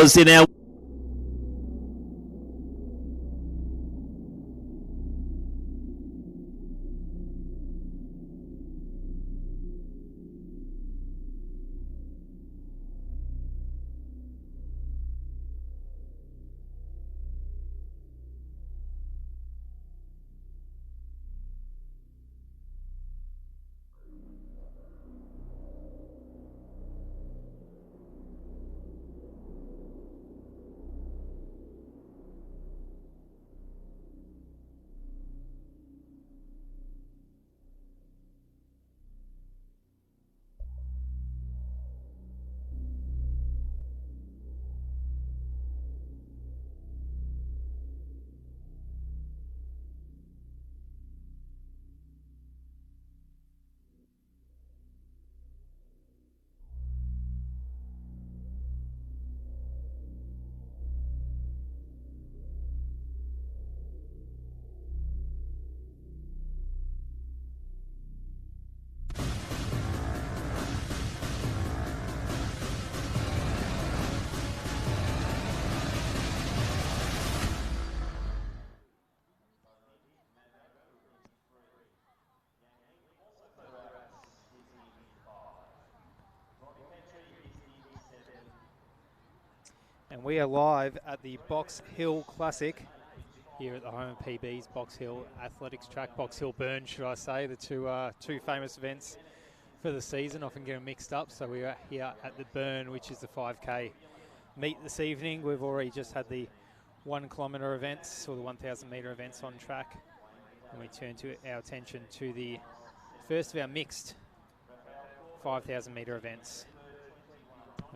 was in our And we are live at the Box Hill Classic here at the home of PB's Box Hill Athletics Track, Box Hill Burn, should I say, the two famous events for the season. Often get them mixed up. So we are here at the Burn, which is the 5K meet this evening. We've already just had the 1 kilometre events or the 1,000 metre events on track, and we turn to our attention to the first of our mixed 5,000 metre events,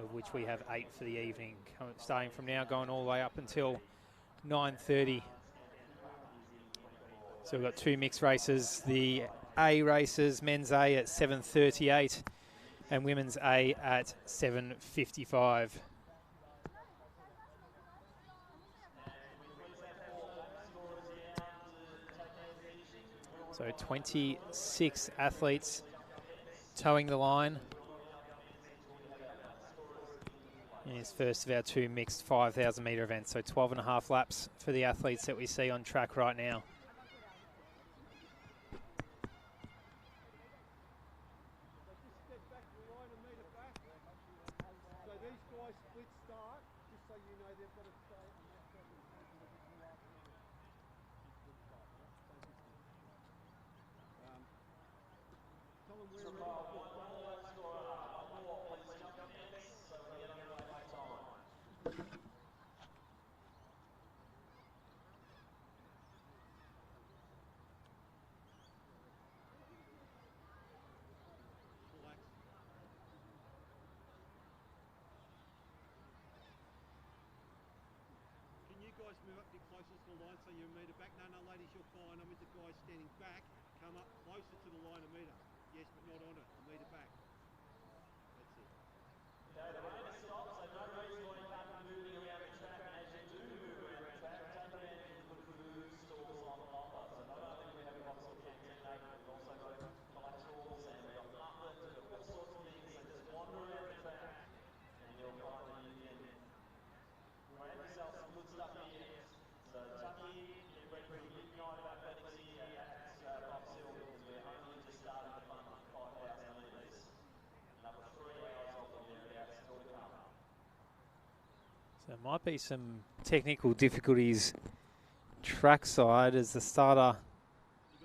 of which we have 8 for the evening, starting from now, going all the way up until 9:30. So we've got 2 mixed races. The A races, men's A at 7:38 and women's A at 7:55. So 26 athletes towing the line. In his first of our 2 mixed 5,000 metre events. So 12.5 laps for the athletes that we see on track right now. Move up a bit closer to the line so you're a metre back. No, ladies, you're fine. I meant the guys standing back. Come up closer to the line a metre. Yes, but not on it. A metre back. That's it. Okay, the rain has stopped, so no reason why you can't be moving around the track. And as you do move around the track, take advantage of the food stalls on offer. So not only do we have a box of canteen, we've also got collectibles and we've got nutlets, we've got all sorts of things. So just wander around the track and you'll find that you can grab yourself some good stuff here. So Tucky, you've been pretty midnight about athletics here at Box Hill because we're only just starting the fun with 5,000 metres. Another 3 hours of the thereabouts still to come. So there might be some technical difficulties trackside as the starter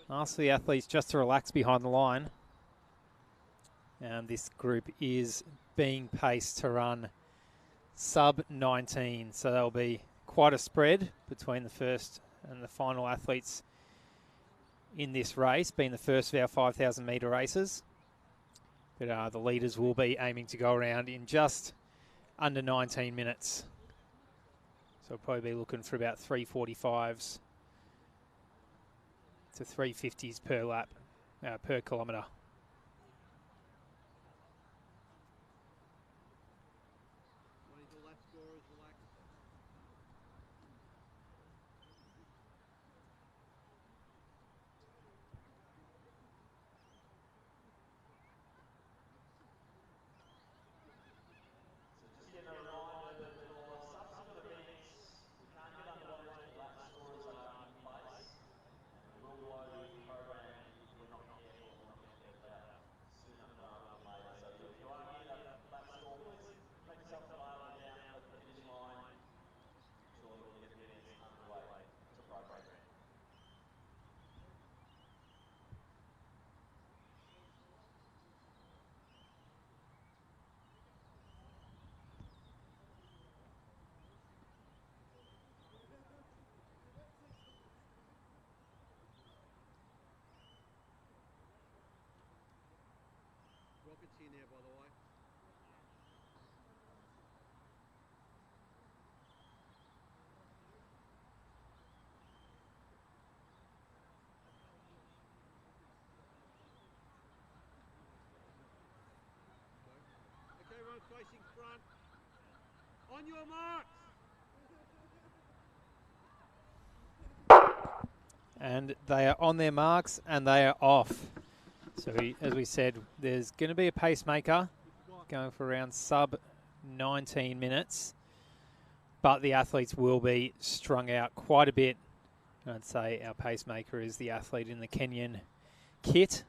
asks the athletes just to relax behind the line. And this group is being paced to run sub 19, so there'll be quite a spread between the first and the final athletes in this race, being the first of our 5,000 metre races. But the leaders will be aiming to go around in just under 19 minutes. So we'll probably be looking for about 3:45s to 3:50s per lap, per kilometre. here now, by the way. Okay, everyone facing front. On your marks. And they are on their marks and they are off. So as we said, there's going to be a pacemaker going for around sub 19 minutes. But the athletes will be strung out quite a bit. I'd say our pacemaker is the athlete in the Kenyan kit.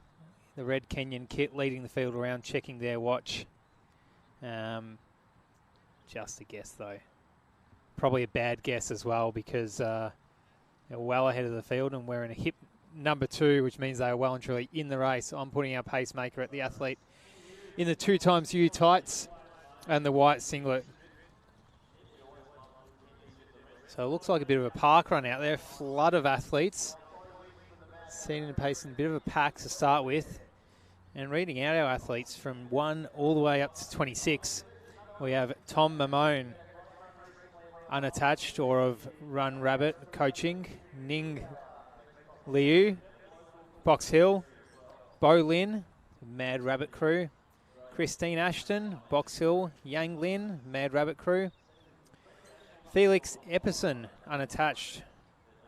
The red Kenyan kit leading the field around, checking their watch. Just a guess though. Probably a bad guess as well because they're well ahead of the field and we're in a hip number 2, which means they are well and truly in the race. I'm putting our pacemaker at the athlete in the 2xU tights and the white singlet. So it looks like a bit of a park run out there. Flood of athletes. Seen and pacing a bit of a pack to start with. And reading out our athletes from 1 all the way up to 26. We have Tom Mamone, unattached or of Run Rabbit coaching. Ning Liu, Box Hill. Bo Lin, Mad Rabbit Crew. Christine Ashton, Box Hill. Yang Lin, Mad Rabbit Crew. Felix Epperson, unattached.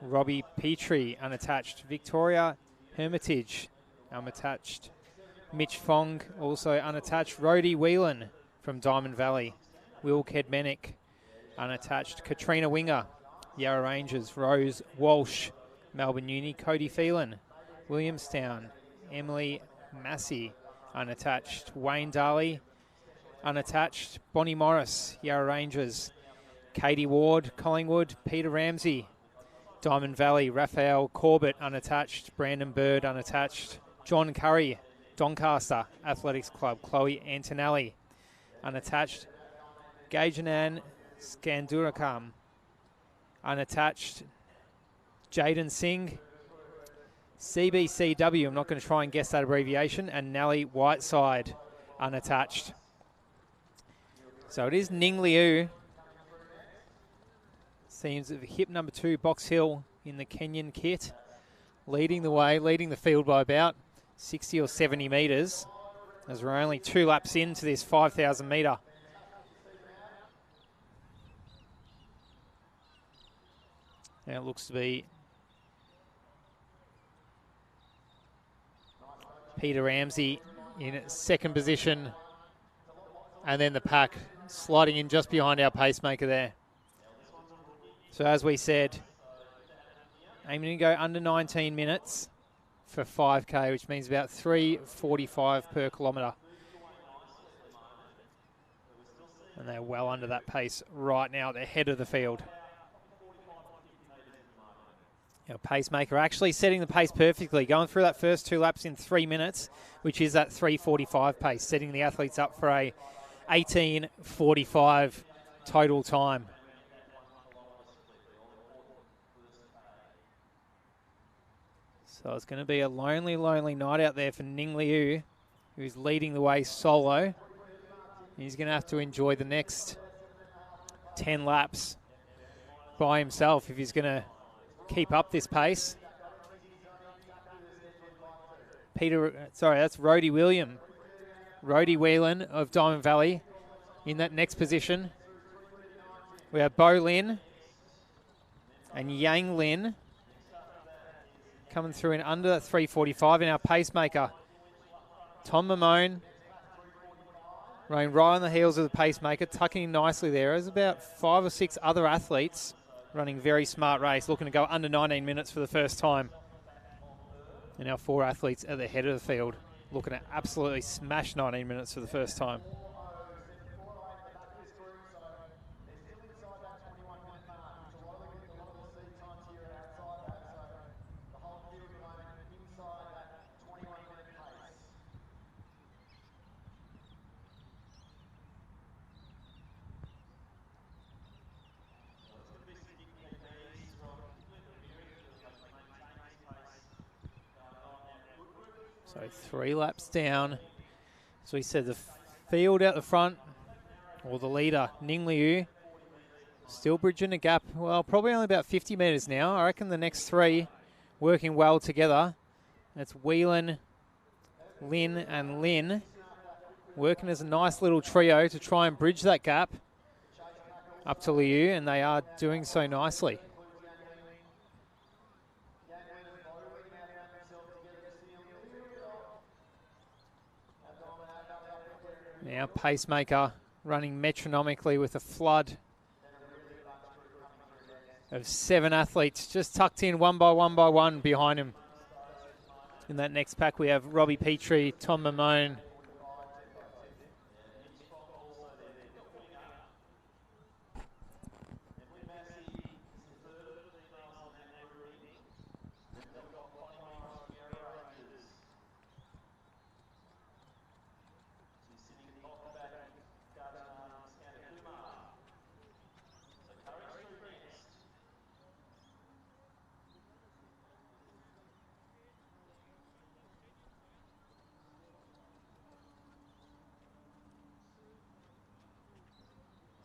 Robbie Petrie, unattached. Victoria Hermitage, unattached. Mitch Fong, also unattached. Rhodey Whelan from Diamond Valley. Will Kedmenick, unattached. Katrina Winger, Yarra Rangers. Rose Walsh, Melbourne Uni. Cody Phelan, Williamstown. Emily Massey, unattached. Wayne Darley, unattached. Bonnie Morris, Yarra Rangers. Katie Ward, Collingwood. Peter Ramsey, Diamond Valley. Raphael Corbett, unattached. Brandon Bird, unattached. John Curry, Doncaster Athletics Club. Chloe Antonelli, unattached. Gajanan Skandurakam, unattached. Jaden Singh, CBCW, I'm not going to try and guess that abbreviation, and Nellie Whiteside, unattached. So it is Ning Liu. Seems hip number 2, Box Hill in the Kenyan kit, leading the way, leading the field by about 60 or 70 metres, as we're only 2 laps into this 5,000 metre. Now it looks to be Peter Ramsey in second position, and then the pack sliding in just behind our pacemaker there. So as we said, aiming to go under 19 minutes for 5K, which means about 3:45 per kilometre. And they're well under that pace right now at the head of the field. Our pacemaker actually setting the pace perfectly, going through that first 2 laps in 3 minutes, which is that 3:45 pace, setting the athletes up for a 18:45 total time. So it's going to be a lonely, lonely night out there for Ning Liu, who's leading the way solo. He's going to have to enjoy the next 10 laps by himself if he's going to keep up this pace. That's Rhodey Whelan of Diamond Valley in that next position. We have Bo Lin and Yang Lin coming through in under that 3:45 in our pacemaker. Tom Mamone running right on the heels of the pacemaker, tucking in nicely there. There's about 5 or 6 other athletes running very smart race, looking to go under 19 minutes for the first time. And our 4 athletes at the head of the field, looking to absolutely smash 19 minutes for the first time. So 3 laps down So he said the field out the front, or the leader, Ning Liu, still bridging the gap. Well, probably only about 50 metres now. I reckon the next three working well together. That's Whelan, Lin and Lin working as a nice little trio to try and bridge that gap up to Liu, and they are doing so nicely. Now Pacemaker running metronomically with a flood of 7 athletes just tucked in one by one behind him. In that next pack we have Robbie Petrie, Tom Mamone.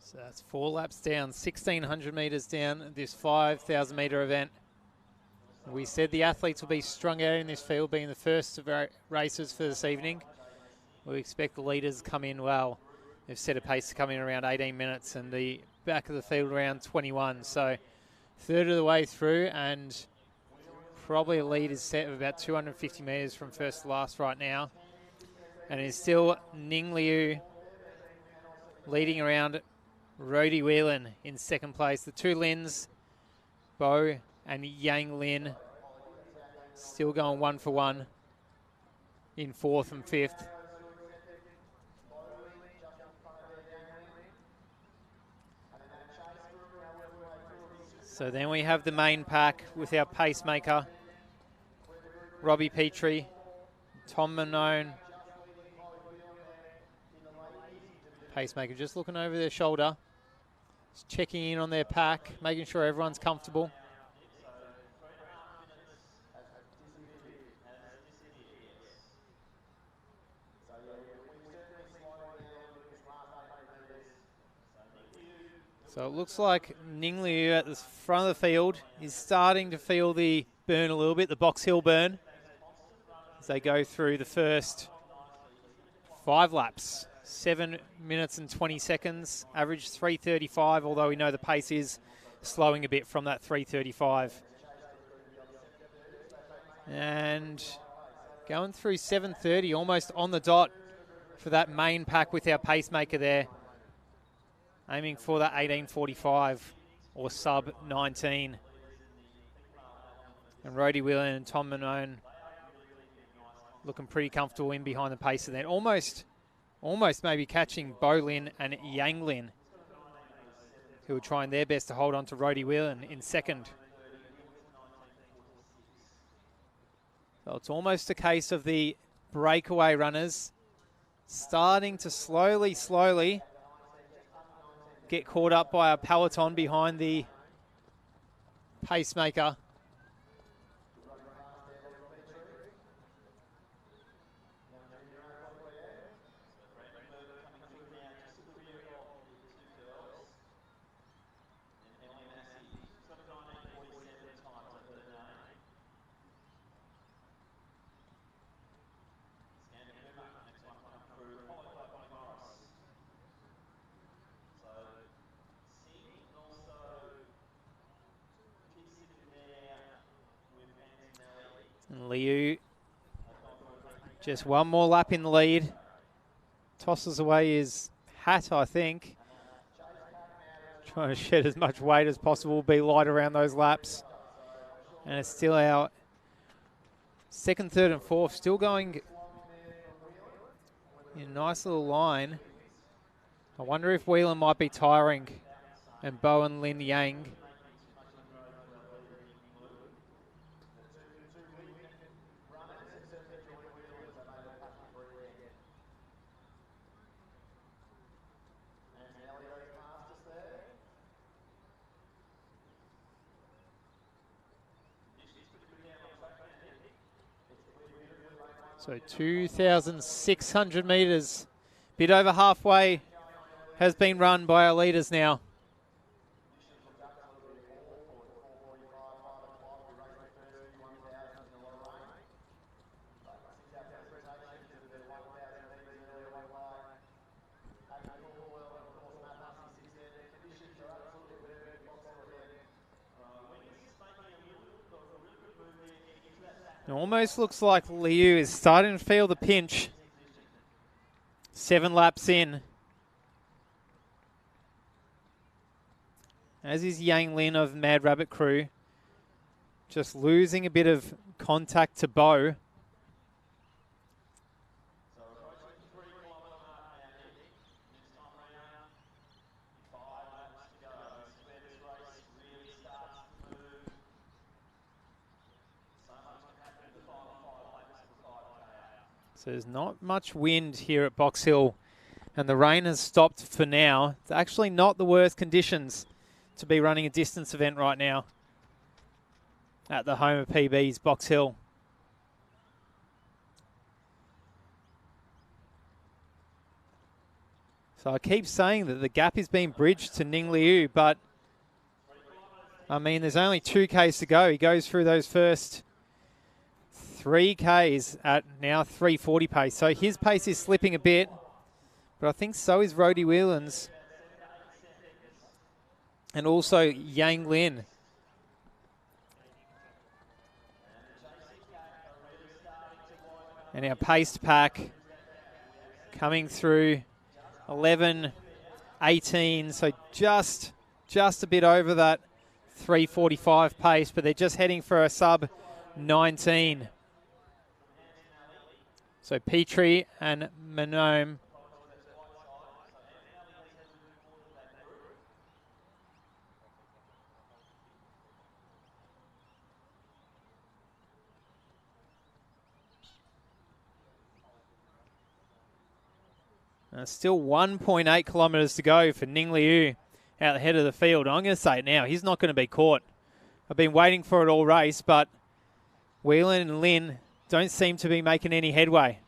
So that's 4 laps down, 1,600 metres down this 5,000 metre event. We said the athletes will be strung out in this field, being the first of our races for this evening. We expect the leaders to come in well. They've set a pace to come in around 18 minutes and the back of the field around 21. So third of the way through, and probably a lead is set of about 250 metres from first to last right now. And it's still Ning Liu leading around Rhodey Whelan in second place. The two Lins, Bo and Yang Lin, still going 1 for 1 in 4th and 5th. So then we have the main pack with our pacemaker, Robbie Petrie, Tom Manone. Pacemaker just looking over their shoulder, just checking in on their pack, making sure everyone's comfortable. So it looks like Ning Liu at the front of the field is starting to feel the burn a little bit, the Box Hill burn, as they go through the first 5 laps. 7 minutes and 20 seconds, average 3:35, although we know the pace is slowing a bit from that 3:35. And going through 7:30, almost on the dot for that main pack with our pacemaker there. Aiming for that 18:45 or sub 19. And Rhodey Whelan and Tom Manone looking pretty comfortable in behind the pace, and then almost maybe catching Bo Lin and Yang Lin, who are trying their best to hold on to Rhodey Whelan in second. So it's almost a case of the breakaway runners starting to slowly get caught up by a peloton behind the pacemaker. And Liu, just one more lap in the lead. Tosses away his hat, I think. Trying to shed as much weight as possible, be light around those laps. And it's still our second, third and fourth, still going in a nice little line. I wonder if Whelan might be tiring, and Bo and Lin Yang. So 2,600 metres, bit over halfway, has been run by our leaders now. It almost looks like Liu is starting to feel the pinch. 7 laps in. As is Yang Lin of Mad Rabbit Crew. Just losing a bit of contact to Bo. So there's not much wind here at Box Hill, and the rain has stopped for now. It's actually not the worst conditions to be running a distance event right now at the home of PB's, Box Hill. So I keep saying that the gap is being bridged to Ning Liu, but I mean, there's only 2Ks to go. He goes through those first 3Ks at now 3:40 pace. So his pace is slipping a bit, but I think so is Rhodey Whelan's. And also Yang Lin. And our paced pack coming through 11:18. So just a bit over that 3:45 pace, but they're just heading for a sub 19. So Petrie and Manome. Still 1.8 kilometres to go for Ning Liu out the head of the field. I'm going to say it now, he's not going to be caught. I've been waiting for it all race, but Whelan and Lin don't seem to be making any headway.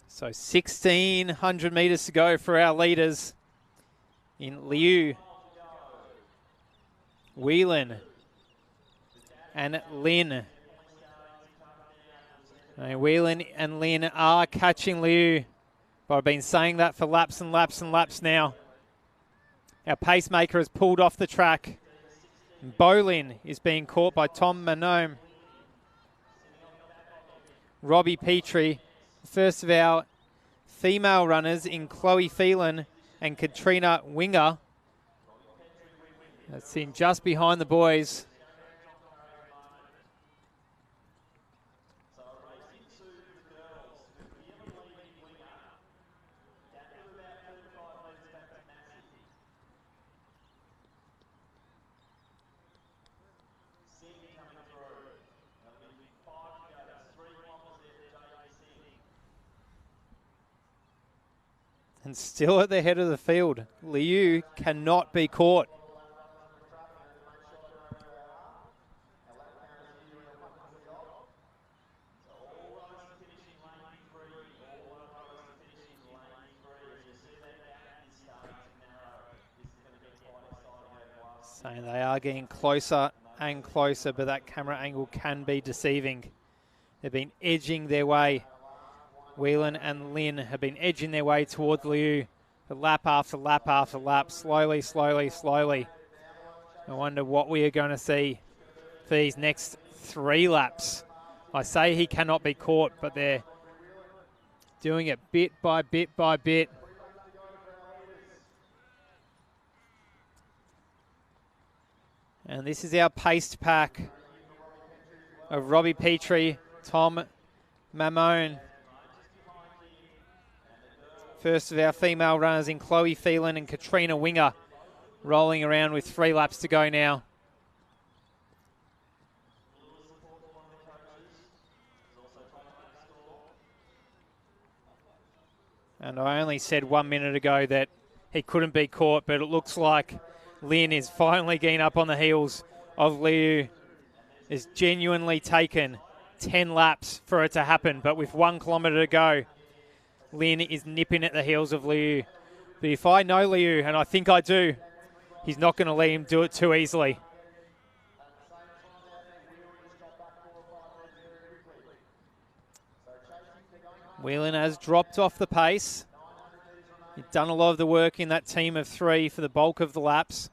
So 1,600 metres to go for our leaders in Liu, Whelan and Lin. Whelan and Lin are catching Liu, but I've been saying that for laps and laps and laps now. Our pacemaker has pulled off the track. Bolin is being caught by Tom Manome. Robbie Petrie, first of our female runners in Chloe Phelan and Katrina Winger. That's in just behind the boys. And still at the head of the field, Liu cannot be caught. Saying they are getting closer and closer, but that camera angle can be deceiving. They've been edging their way. Whelan and Lin have been edging their way towards Liu, lap after lap after lap, slowly, slowly, slowly. I wonder what we are going to see for these next 3 laps. I say he cannot be caught, but they're doing it bit by bit by bit. And this is our paced pack of Robbie Petrie, Tom Mamone. First of our female runners in Chloe Phelan and Katrina Winger, rolling around with 3 laps to go now. And I only said 1 minute ago that he couldn't be caught, but it looks like Lin is finally getting up on the heels of Liu. It's genuinely taken 10 laps for it to happen, but with 1 kilometre to go, Lin is nipping at the heels of Liu. But if I know Liu, and I think I do, he's not going to let him do it too easily. Whelan has dropped off the pace. He's done a lot of the work in that team of 3 for the bulk of the laps.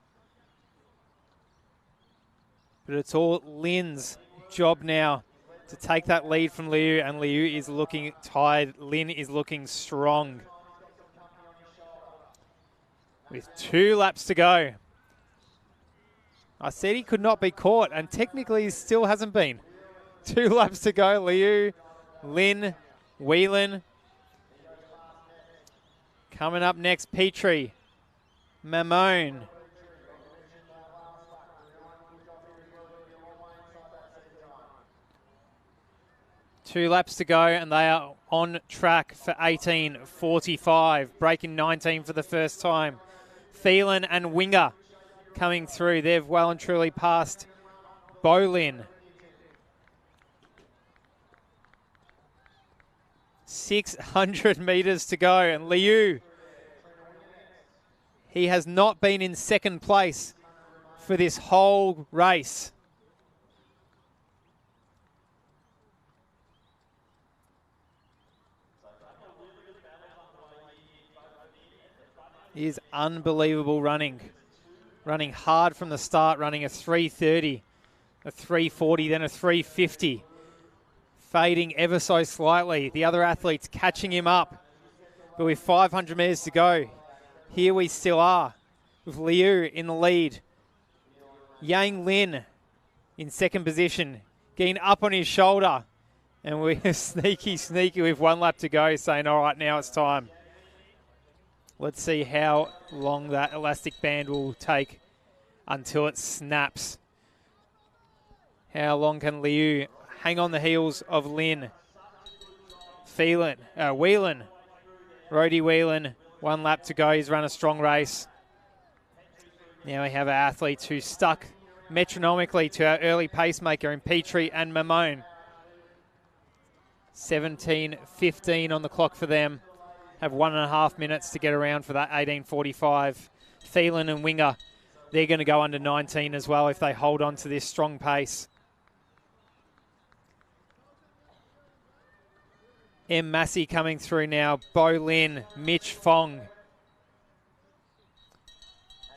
But it's all Lin's job now to take that lead from Liu, and Liu is looking tired. Lin is looking strong. With 2 laps to go. I said he could not be caught, and technically he still hasn't been. 2 laps to go. Liu, Lin, Whelan. Coming up next, Petrie, Mamone. Two laps to go, and they are on track for 18:45, breaking 19 for the first time. Phelan and Winger coming through. They've well and truly passed Bolin. 600 metres to go, and Liu, he has not been in second place for this whole race. He is unbelievable running. Running hard from the start, running a 3:30, a 3:40, then a 3:50. Fading ever so slightly. The other athletes catching him up. But with 500 metres to go, here we still are with Liu in the lead. Yang Lin in second position, getting up on his shoulder. And we're sneaky with 1 lap to go, saying, all right, now it's time. Let's see how long that elastic band will take until it snaps. How long can Liu hang on the heels of Lin? Whelan, Rhodey Whelan, 1 lap to go. He's run a strong race. Now we have our athletes who stuck metronomically to our early pacemaker in Petrie and Mamone. 17:15 on the clock for them. Have 1.5 minutes to get around for that 18:45. Phelan and Winger, they're going to go under 19 as well if they hold on to this strong pace. M. Massey coming through now. Bo Lin, Mitch Fong.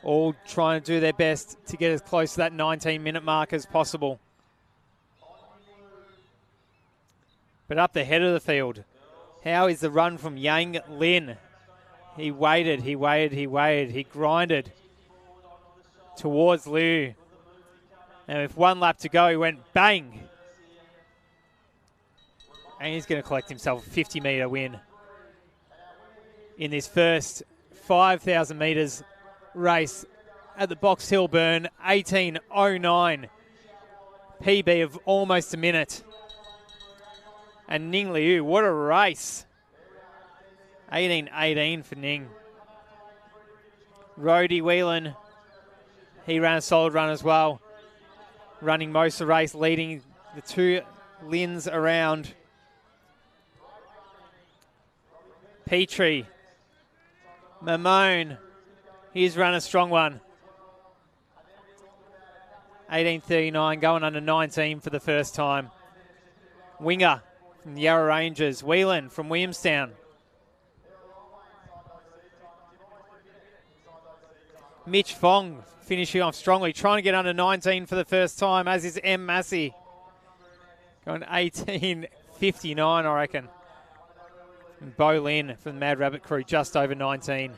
All trying to do their best to get as close to that 19-minute mark as possible. But up the head of the field, how is the run from Yang Lin? He waited. He grinded towards Liu. And with 1 lap to go, he went bang. And he's going to collect himself a 50-metre win in this first 5,000 metres race at the Box Hill Burn. 18:09. PB of almost a minute. And Ning Liu, what a race. 18:18 for Ning. Rhodey Whelan, he ran a solid run as well. Running most of the race, leading the 2 Lins around. Petrie, Mamone, he's run a strong one. 18:39, going under 19 for the first time. Winger from the Yarra Rangers. Whelan from Williamstown. Mitch Fong finishing off strongly, trying to get under 19 for the first time, as is M. Massey. Going 18:59, I reckon. And Bo Lin from the Mad Rabbit crew, just over 19.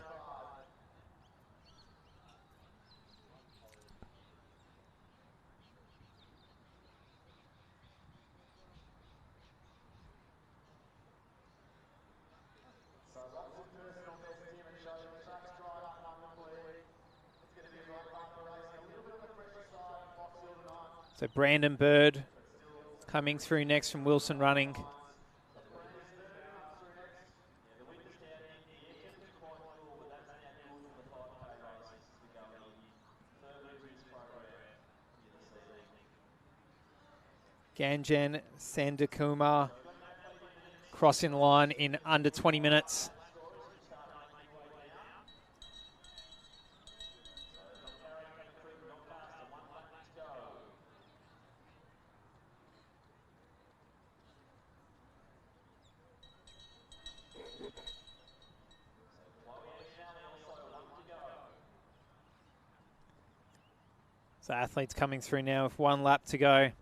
So Brandon Bird coming through next from Wilson Running. Ganjan Sandakumar crossing the line in under 20 minutes. So athletes coming through now with 1 lap to go.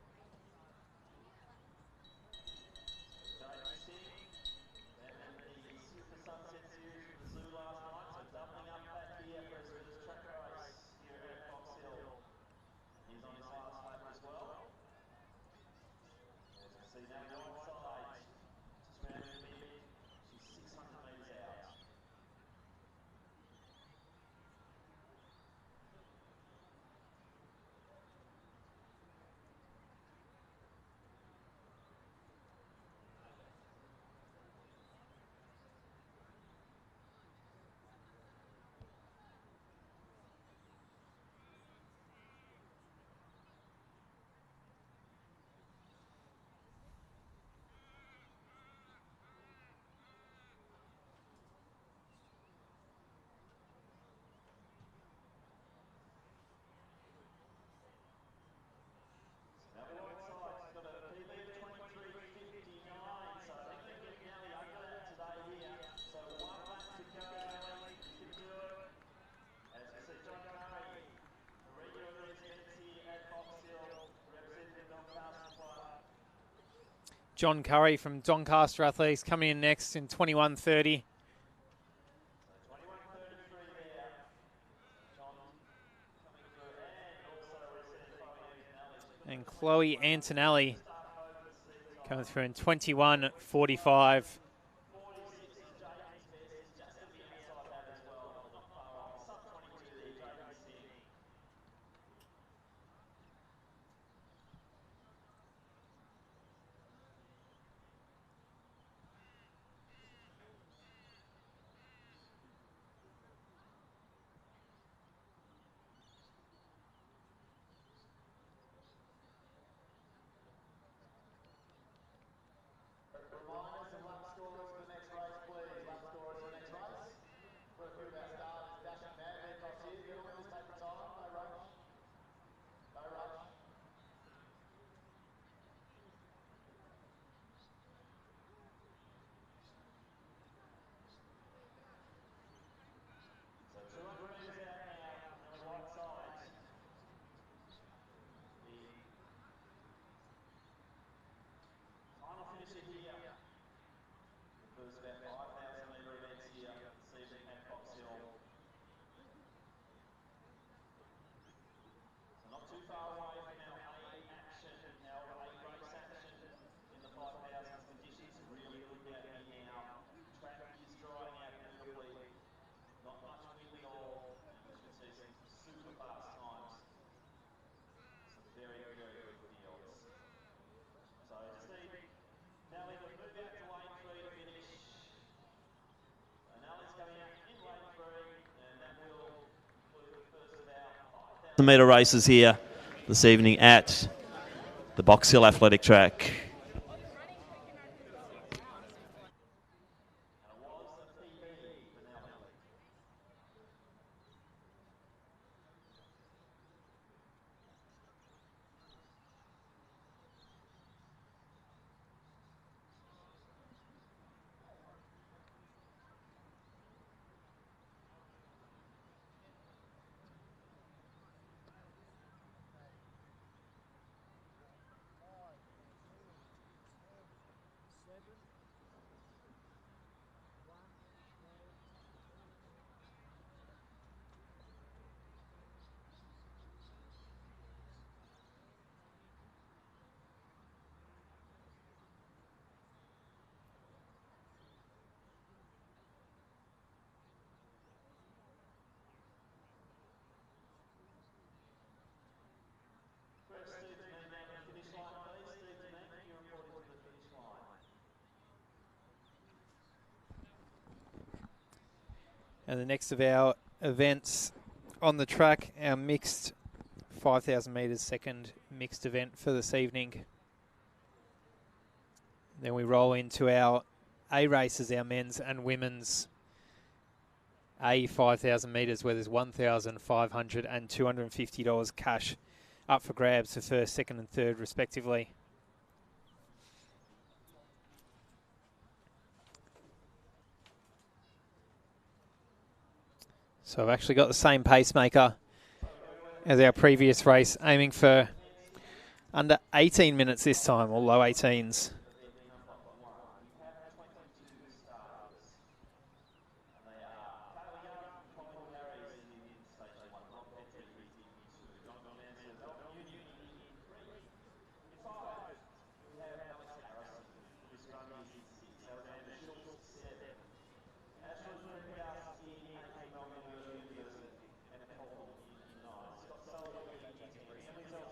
John Curry from Doncaster Athletics coming in next in 21:30. And Chloe Antonelli coming through in 21:45. Meter races here this evening at the Box Hill Athletic Track. And the next of our events on the track, our mixed 5,000 metres second mixed event for this evening. Then we roll into our A races, our men's and women's A 5,000 metres, where there's $1,500 and $250 cash up for grabs for first, second and third respectively. So I've actually got the same pacemaker as our previous race, aiming for under 18 minutes this time, or low 18s.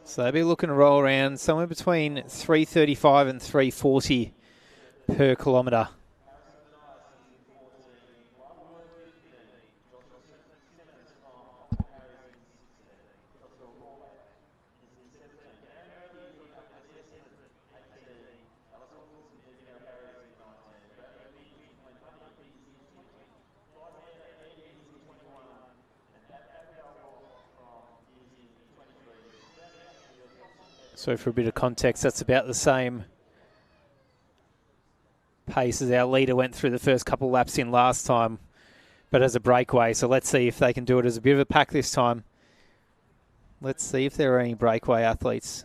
So they'll be looking to roll around somewhere between 335 and 340 per kilometre. So for a bit of context, that's about the same pace as our leader went through the first couple laps in last time, but as a breakaway. So let's see if they can do it as a bit of a pack this time. Let's see if there are any breakaway athletes,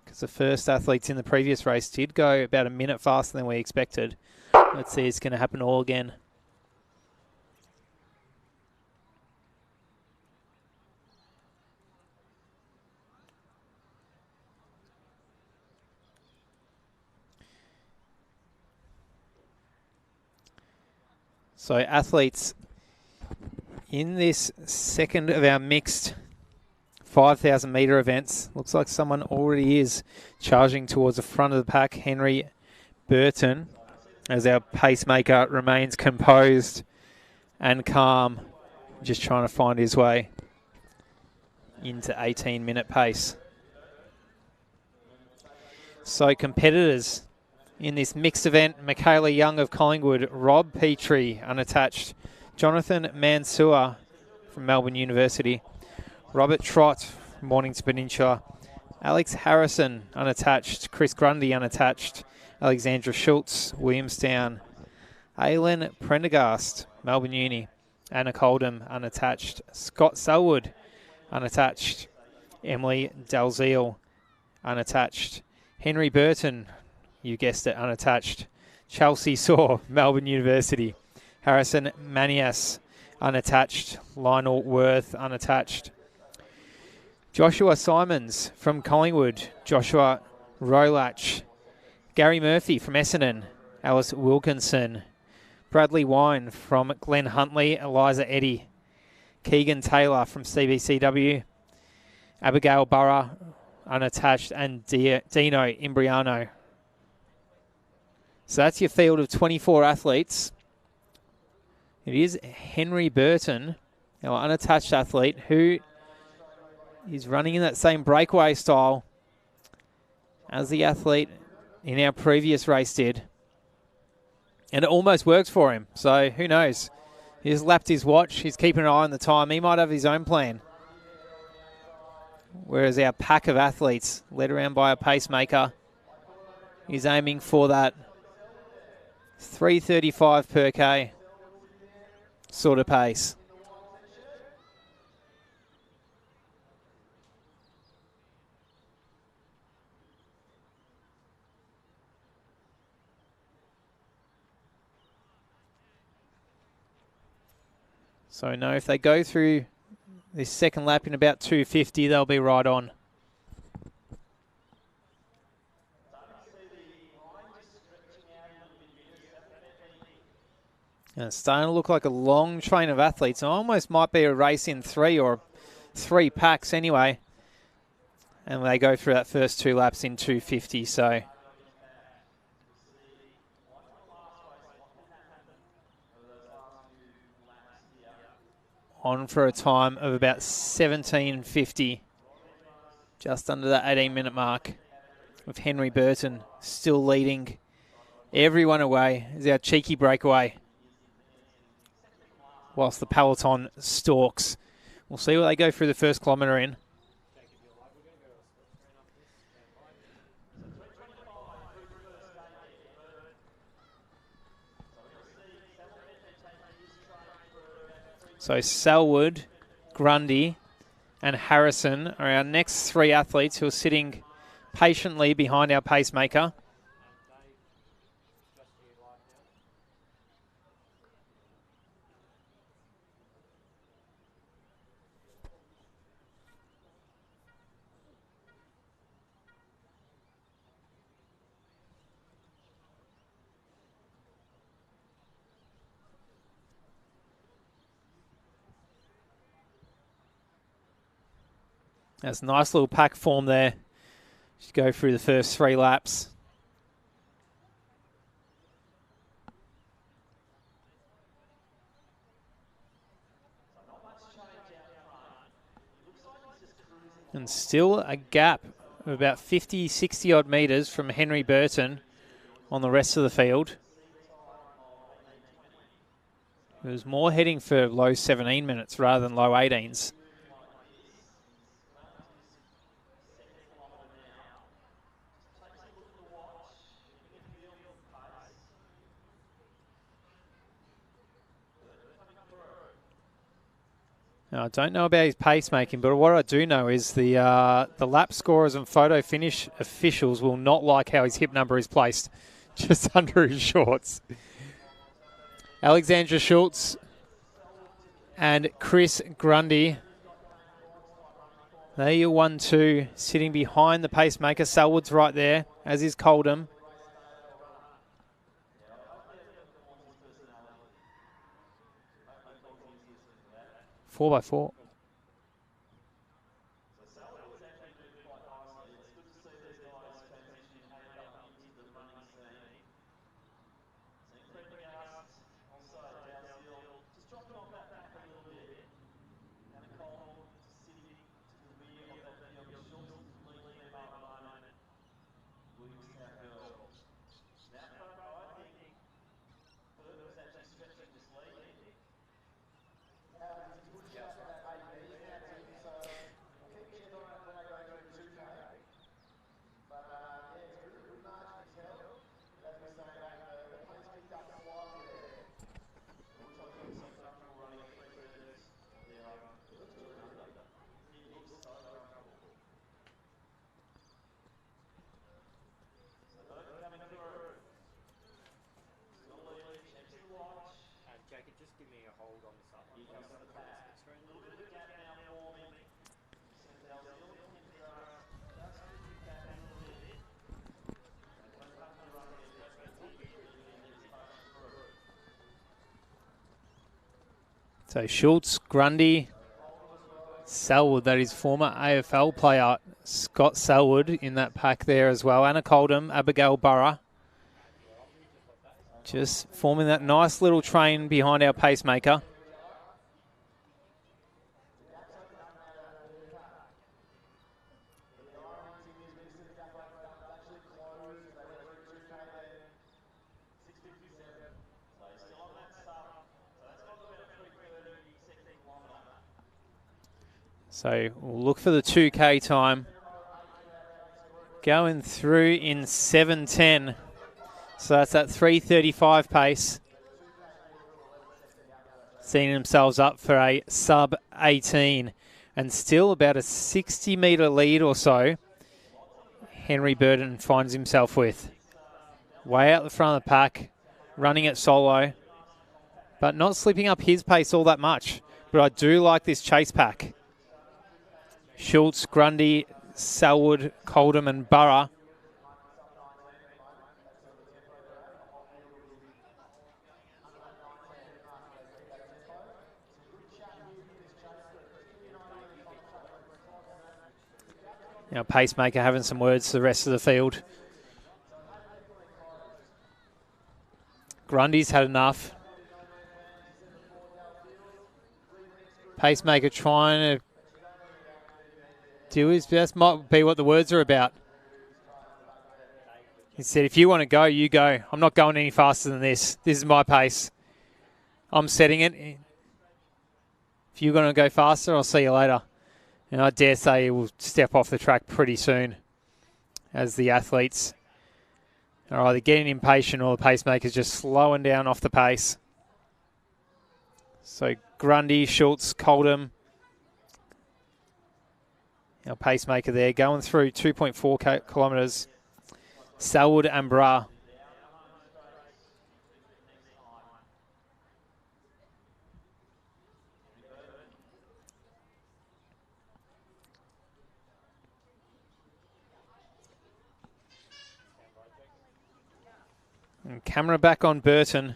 because the first athletes in the previous race did go about a minute faster than we expected. Let's see if it's going to happen all again. So athletes in this second of our mixed 5,000 metre events, looks like someone already is charging towards the front of the pack. Henry Burton, as our pacemaker remains composed and calm, just trying to find his way into 18-minute pace. So competitors in this mixed event: Michaela Young of Collingwood, Rob Petrie, unattached, Jonathan Mansour from Melbourne University, Robert Trott from Mornington Peninsula, Alex Harrison, unattached, Chris Grundy, unattached, Alexandra Schultz, Williamstown, Aileen Prendergast, Melbourne Uni, Anna Coldham, unattached, Scott Selwood, unattached, Emily Dalziel, unattached, Henry Burton, you guessed it, unattached, Chelsea Saw, Melbourne University, Harrison Manias, unattached, Lionel Worth, unattached, Joshua Simons from Collingwood, Joshua Rolach, Gary Murphy from Essendon, Alice Wilkinson, Bradley Wine from Glen Huntley, Eliza Eddy, Keegan Taylor from CBCW, Abigail Burra, unattached, and Dino Imbriano. So that's your field of 24 athletes. It is Henry Burton, our unattached athlete, who is running in that same breakaway style as the athlete in our previous race did. And it almost works for him, so who knows? He's lapped his watch, he's keeping an eye on the time. He might have his own plan. Whereas our pack of athletes, led around by a pacemaker, is aiming for that 335 per K sort of pace. So no, if they go through this second lap in about 250, they'll be right on. And it's starting to look like a long train of athletes. It almost might be a race in three, or three packs anyway. And they go through that first two laps in 250, so on for a time of about 17:50, just under that 18-minute mark, with Henry Burton still leading Everyone away is our cheeky breakaway. Whilst the peloton stalks. We'll see what they go through the first kilometre in. So Selwood, Grundy and Harrison are our next three athletes who are sitting patiently behind our pacemaker. That's a nice little pack form there. Just go through the first 3 laps. And still a gap of about 50, 60 odd metres from Henry Burton on the rest of the field. It was more heading for low 17 minutes rather than low 18s. Now, I don't know about his pacemaking, but what I do know is the lap scorers and photo finish officials will not like how his hip number is placed just under his shorts. Alexandra Schultz and Chris Grundy. They're your 1-2 sitting behind the pacemaker. Selwood's right there, as is Coldham. Four by four. So Schultz, Grundy, Selwood, that is former AFL player Scott Selwood in that pack there as well. Anna Coldham, Abigail Burra. Just forming that nice little train behind our pacemaker. So we'll look for the 2K time. Going through in 7:10. So that's that 3:35 pace. Setting themselves up for a sub 18. And still about a 60 metre lead or so. Henry Burton finds himself with. Way out the front of the pack. Running it solo. But not slipping up his pace all that much. But I do like this chase pack. Schultz, Grundy, Selwood, Coldham and Burra. Now pacemaker having some words to the rest of the field. Grundy's had enough. Pacemaker trying to do his best, might be what the words are about. He said, if you want to go, you go. I'm not going any faster than this. This is my pace. I'm setting it. If you're going to go faster, I'll see you later. And I dare say he will step off the track pretty soon as the athletes are either getting impatient or the pacemakers just slowing down off the pace. So Grundy, Schultz, Coldham, our pacemaker there, going through 2.4 kilometres. Selwood and Bra. And camera back on Burton.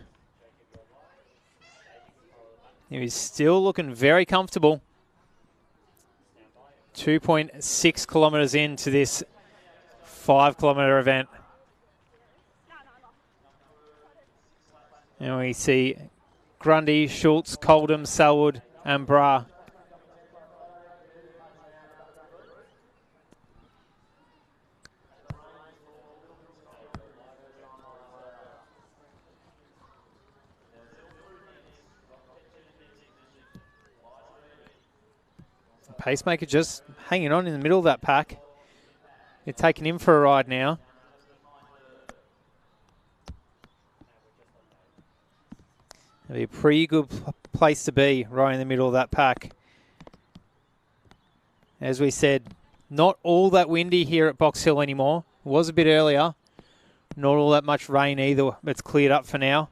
He is still looking very comfortable. 2.6 kilometres into this 5 kilometre event. And we see Grundy, Schultz, Coldham, Selwood and Bra. Pacemaker just hanging on in the middle of that pack. They're taking him for a ride now. It'll be a pretty good place to be right in the middle of that pack. As we said, not all that windy here at Box Hill anymore. It was a bit earlier. Not all that much rain either. It's cleared up for now.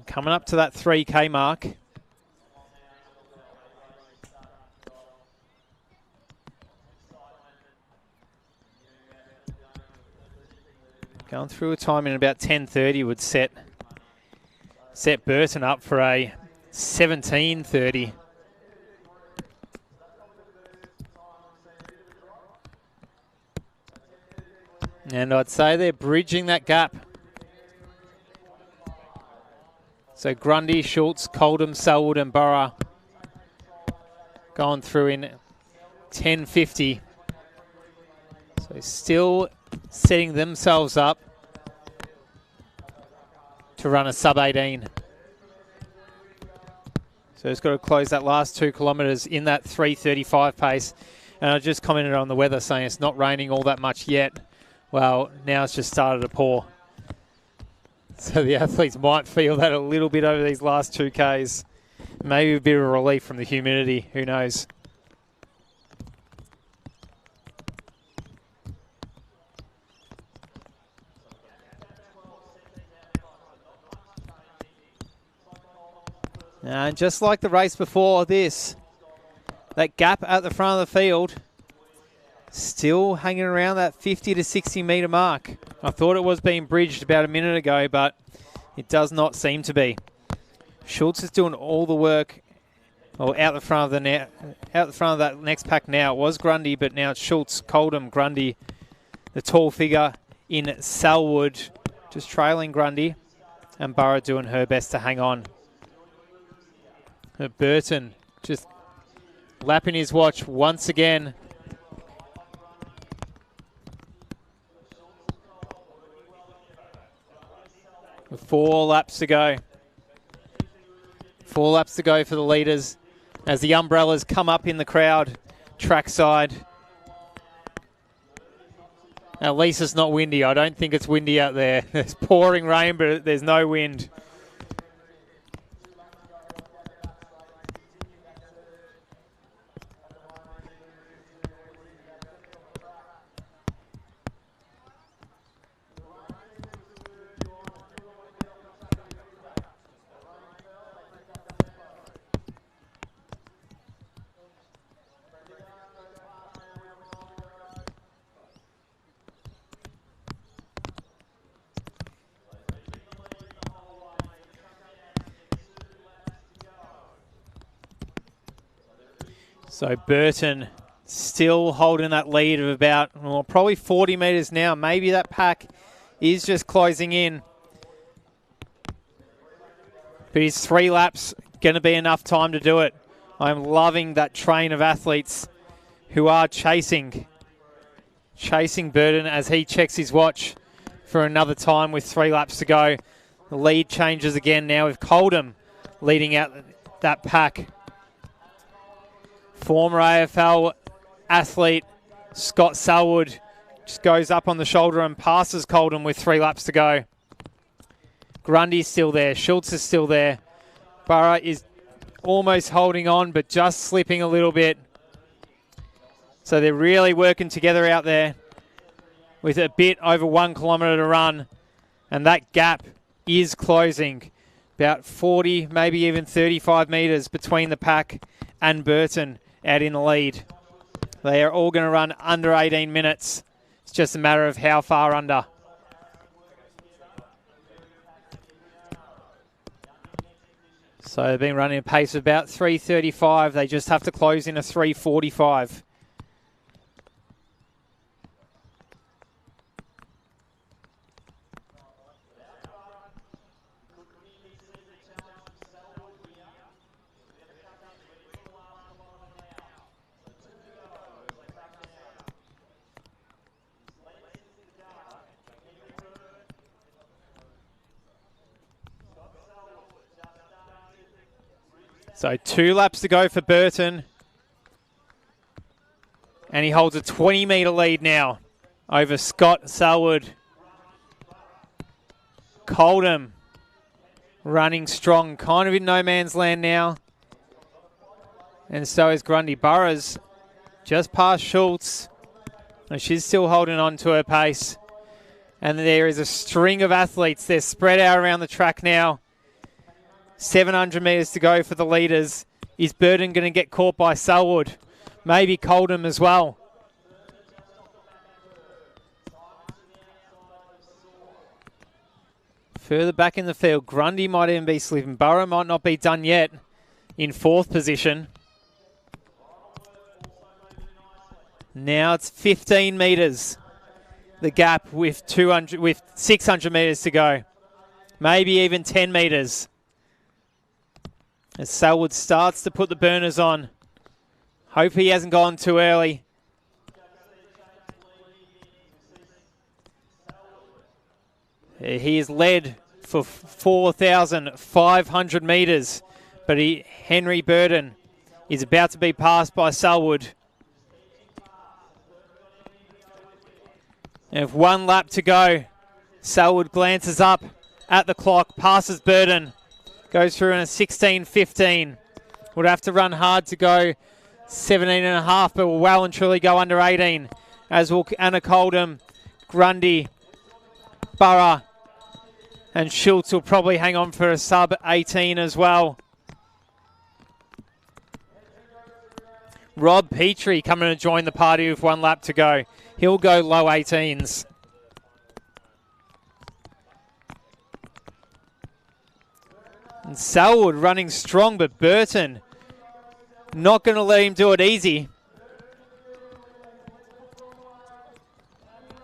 Coming up to that 3K mark. Going through a time in about 10:30 would set Burton up for a 17:30. And I'd say they're bridging that gap. So Grundy, Schultz, Coldham, Selwood and Burra going through in 10:50. So still setting themselves up to run a sub-18. So it's got to close that last 2 kilometres in that 3:35 pace. And I just commented on the weather saying it's not raining all that much yet. Well, now it's just started to pour. So the athletes might feel that a little bit over these last 2Ks. Maybe a bit of relief from the humidity. Who knows? And just like the race before this, that gap at the front of the field still hanging around that 50 to 60 metre mark. I thought it was being bridged about a minute ago, but it does not seem to be. Schultz is doing all the work. Well, out the front of that next pack now. It was Grundy, but now it's Schultz, Coldham, Grundy, the tall figure in Selwood, just trailing Grundy, and Burra doing her best to hang on. Burton just lapping his watch once again. With 4 laps to go. 4 laps to go for the leaders as the umbrellas come up in the crowd trackside. At least it's not windy. I don't think it's windy out there. There's pouring rain, but there's no wind. So Burton still holding that lead of about, well, probably 40 metres now. Maybe that pack is just closing in. But his 3 laps going to be enough time to do it. I'm loving that train of athletes who are chasing Burton as he checks his watch for another time with 3 laps to go. The lead changes again now with Coldham leading out that pack. Former AFL athlete Scott Selwood just goes up on the shoulder and passes Coldham with 3 laps to go. Grundy's still there. Schultz is still there. Burra is almost holding on, but just slipping a little bit. So they're really working together out there with a bit over 1 kilometre to run. And that gap is closing. About 40, maybe even 35 metres between the pack and Burton out in the lead. They are all going to run under 18 minutes. It's just a matter of how far under. So they've been running a pace of about 3:35. They just have to close in a 3:45. So 2 laps to go for Burton. And he holds a 20-metre lead now over Scott Selwood. Coldham running strong, kind of in no man's land now. And so is Grundy. Burra's just past Schultz. And she's still holding on to her pace. And there is a string of athletes. They're spread out around the track now. 700 metres to go for the leaders. Is Burton going to get caught by Selwood? Maybe Coldham as well. Further back in the field, Grundy might even be slipping. Burra might not be done yet in 4th position. Now it's 15 metres. The gap with 600 metres to go. Maybe even 10 metres. As Selwood starts to put the burners on. Hope he hasn't gone too early. He is led for 4,500 metres. But Henry Burton is about to be passed by Selwood. And with 1 lap to go, Selwood glances up at the clock, passes Burton. Goes through in a 16:15. Would have to run hard to go 17.5, but will well and truly go under 18. As will Anna Coldham, Grundy, Burra, and Schultz will probably hang on for a sub 18 as well. Rob Petrie coming to join the party with 1 lap to go. He'll go low 18s. And Selwood running strong, but Burton not going to let him do it easy.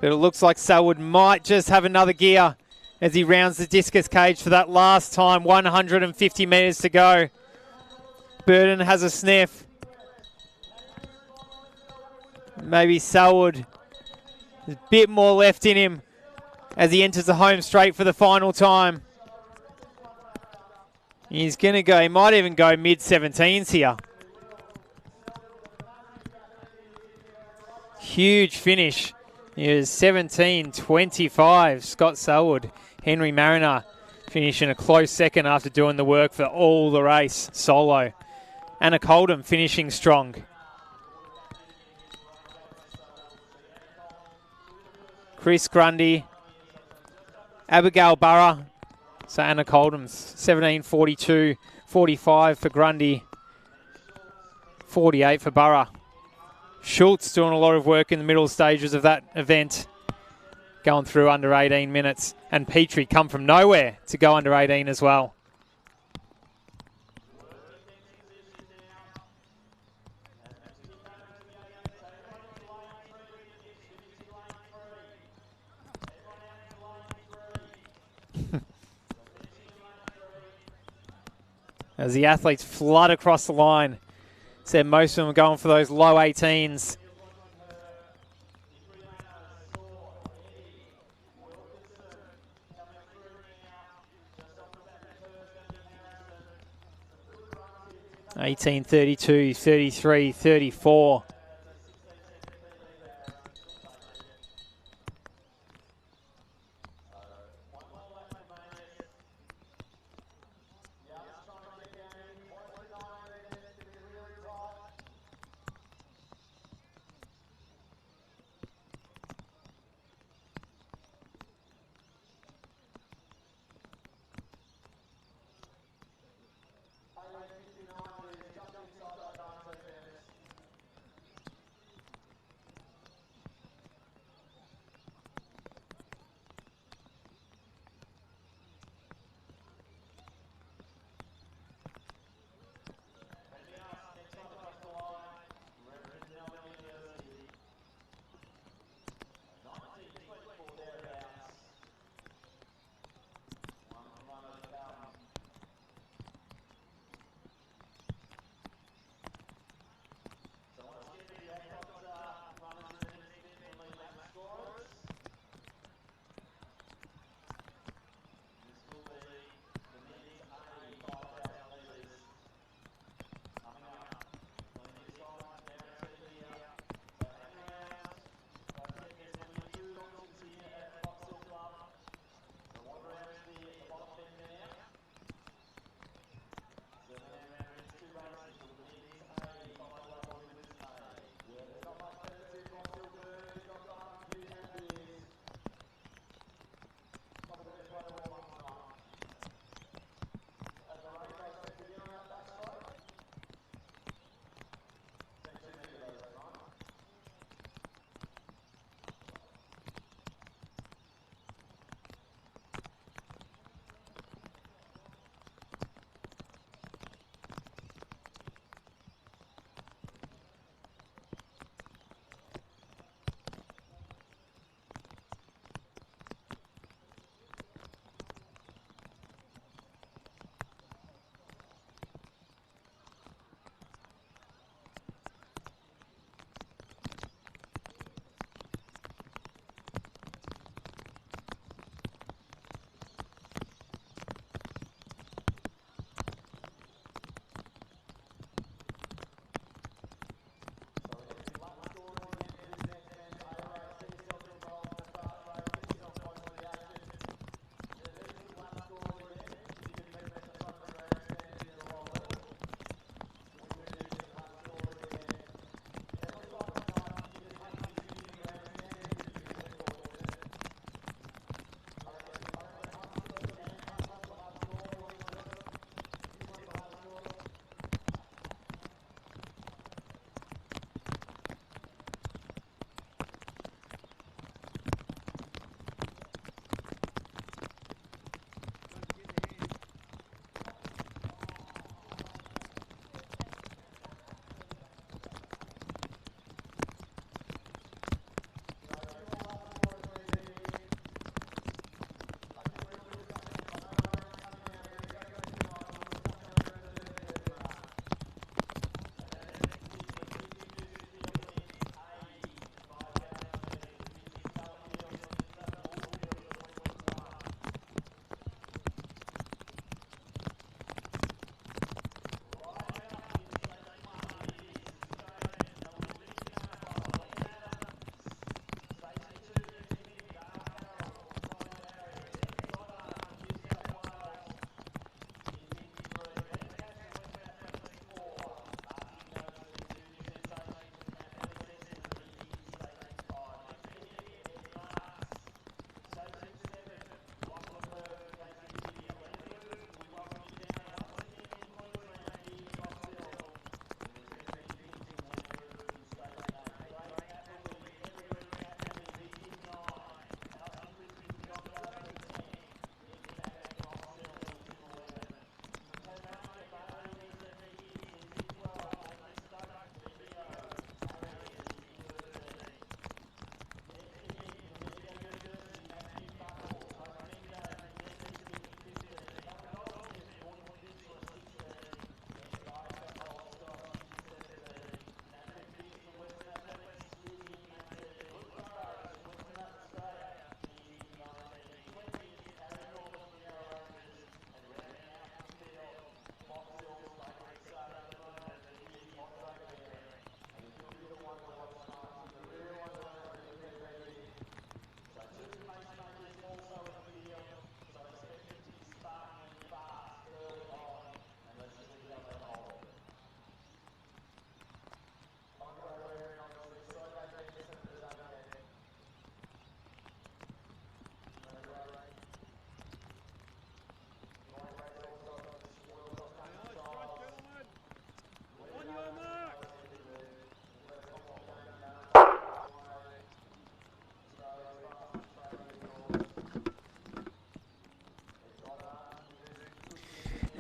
But it looks like Selwood might just have another gear as he rounds the discus cage for that last time. 150 metres to go. Burton has a sniff. Maybe Selwood. There's a bit more left in him as he enters the home straight for the final time. He's going to go, he might even go mid-17s here. Huge finish. He was 17:25. Scott Selwood. Henry Mariner finishing a close second after doing the work for all the race solo. Anna Coldham finishing strong. Chris Grundy. Abigail Burra. So Anna Coldham's 17:42.45 for Grundy. 48 for Burra. Schultz doing a lot of work in the middle stages of that event. Going through under 18 minutes. And Petrie come from nowhere to go under 18 as well. as the athletes flood across the line. Said most of them are going for those low 18s. $18, $32, $33, $34.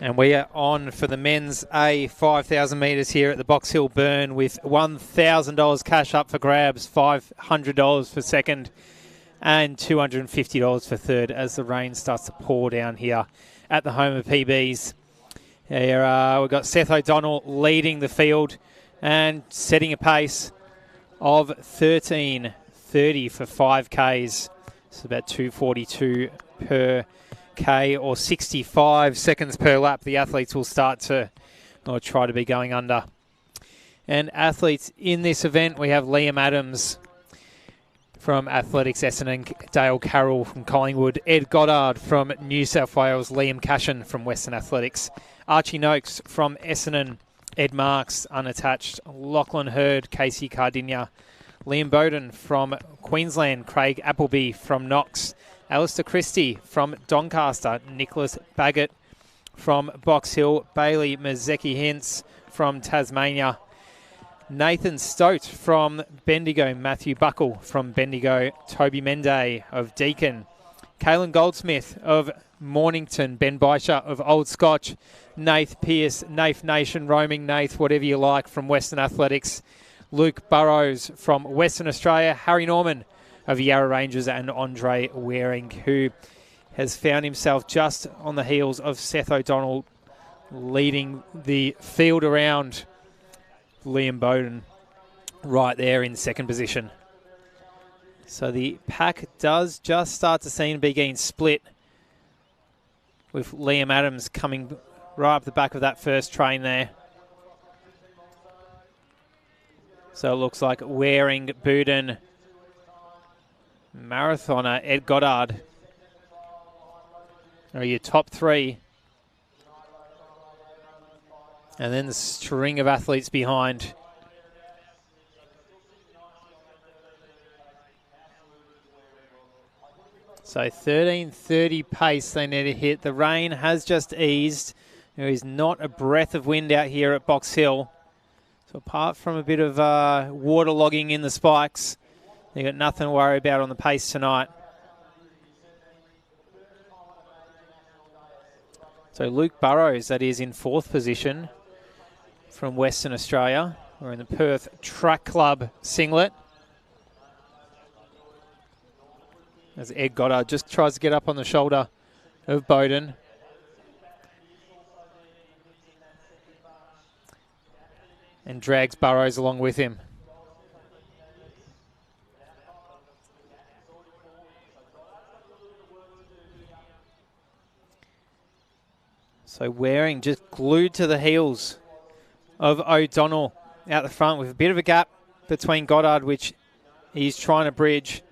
And we are on for the men's A 5,000 metres here at the Box Hill Burn with $1,000 cash up for grabs, $500 for second and $250 for third as the rain starts to pour down here at the home of PBs. Here we've got Seth O'Donnell leading the field and setting a pace of 13:30 for 5Ks. It's about 2:42 per K or 65 seconds per lap. The athletes will start to try to be going under. And athletes in this event, we have Liam Adams from Athletics Essendon, Dale Carroll from Collingwood, Ed Goddard from New South Wales, Liam Cashin from Western Athletics, Archie Noakes from Essendon, Ed Marks unattached, Lachlan Hurd, Casey Cardinia, Liam Bowden from Queensland, Craig Appleby from Knox, Alistair Christie from Doncaster, Nicholas Baggett from Box Hill, Bailey Mazeki-Hintz from Tasmania, Nathan Stote from Bendigo, Matthew Buckle from Bendigo, Toby Mende of Deakin, Caelan Goldsmith of Mornington, Ben Bysha of Old Scotch, Nath Pearce, Nath Nation, Roaming Nath, whatever you like, from Western Athletics, Luke Burrows from Western Australia, Harry Norman of Yarra Rangers, and Andre Waring, who has found himself just on the heels of Seth O'Donnell leading the field around Liam Bowden right there in second position. So the pack does just start to seem to be getting split, with Liam Adams coming right up the back of that first train there. So it looks like Waring, Bowden, marathoner Ed Goddard are your top three. And then the string of athletes behind. So 13:30 pace they need to hit. The rain has just eased. There is not a breath of wind out here at Box Hill. So apart from a bit of waterlogging in the spikes, they've got nothing to worry about on the pace tonight. So Luke Burrows, that is in fourth position from Western Australia. We're in the Perth Track Club singlet. As Ed Goddard just tries to get up on the shoulder of Bowden. And drags Burrows along with him. So Waring just glued to the heels of O'Donnell out the front with a bit of a gap between Goddard, which he's trying to bridge.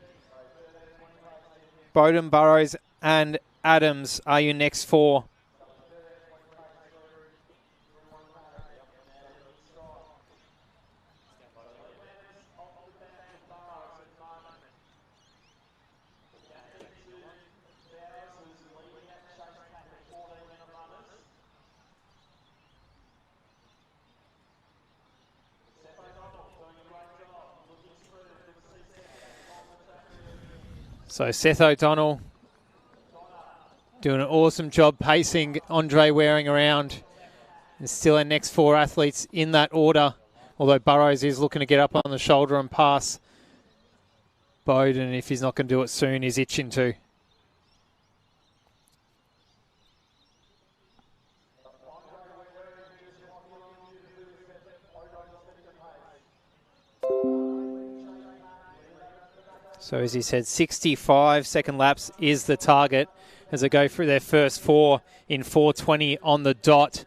Bowden, Burrows and Adams are your next four. So Seth O'Donnell doing an awesome job pacing Andre Waring around. There's still our next four athletes in that order, although Burrows is looking to get up on the shoulder and pass Bowden. If he's not going to do it soon, he's itching to. So as he said, 65 second laps is the target as they go through their first four in 4:20 on the dot.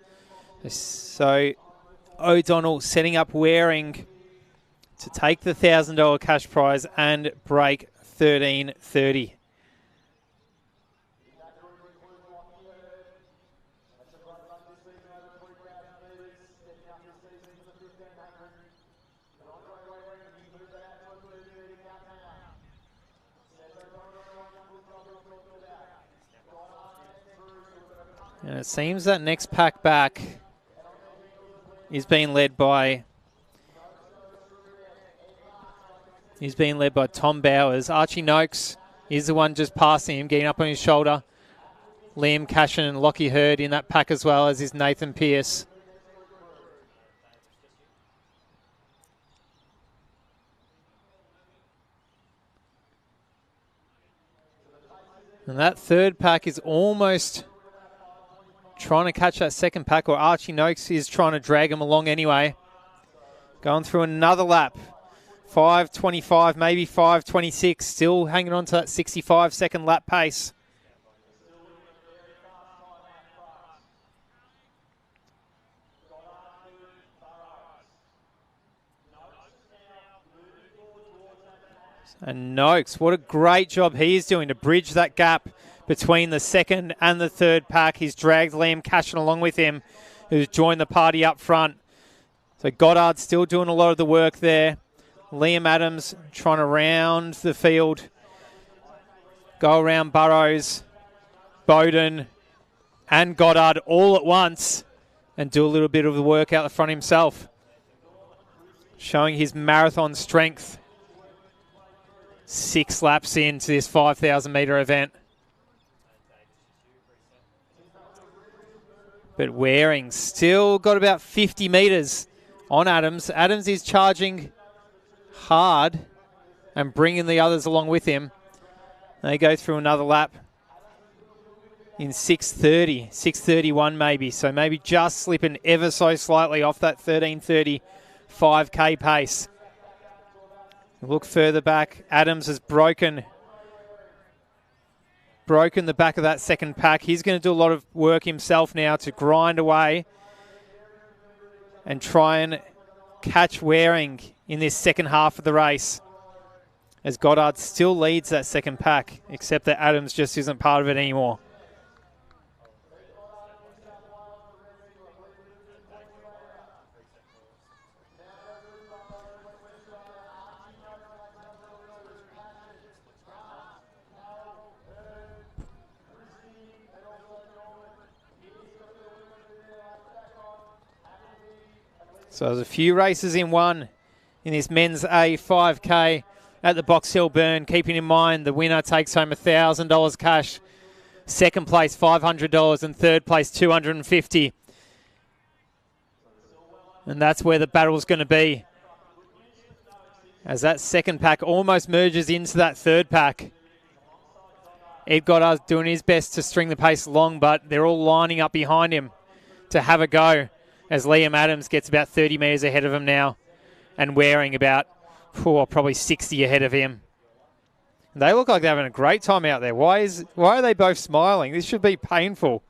So O'Donnell setting up Waring to take the $1,000 cash prize and break 13:30. And it seems that next pack back is being led by Tom Bowers. Archie Noakes is the one just passing him, getting up on his shoulder. Liam Cashin and Lockie Hurd in that pack as well, as is Nathan Pearce. And that third pack is almost trying to catch that second pack, or Archie Noakes is trying to drag him along anyway. Going through another lap. 5:25, maybe 5:26, still hanging on to that 65-second lap pace. And Noakes, what a great job he is doing to bridge that gap between the second and the third pack. He's dragged Liam Cashin along with him, who's joined the party up front. So Goddard still doing a lot of the work there. Liam Adams trying to round the field, go around Burrows, Bowden, and Goddard all at once, and do a little bit of the work out the front himself, showing his marathon strength. 6 laps into this 5,000 metre event. But Waring still got about 50 metres on Adams. Adams is charging hard and bringing the others along with him. They go through another lap in 6:30, 6:31 maybe. So maybe just slipping ever so slightly off that 13:30 5K pace. Look further back. Adams has broken the back of that second pack. He's going to do a lot of work himself now to grind away and try and catch Waring in this second half of the race, as Goddard still leads that second pack, except that Adams just isn't part of it anymore. So there's a few races in one in this men's A 5K at the Box Hill Burn. Keeping in mind the winner takes home $1,000 cash, second place $500, and third place $250. And that's where the battle's going to be, as that second pack almost merges into that third pack. Ed Goddard's doing his best to string the pace along, but they're all lining up behind him to have a go, as Liam Adams gets about 30 metres ahead of him now, and Waring about probably 60 ahead of him. They look like they're having a great time out there. Why are they both smiling? This should be painful.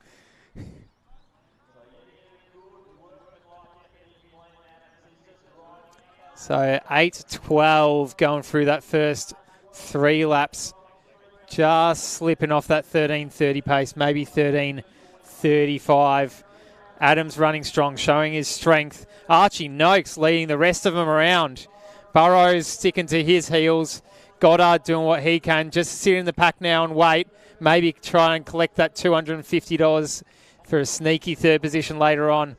So 8:12 going through that first 3 laps. Just slipping off that 13:30 pace, maybe 13:35. Adams running strong, showing his strength. Archie Noakes leading the rest of them around. Burrows sticking to his heels. Goddard doing what he can. Just sit in the pack now and wait. Maybe try and collect that $250 for a sneaky third position later on.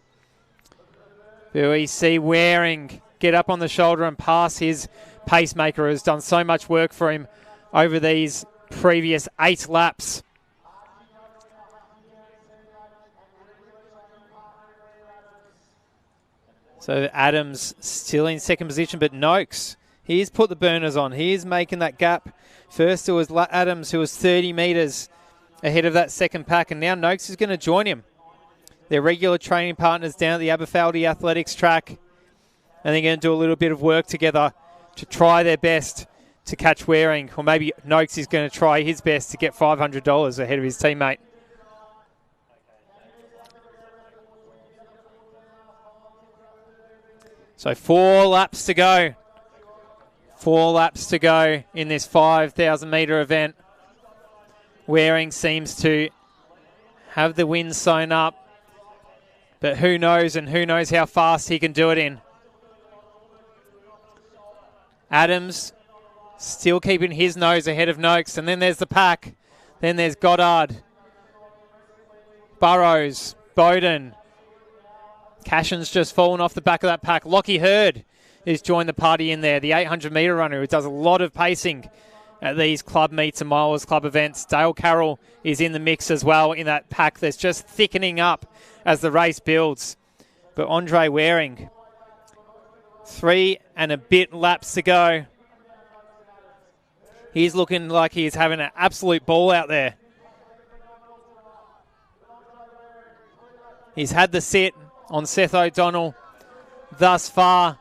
But we see Waring get up on the shoulder and pass his pacemaker, who has done so much work for him over these previous 8 laps. So Adams still in second position, but Noakes, he's put the burners on. He is making that gap. First it was Adams, who was 30 metres ahead of that second pack, and now Noakes is going to join him. They're regular training partners down at the Aberfeldy Athletics track, and they're going to do a little bit of work together to try their best to catch Waring, or maybe Noakes is going to try his best to get $500 ahead of his teammate. So 4 laps to go. 4 laps to go in this 5,000 metre event. Waring seems to have the wind sewn up, but who knows, and who knows how fast he can do it in. Adams still keeping his nose ahead of Noakes, and then there's the pack. Then there's Goddard, Burrows, Bowden. Cashin's just fallen off the back of that pack. Lockie Hurd has joined the party in there, the 800 metre runner who does a lot of pacing at these club meets and Miles Club events. Dale Carroll is in the mix as well in that pack that's just thickening up as the race builds. But Andre Waring, 3 and a bit laps to go. He's looking like he's having an absolute ball out there. He's had the sit on Seth O'Donnell thus far.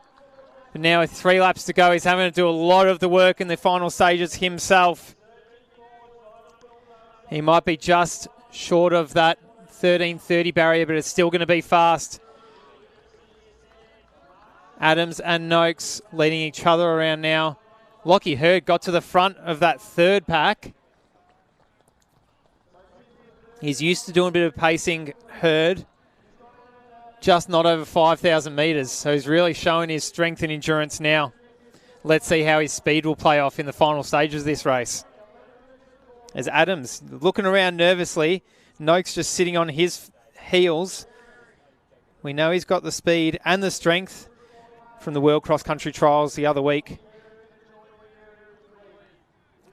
But now with 3 laps to go, he's having to do a lot of the work in the final stages himself. He might be just short of that 13:30 barrier, but it's still going to be fast. Adams and Noakes leading each other around now. Lockie Hurd got to the front of that third pack. He's used to doing a bit of pacing, Hurd. Just not over 5,000 metres. So he's really showing his strength and endurance now. Let's see how his speed will play off in the final stages of this race. As Adams looking around nervously, Noakes just sitting on his heels. We know he's got the speed and the strength from the World Cross Country Trials the other week.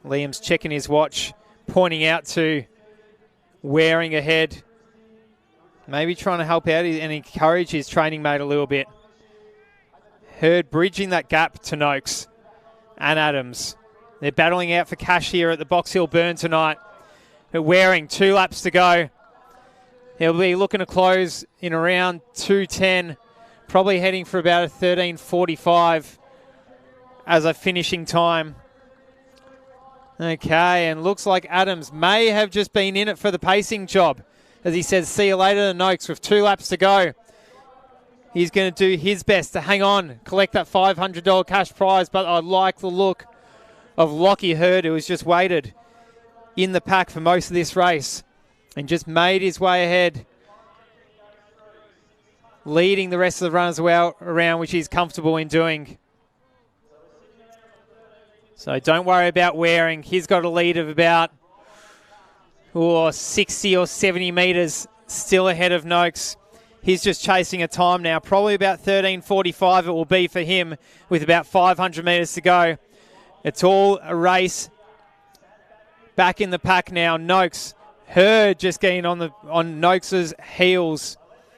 Liam's checking his watch, pointing out to Waring ahead. Maybe trying to help out and encourage his training mate a little bit. Hurd bridging that gap to Noakes and Adams. They're battling out for cash here at the Box Hill Burn tonight. But Waring, 2 laps to go. He'll be looking to close in around 2:10. Probably heading for about a 13:45 as a finishing time. Okay, and looks like Adams may have just been in it for the pacing job. As he says, see you later to Noakes with 2 laps to go. He's going to do his best to hang on, collect that $500 cash prize, but I like the look of Lockie Hurd, who has just waited in the pack for most of this race and just made his way ahead, leading the rest of the runners around, which he's comfortable in doing. So don't worry about Waring. He's got a lead of about 60 or 70 metres still ahead of Noakes. He's just chasing a time now. Probably about 13:45 it will be for him with about 500 metres to go. It's all a race. Back in the pack now. Noakes. Hurd just getting on Noakes' heels.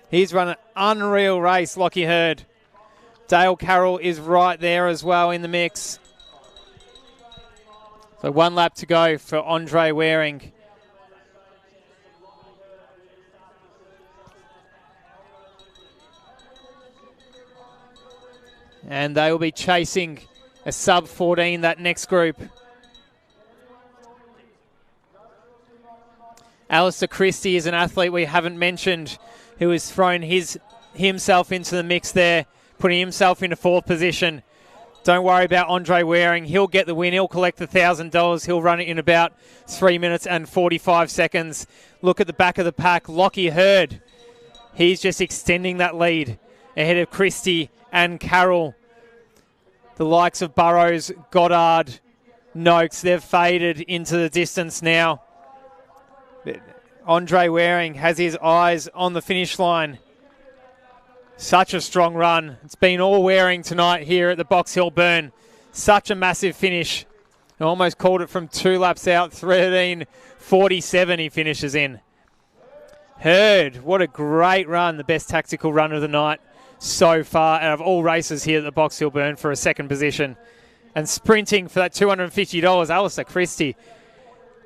He's run an unreal race, Lockie Hurd. Dale Carroll is right there as well in the mix. So 1 lap to go for Andre Waring. And they will be chasing a sub-14, that next group. Alistair Christie is an athlete we haven't mentioned who has thrown himself into the mix there, putting himself into 4th position. Don't worry about Andre Waring. He'll get the win. He'll collect the $1,000. He'll run it in about 3 minutes and 45 seconds. Look at the back of the pack. Lockie Hurd. He's just extending that lead ahead of Christie and Carroll. The likes of Burrows, Goddard, Noakes, they've faded into the distance now. But Andre Waring has his eyes on the finish line. Such a strong run. It's been all Waring tonight here at the Box Hill Burn. Such a massive finish. I almost called it from 2 laps out. 13:47 he finishes in. Hurd, what a great run. The best tactical run of the night so far out of all races here at the Box Hill Burn for a 2nd position. And sprinting for that $250, Alistair Christie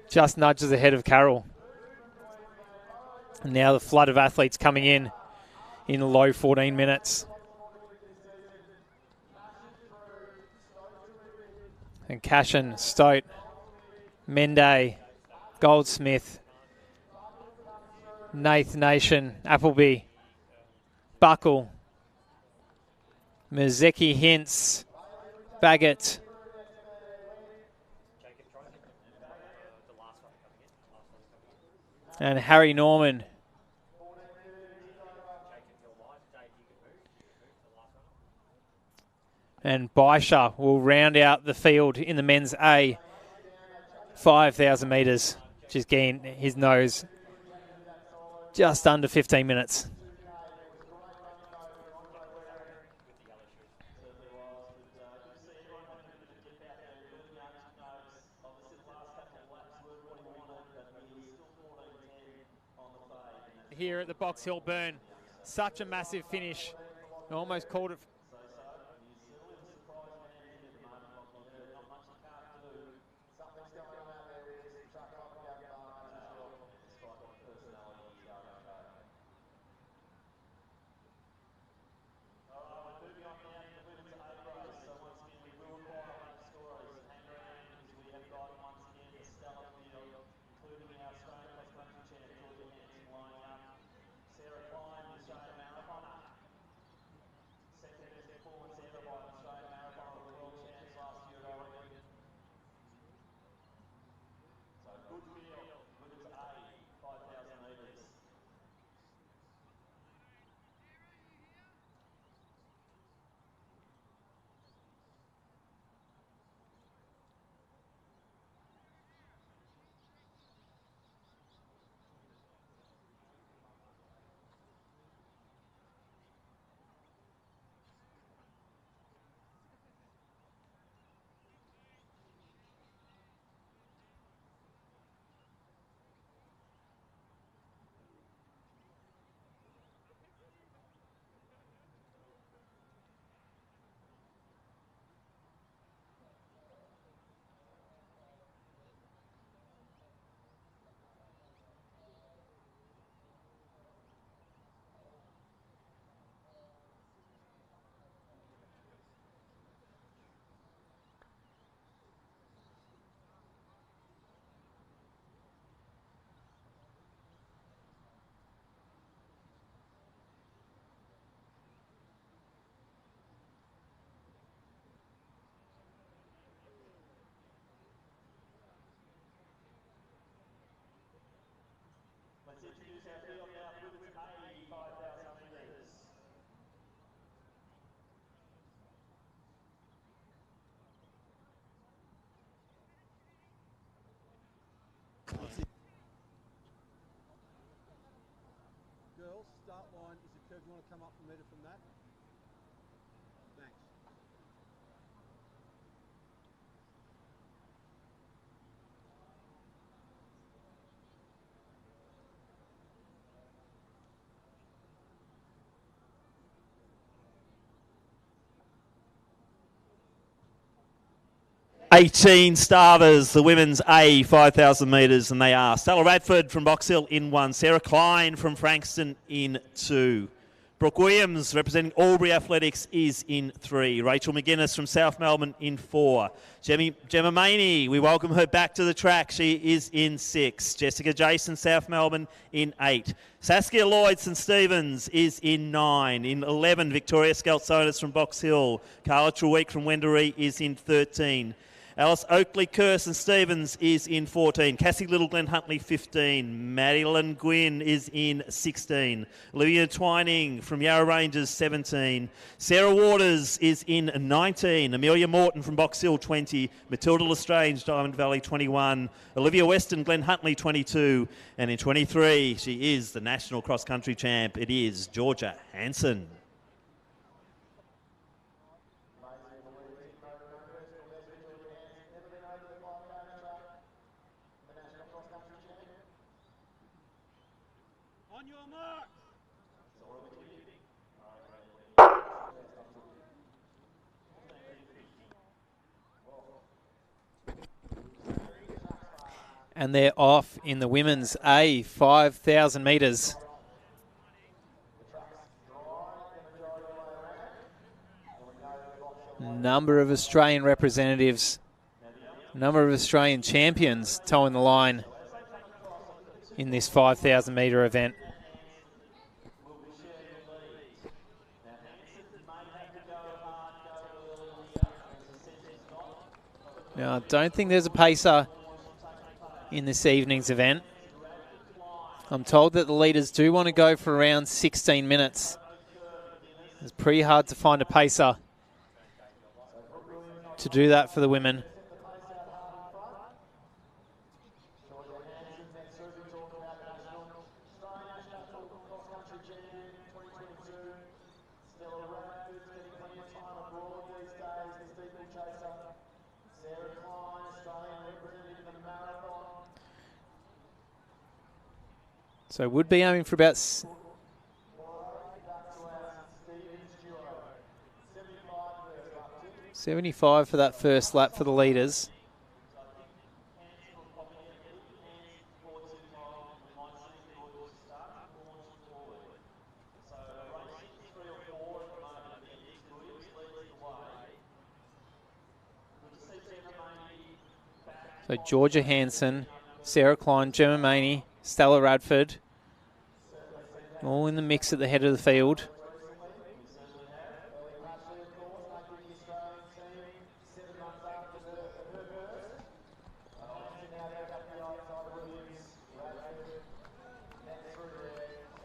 just nudges ahead of Carroll. And now the flood of athletes coming in the low 14 minutes. And Cashin, Stote, Mende, Goldsmith, Nath Nation, Appleby, Buckle, Mazecki Hintz, Baggett, and Harry Norman. And Baisha will round out the field in the men's A, 5,000 metres, which is getting his nose just under 15 minutes. here at the Box Hill Burn. Such a massive finish. I almost called it. Girls, start line is a curve. You want to come up a metre from that? Thanks. 18 starters, the women's A 5,000 metres, and they are Stella Radford from Box Hill in 1, Sarah Klein from Frankston in 2. Brooke Williams, representing Albury Athletics, is in 3. Rachel McGuinness from South Melbourne in 4. Gemma Maney, we welcome her back to the track. She is in 6. Jessica Jason, South Melbourne, in 8. Saskia Lloyd St Stevens is in 9. In 11, Victoria Skeltsonis from Box Hill. Carla Treweek from Wendouree is in 13. Alice Oakley Kirsten Stevens is in 14. Cassie Little Glen Huntley 15. Madeline Gwynn is in 16. Olivia Twining from Yarra Rangers 17. Sarah Waters is in 19. Amelia Morton from Box Hill 20. Matilda Lestrange Diamond Valley 21. Olivia Weston Glen Huntley 22. And in 23 she is the national cross country champ. It is Georgia Hansen. On your mark. And they're off in the women's A 5,000 metres. Number of Australian representatives, number of Australian champions towing the line in this 5,000 metre event. Now, I don't think there's a pacer in this evening's event. I'm told that the leaders do want to go for around 16 minutes. It's pretty hard to find a pacer to do that for the women. So would be aiming for about 75 for that first lap for the leaders. So Georgia Hansen, Sarah Klein, Gemma Maney, Stella Radford, all in the mix at the head of the field.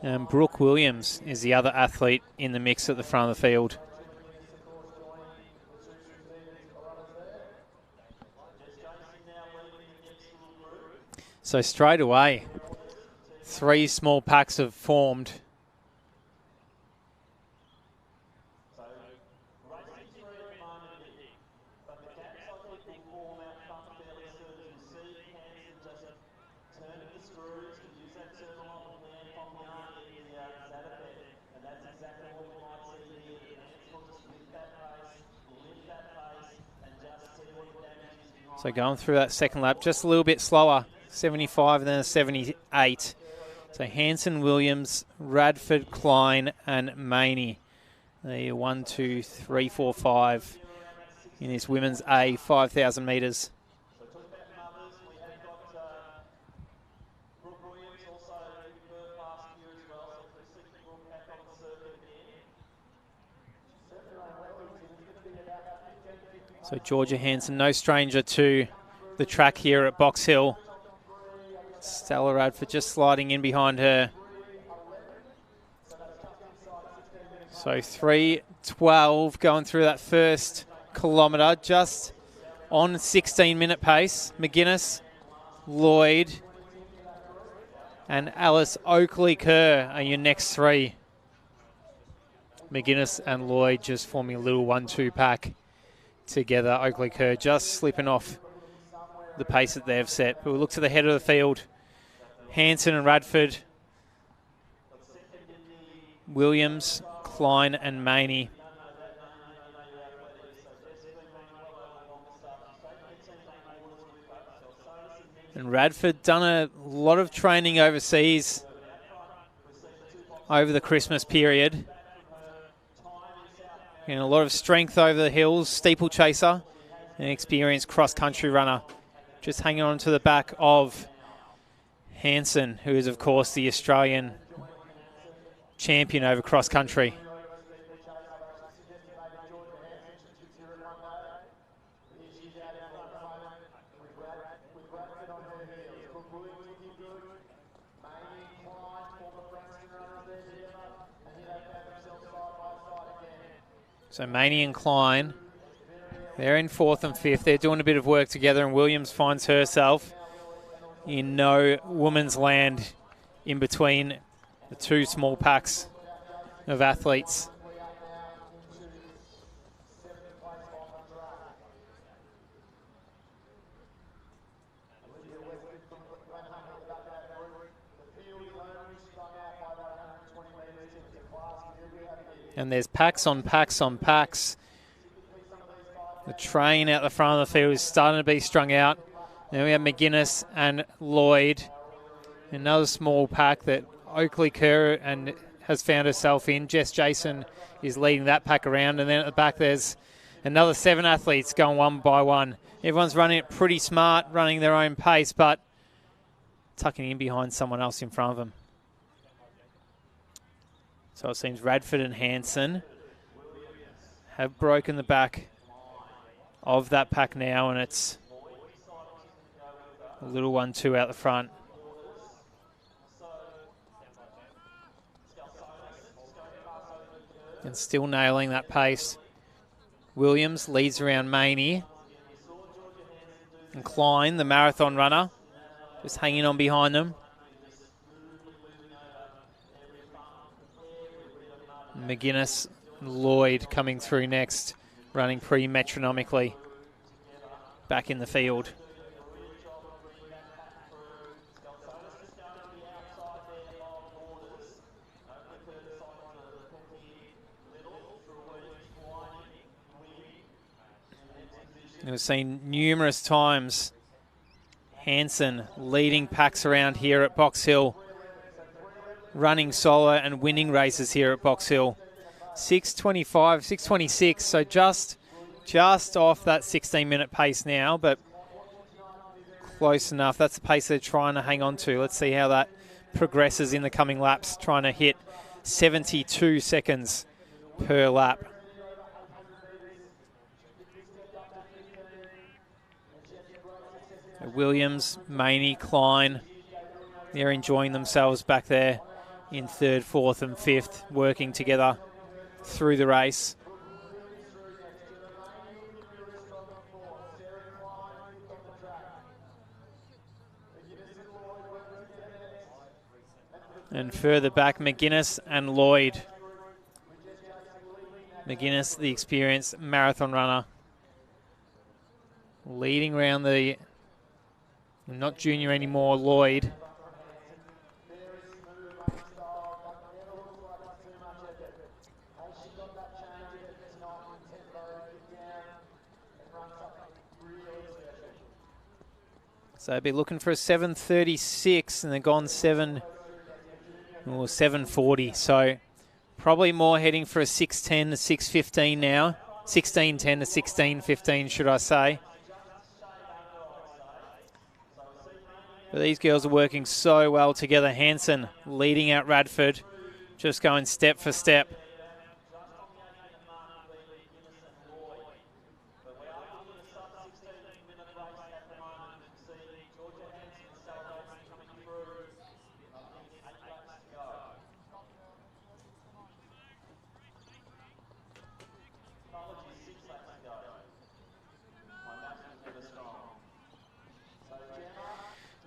And Brooke Williams is the other athlete in the mix at the front of the field. So straight away, 3 small packs have formed. So going through that second lap, just a little bit slower. 75 and then a 78. So Hansen, Williams, Radford, Klein, and Maney. The 1, 2, 3, 4, 5 in this women's A 5,000 metres. So Georgia Hansen, no stranger to the track here at Box Hill. Stella Radford just sliding in behind her. So 3:12 going through that first kilometre, just on 16-minute pace. McGuinness, Lloyd, and Alice Oakley-Kerr are your next 3. McGuinness and Lloyd just forming a little 1-2 pack together. Oakley-Kerr just slipping off the pace that they've set. But we look to the head of the field. Hansen and Radford, Williams, Klein and Maney. And Radford done a lot of training overseas over the Christmas period. And a lot of strength over the hills, steeplechaser, an experienced cross-country runner. Just hanging on to the back of Hansen, who is, of course, the Australian champion over cross-country. So Maney and Klein, they're in 4th and 5th. They're doing a bit of work together, and Williams finds herself in no woman's land in between the 2 small packs of athletes. And there's packs on packs on packs. The train out the front of the field is starting to be strung out. Then we have McGuinness and Lloyd. Another small pack that Oakley-Kerr and has found herself in. Jess Jason is leading that pack around. And then at the back there's another 7 athletes going one by one. Everyone's running it pretty smart, running their own pace, but tucking in behind someone else in front of them. So it seems Radford and Hansen have broken the back of that pack now, and it's a little 1-2 out the front. And still nailing that pace. Williams leads around Maney. And Klein, the marathon runner, just hanging on behind them. McGuinness, Lloyd coming through next, running pretty metronomically back in the field. We've seen numerous times Hansen leading packs around here at Box Hill, running solo and winning races here at Box Hill. 6:25, 6:26, so just off that 16-minute pace now, but close enough. That's the pace they're trying to hang on to. Let's see how that progresses in the coming laps, trying to hit 72 seconds per lap. Williams, Masseni, Klein, they're enjoying themselves back there in 3rd, 4th and 5th, working together through the race. And further back, McGuinness and Lloyd. McGuinness, the experienced marathon runner, leading around the, not junior anymore, Lloyd. So they'd be looking for a 7:36 and they've gone 7:40. So probably more heading for a 6:10 to 6:15 now. 16:10 to 16:15, should I say. But these girls are working so well together. Hansen leading out Radford, just going step for step.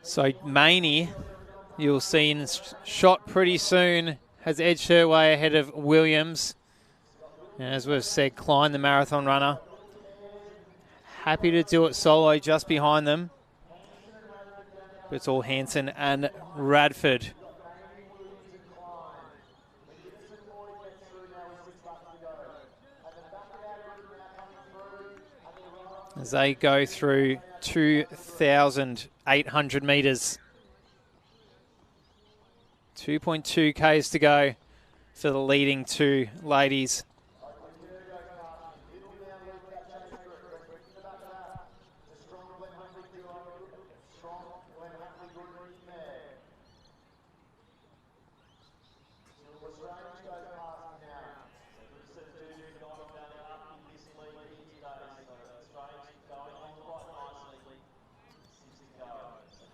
So Masseni, you'll see in shot pretty soon, has edged her way ahead of Williams. And as we've said, Klein, the marathon runner, happy to do it solo just behind them. But it's all Hansen and Radford. As they go through 2,800 metres. 2.2 Ks to go for the leading two ladies.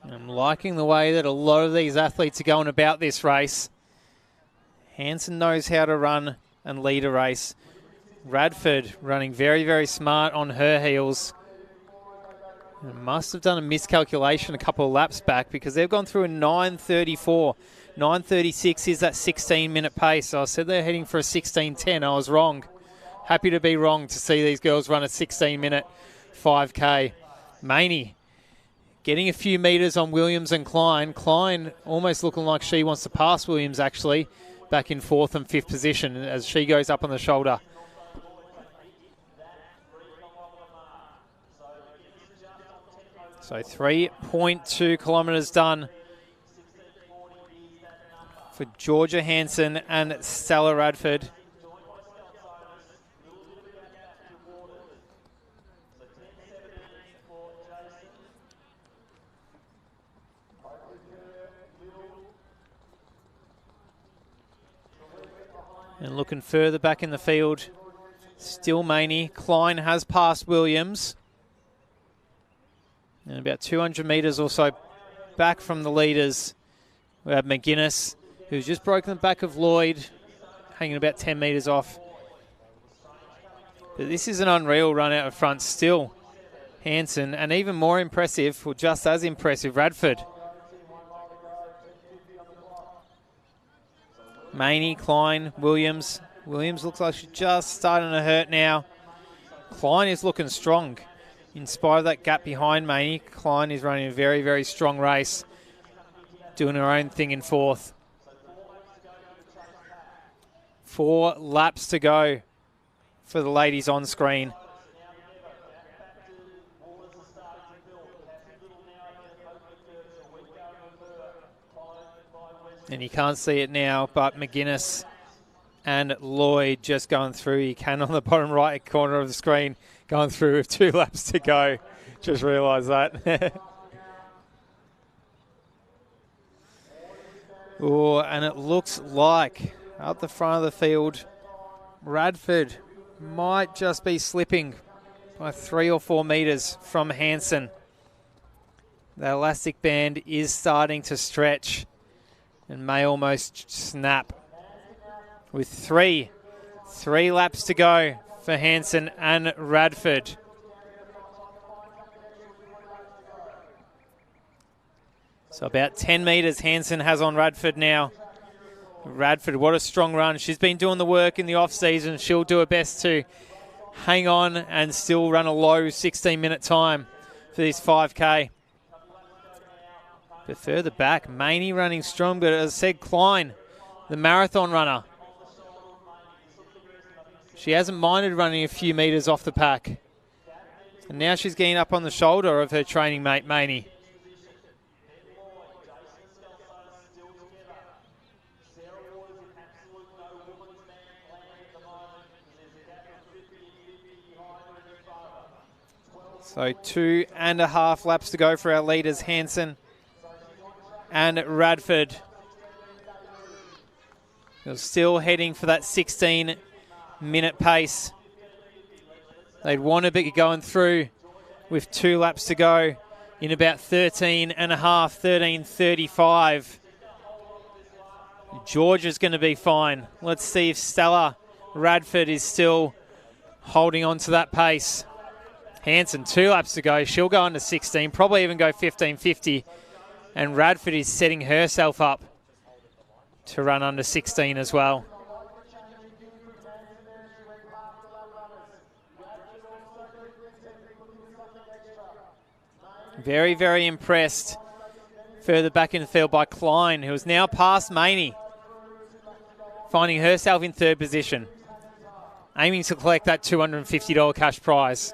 I'm liking the way that a lot of these athletes are going about this race. Hansen knows how to run and lead a race. Radford running very, very smart on her heels. And must have done a miscalculation a couple of laps back because they've gone through a 9:34. 9:36 is that 16-minute pace. So I said they're heading for a 16:10. I was wrong. Happy to be wrong to see these girls run a 16-minute 5K. Masseni getting a few metres on Williams and Klein. Klein almost looking like she wants to pass Williams, actually, back in 4th and 5th position as she goes up on the shoulder. So 3.2 kilometres done for Georgia Hansen and Stella Radford. And looking further back in the field, still Masseni. Klein has passed Williams. And about 200 metres or so back from the leaders, we have McGuinness, who's just broken the back of Lloyd, hanging about 10 metres off. But this is an unreal run out of front still. Hansen, and even more impressive, or just as impressive, Radford. Masseni, Klein, Williams. Williams looks like she's just starting to hurt now. Klein is looking strong. In spite of that gap behind Masseni, Klein is running a very, very strong race. Doing her own thing in 4th. 4 laps to go for the ladies on screen. And you can't see it now, but McGuinness and Lloyd just going through. You can on the bottom right corner of the screen, going through with 2 laps to go. Just realised that. Oh, and it looks like up the front of the field, Radford might just be slipping by 3 or 4 metres from Hansen. The elastic band is starting to stretch and may almost snap. With three laps to go for Hansen and Radford. So about 10 metres Hansen has on Radford now. Radford, what a strong run. She's been doing the work in the off-season. She'll do her best to hang on and still run a low 16-minute time for this 5K. But further back, Maney running strong, but as I said, Klein, the marathon runner. She hasn't minded running a few metres off the pack. And now she's getting up on the shoulder of her training mate, Maney. So 2.5 laps to go for our leaders, Hansen and Radford. They're still heading for that 16-minute pace. They'd want to be going through with 2 laps to go in about 13.35. Georgia's going to be fine. Let's see if Stella Radford is still holding on to that pace. Hansen, 2 laps to go. She'll go under 16, probably even go 15.50. And Radford is setting herself up to run under 16 as well. Very, very impressed further back in the field by Klein, who is now past Maney, finding herself in 3rd position, aiming to collect that $250 cash prize.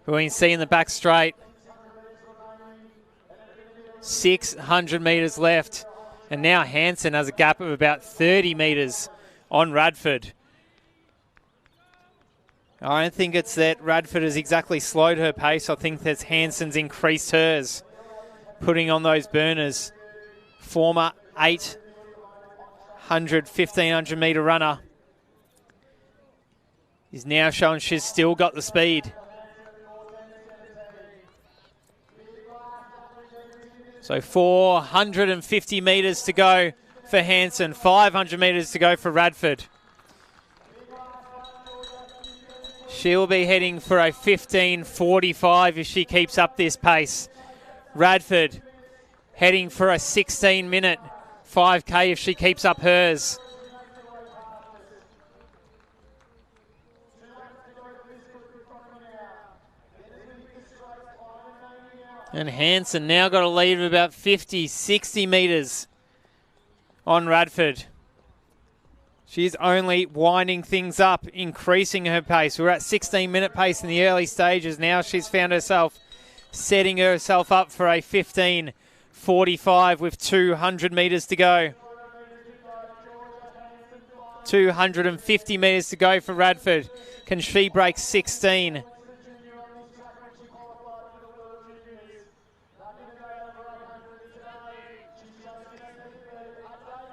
Who we can see in the back straight. 600 metres left. And now Hansen has a gap of about 30 metres on Radford. I don't think it's that Radford has exactly slowed her pace. I think that Hansen's increased hers, putting on those burners. Former 800, 1500 metre runner is now showing she's still got the speed. So 450 metres to go for Hansen, 500 metres to go for Radford. She'll be heading for a 15.45 if she keeps up this pace. Radford heading for a 16-minute 5K if she keeps up hers. And Hansen now got a lead of about 50, 60 metres on Radford. She's only winding things up, increasing her pace. We're at 16-minute pace in the early stages. Now she's found herself setting herself up for a 15.45 with 200 metres to go. 250 metres to go for Radford. Can she break 16?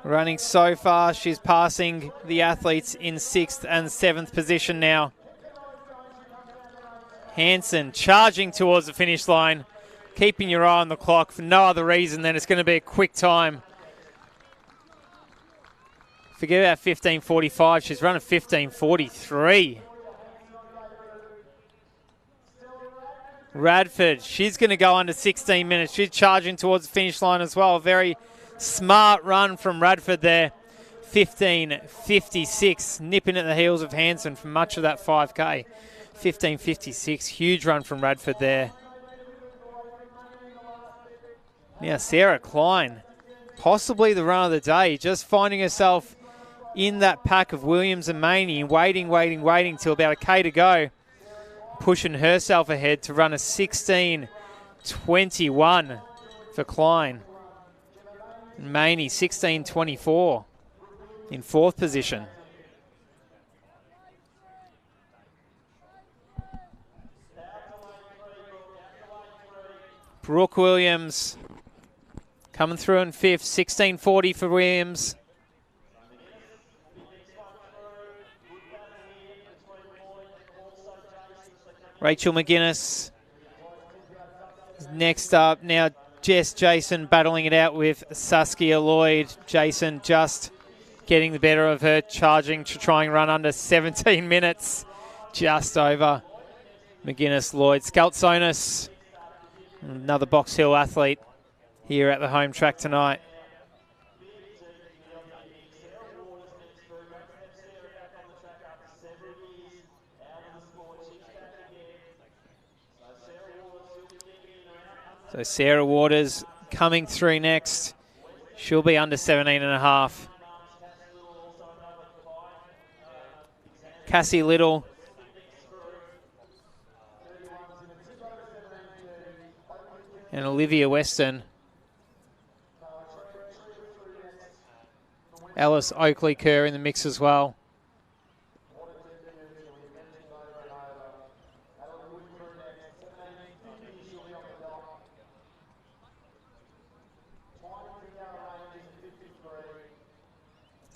Running so fast, she's passing the athletes in 6th and 7th position now. Hansen charging towards the finish line, keeping your eye on the clock for no other reason than it's going to be a quick time. Forget about 15.45, she's running 15.43. Radford, she's going to go under 16 minutes. She's charging towards the finish line as well. Very smart run from Radford there. 15.56, nipping at the heels of Hansen for much of that 5K. 15.56, huge run from Radford there. Now Sarah Klein, possibly the run of the day, just finding herself in that pack of Williams and Maney, waiting till about a K to go. Pushing herself ahead to run a 16.21 for Klein. Maney 16.24 in 4th position. Brooke Williams coming through in 5th, 16.40 for Williams. Rachel McGuinness next up. Now Jess Jason battling it out with Saskia Lloyd. Jason just getting the better of her, charging to try and run under 17 minutes. Just over McGuinness, Lloyd. Skaltsonis, another Box Hill athlete here at the home track tonight. So Sarah Waters coming through next. She'll be under 17.5. Cassie Little. And Olivia Weston. Alice Oakley Kerr in the mix as well.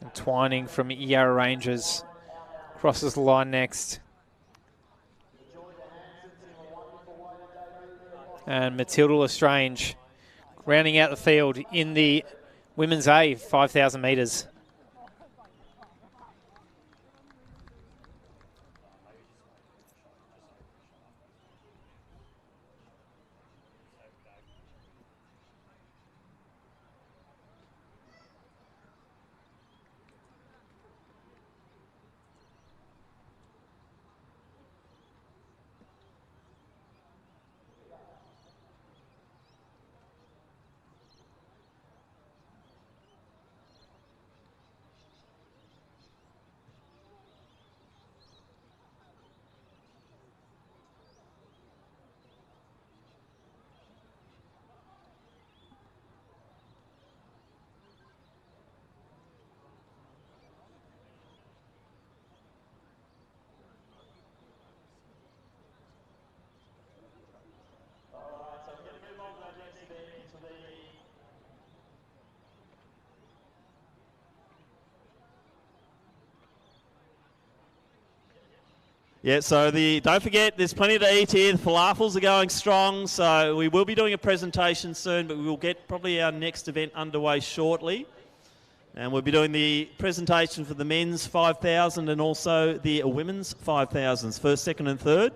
And Twining from Yarra Rangers crosses the line next. And Matilda Lestrange rounding out the field in the women's A, 5,000 metres. Yeah, so don't forget, there's plenty to eat here. The falafels are going strong, so we will be doing a presentation soon, but we will get probably our next event underway shortly. And we'll be doing the presentation for the men's 5,000 and also the women's 5,000s, first, second and third.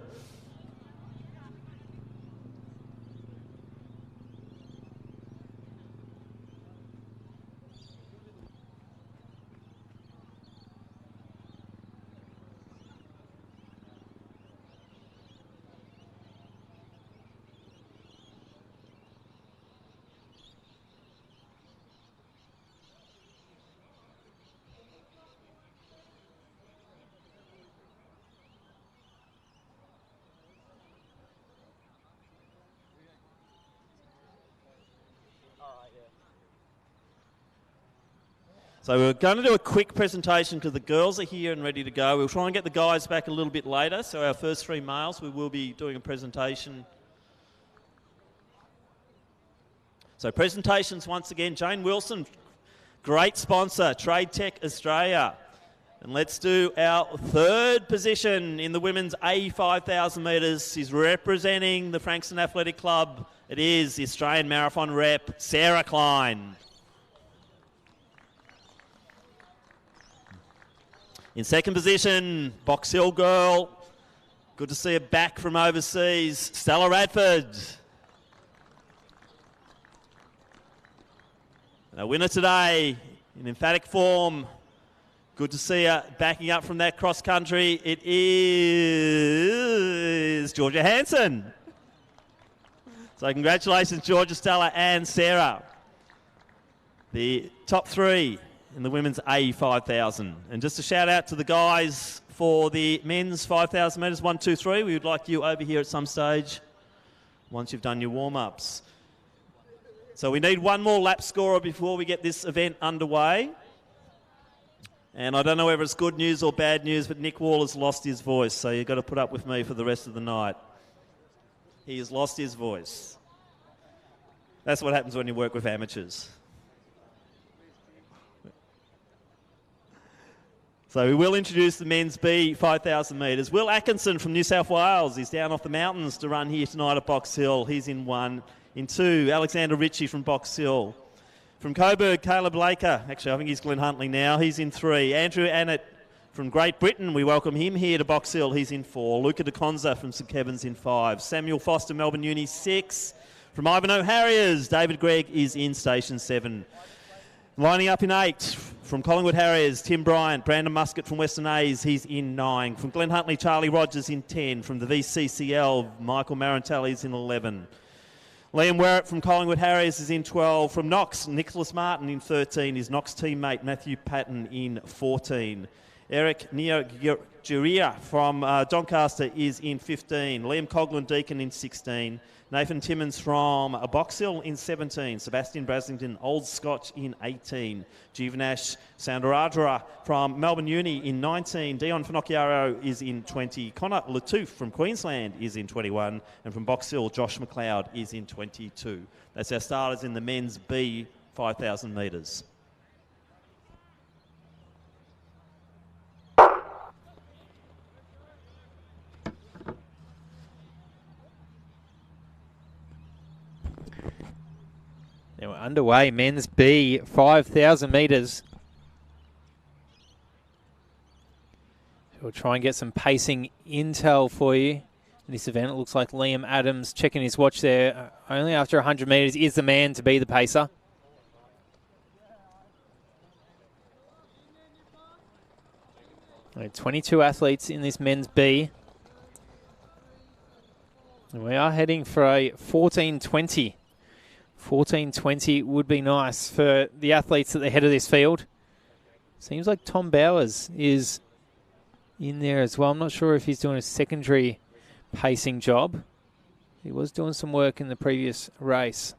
So we're going to do a quick presentation because the girls are here and ready to go. We'll try and get the guys back a little bit later. So our first 3 males, we will be doing a presentation. So presentations once again, Jane Wilson, great sponsor, Trade Tech Australia. And let's do our third position in the women's A 5,000 metres. She's representing the Frankston Athletic Club. It is the Australian Marathon rep, Sarah Klein. In second position, Box Hill girl. Good to see her back from overseas, Stella Radford. And a winner today in emphatic form. Good to see her backing up from that cross country. It is Georgia Hansen. So congratulations, Georgia, Stella and Sarah. The top 3 in the women's A 5,000. And just a shout out to the guys for the men's 5,000 metres, 1, 2, 3. We would like you over here at some stage once you've done your warm-ups. So we need one more lap scorer before we get this event underway. And I don't know whether it's good news or bad news, but Nick Waller's lost his voice, so you've got to put up with me for the rest of the night. He has lost his voice. That's what happens when you work with amateurs. So we will introduce the men's B 5,000 metres. Will Atkinson from New South Wales. He's down off the mountains to run here tonight at Box Hill. He's in 1. In 2, Alexander Ritchie from Box Hill. From Coburg, Caleb Laker. Actually, I think he's Glenn Huntley now. He's in 3. Andrew Annett from Great Britain. We welcome him here to Box Hill. He's in 4. Luca De Conza from St Kevin's in 5. Samuel Foster, Melbourne Uni, 6. From Ivanhoe Harriers, David Gregg is in Station 7. Lining up in 8, from Collingwood Harriers, Tim Bryant. Brandon Muscat from Western A's, he's in 9. From Glen Huntley, Charlie Rogers in 10. From the VCCL, Michael Marantelli is in 11. Liam Werrett from Collingwood Harriers is in 12. From Knox, Nicholas Martin in 13. His Knox teammate Matthew Patton in 14. Eric Niagiria from Doncaster is in 15. Liam Coghlan Deacon in 16. Nathan Timmins from Box Hill in 17. Sebastian Braslington, Old Scotch in 18. Jivanash Soundarajara from Melbourne Uni in 19. Dion Finocchiaro is in 20. Connor Latouf from Queensland is in 21. And from Box Hill, Josh McLeod is in 22. That's our starters in the men's B 5,000 metres. Now we're underway, men's B, 5,000 metres. We'll try and get some pacing intel for you in this event. It looks like Liam Adams, checking his watch there, only after 100 metres is the man to be the pacer. Right, 22 athletes in this men's B. And we are heading for a 14:20. 14:20 would be nice for the athletes at the head of this field. Seems like Tom Bowers is in there as well. I'm not sure if he's doing a secondary pacing job. He was doing some work in the previous race.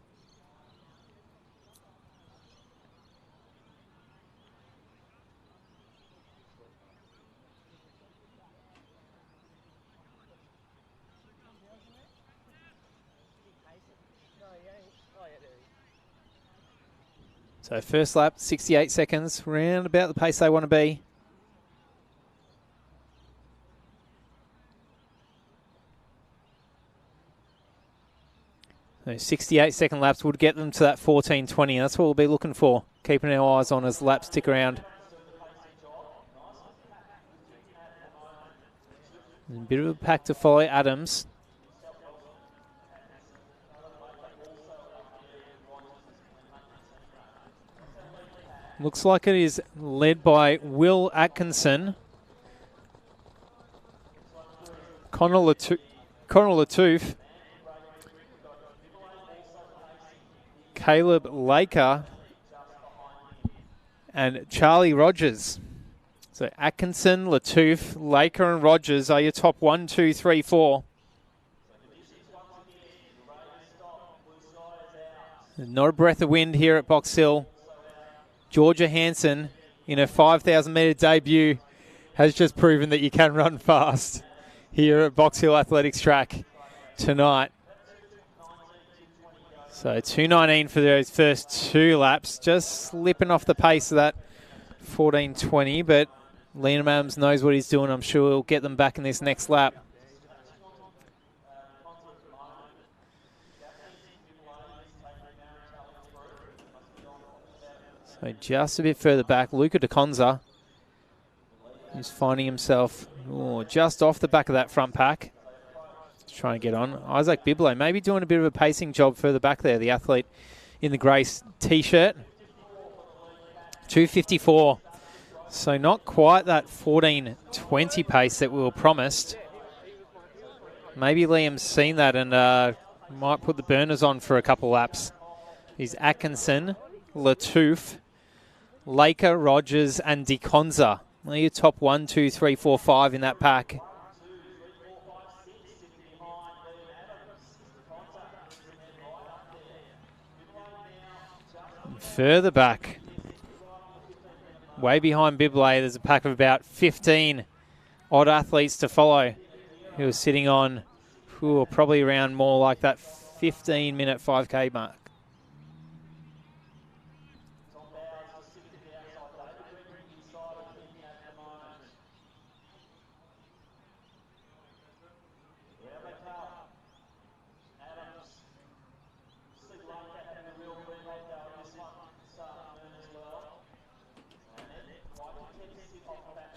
So first lap, 68 seconds, round about the pace they want to be. So 68-second laps would get them to that 14:20. That's what we'll be looking for, keeping our eyes on as laps tick around. A bit of a pack to follow Adams. Looks like it is led by Will Atkinson. Connor Latouf. Caleb Laker. And Charlie Rogers. So Atkinson, Latouf, Laker and Rogers are your top 1, 2, 3, 4. Not a breath of wind here at Box Hill. Georgia Hansen, in her 5,000 metre debut, has just proven that you can run fast here at Box Hill Athletics Track tonight. So 2:19 for those first 2 laps, just slipping off the pace of that 14:20, but Liam Adams knows what he's doing. I'm sure he'll get them back in this next lap. So just a bit further back, Luca De Conza, who's finding himself just off the back of that front pack. He's trying to get on. Isaac Biblo maybe doing a bit of a pacing job further back there, the athlete in the grey T-shirt. 2:54. So not quite that 14:20 pace that we were promised. Maybe Liam's seen that and might put the burners on for a couple laps. He's Atkinson, Latouf, Laker, Rogers and De Conza. Your top 1, 2, 3, 4, 5 in that pack. Further back, way behind Bibley, there's a pack of about 15 odd athletes to follow who are sitting on probably around more like that 15-minute 5K mark.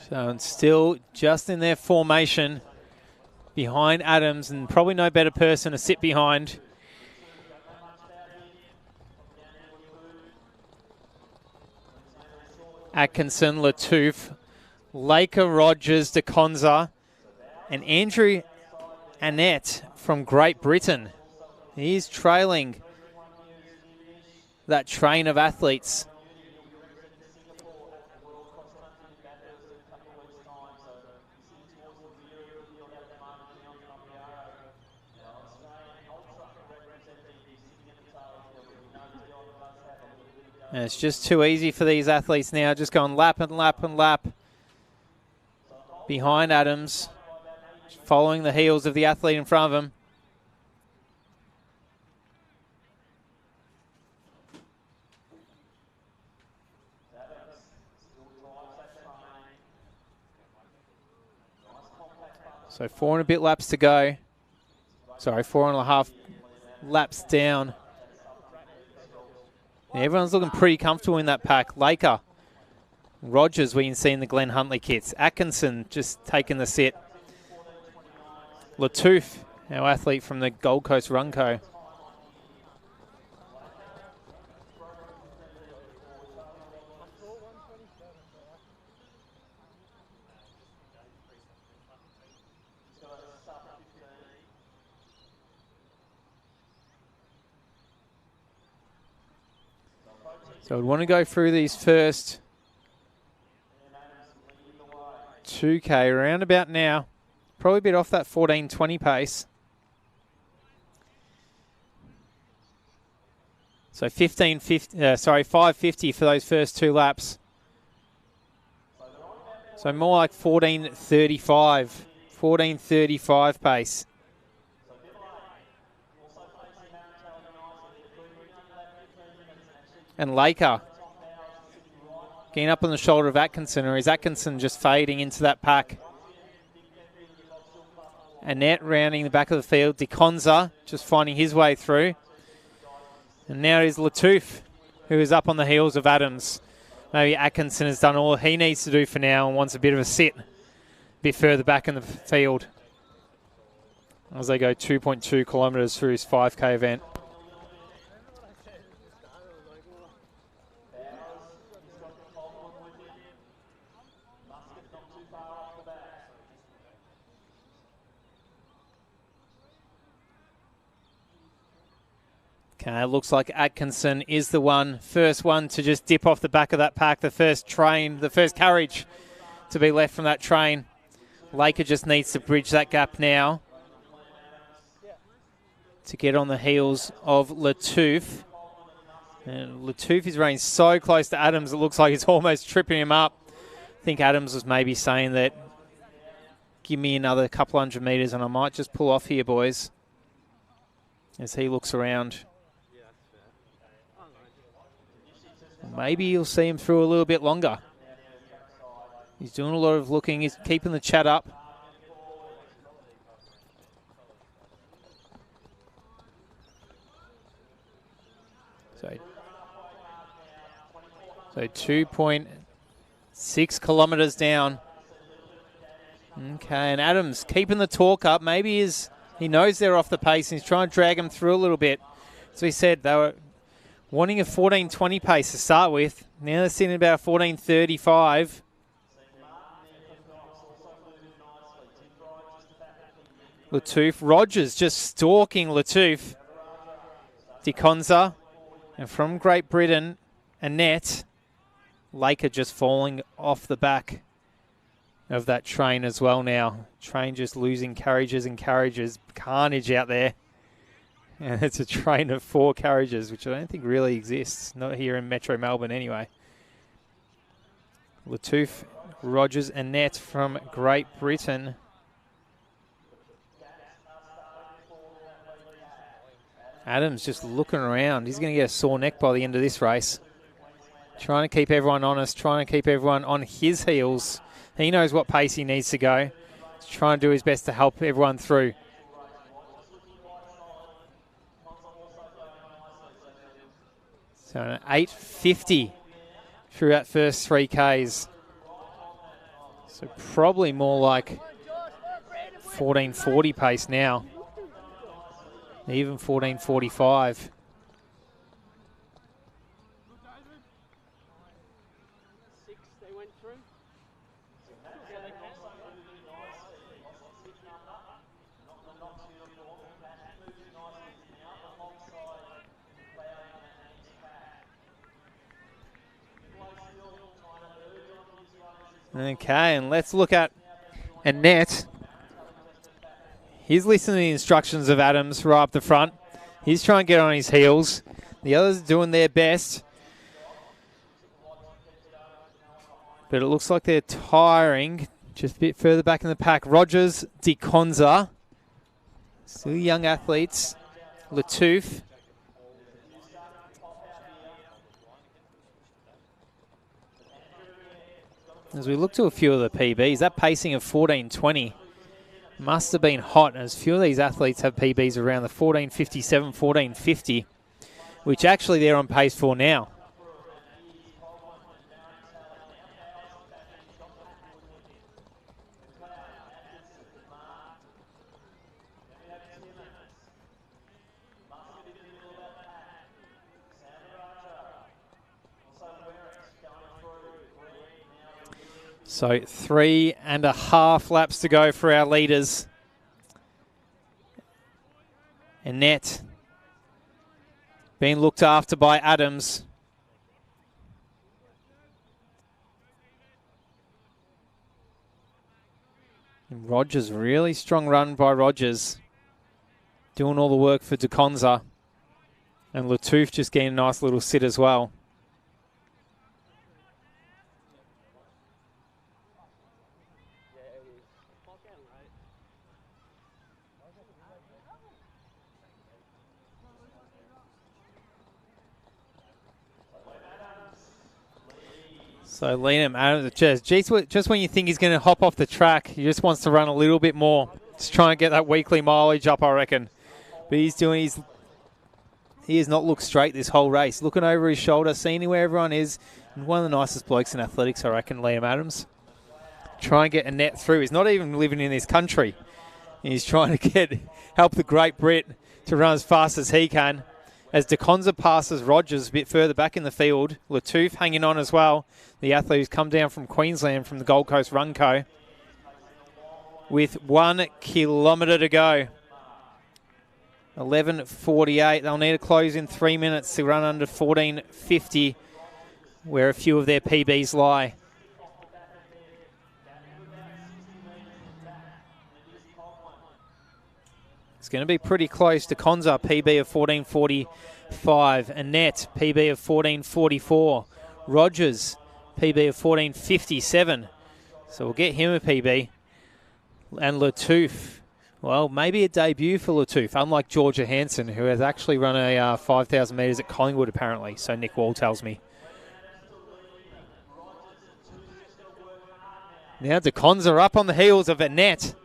So it's still just in their formation behind Adams, and probably no better person to sit behind. Atkinson, Latouf, Laker, Rogers, DeConza, and Andrew Annette from Great Britain. He's trailing that train of athletes. And it's just too easy for these athletes now, just going lap and lap and lap behind Adams, following the heels of the athlete in front of him. So 4 and a bit laps to go. Sorry, 4.5 laps down. Yeah, everyone's looking pretty comfortable in that pack. Laker, Rogers, we can see in the Glenn Huntley kits. Atkinson just taking the sit. Latouf, our athlete from the Gold Coast Run Co. So I'd want to go through these first 2K around about now. Probably a bit off that 14:20 pace. So 5:50 for those first 2 laps. So more like 14:35 pace. And Laker getting up on the shoulder of Atkinson, or is Atkinson just fading into that pack? Annette rounding the back of the field. DeConza just finding his way through. And now it is Latouf, who is up on the heels of Adams. Maybe Atkinson has done all he needs to do for now and wants a bit of a sit a bit further back in the field as they go 2.2 kilometres through his 5K event. Okay, it looks like Atkinson is the first one to just dip off the back of that pack, the first carriage to be left from that train. Laker just needs to bridge that gap now to get on the heels of Latouf. And Latouf is running so close to Adams, it looks like he's almost tripping him up. I think Adams was maybe saying that, give me another couple hundred metres and I might just pull off here, boys, as he looks around. Maybe you'll see him through a little bit longer. He's doing a lot of looking. He's keeping the chat up. So 2.6 kilometres down. Okay, and Adams keeping the talk up. Maybe he knows they're off the pace and he's trying to drag them through a little bit. So he said they were wanting a 14:20 pace to start with. Now they're sitting at about 14:35. Latouf. Rogers just stalking Latouf. DeConza. And from Great Britain, Annette. Laker just falling off the back of that train as well now. Train just losing carriages and carriages. Carnage out there And it's a train of 4 carriages, which I don't think really exists. Not here in Metro Melbourne anyway. Latouf, Rogers and Nett from Great Britain. Adams just looking around. He's going to get a sore neck by the end of this race. Trying to keep everyone honest, trying to keep everyone on his heels. He knows what pace he needs to go. He's trying to do his best to help everyone through. So an 8:50 through that first 3Ks. So probably more like 14:40 pace now. Even 14:45. Okay, and let's look at Annette. He's listening to the instructions of Adams right up the front. He's trying to get on his heels. The others are doing their best. But it looks like they're tiring. Just a bit further back in the pack. Rogers, De Conza. Still young athletes. Latouf. As we look to a few of the PBs, that pacing of 14:20 must have been hot, as few of these athletes have PBs around the 14:57, 14:50, which actually they're on pace for now. So 3.5 laps to go for our leaders. Annette being looked after by Adams. And Rogers, really strong run by Rogers. Doing all the work for De Conza. And Latouf just getting a nice little sit as well. So Liam Adams, just when you think he's going to hop off the track, he just wants to run a little bit more. Just trying to get that weekly mileage up, I reckon. But he has not looked straight this whole race. Looking over his shoulder, seeing where everyone is. And one of the nicest blokes in athletics, I reckon, Liam Adams. Try and get Annette through. He's not even living in this country. He's trying to help the Great Brit to run as fast as he can. As De Conza passes Rogers a bit further back in the field. Latouf hanging on as well. The athlete who's come down from Queensland from the Gold Coast Run Co. With 1 kilometre to go. 11:48. They'll need to close in 3 minutes to run under 14:50, where a few of their PBs lie. It's going to be pretty close. De Conza, PB of 14:45. Annette, PB of 14:44. Rogers, PB of 14:57. So we'll get him a PB. And Latouf, well, maybe a debut for Latouf, unlike Georgia Hansen, who has actually run a 5,000 metres at Collingwood, apparently, so Nick Wall tells me. Now De Conza up on the heels of Annette.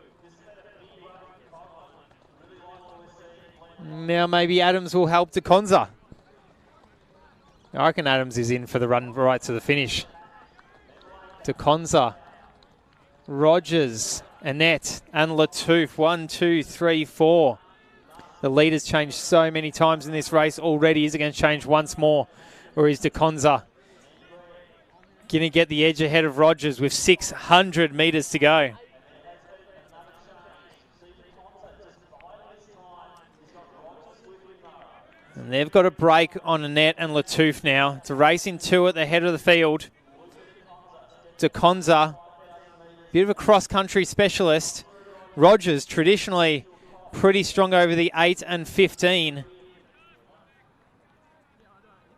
Now maybe Adams will help De Conza. I reckon Adams is in for the run right to the finish. De Conza, Rogers, Annette and Latouf. 1, 2, 3, 4. The leader's changed so many times in this race already. Is it going to change once more? Or is De Conza going to get the edge ahead of Rogers with 600 metres to go? And they've got a break on Annette and Latouf now. It's a race in 2 at the head of the field. De Conza, bit of a cross-country specialist. Rogers, traditionally pretty strong over the 8 and 15.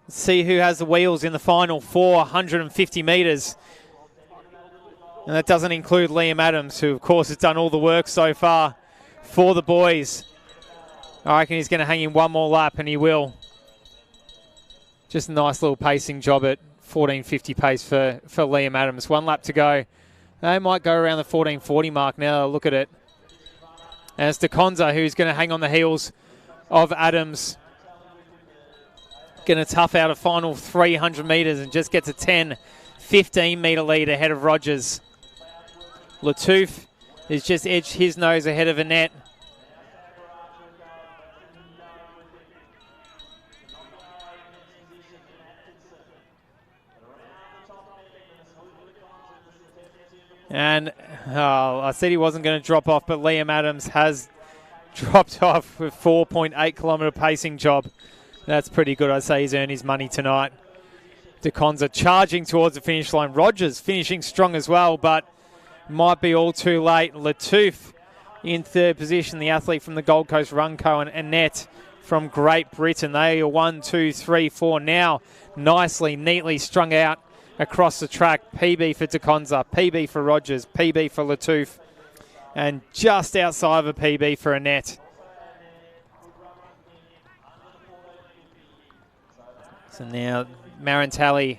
Let's see who has the wheels in the final 450 metres. And that doesn't include Liam Adams, who, of course, has done all the work so far for the boys. I reckon he's going to hang in one more lap, and he will. Just a nice little pacing job at 14.50 pace for Liam Adams. 1 lap to go. They might go around the 14.40 mark now. Look at it. And it's DeConza who's going to hang on the heels of Adams. Going to tough out a final 300 metres and just gets a 10-15 metre lead ahead of Rogers. Latouf has just edged his nose ahead of Annette. And I said he wasn't going to drop off, but Liam Adams has dropped off with 4.8 kilometre pacing job. That's pretty good. I'd say he's earned his money tonight. DeConza charging towards the finish line. Rogers finishing strong as well, but might be all too late. Latouf in third position, the athlete from the Gold Coast Runco, and Annette from Great Britain. They are 1, 2, 3, 4 now. Nicely, neatly strung out across the track. PB for DeConza, PB for Rogers, PB for Latouf, and just outside of a PB for Annette. So now Marantali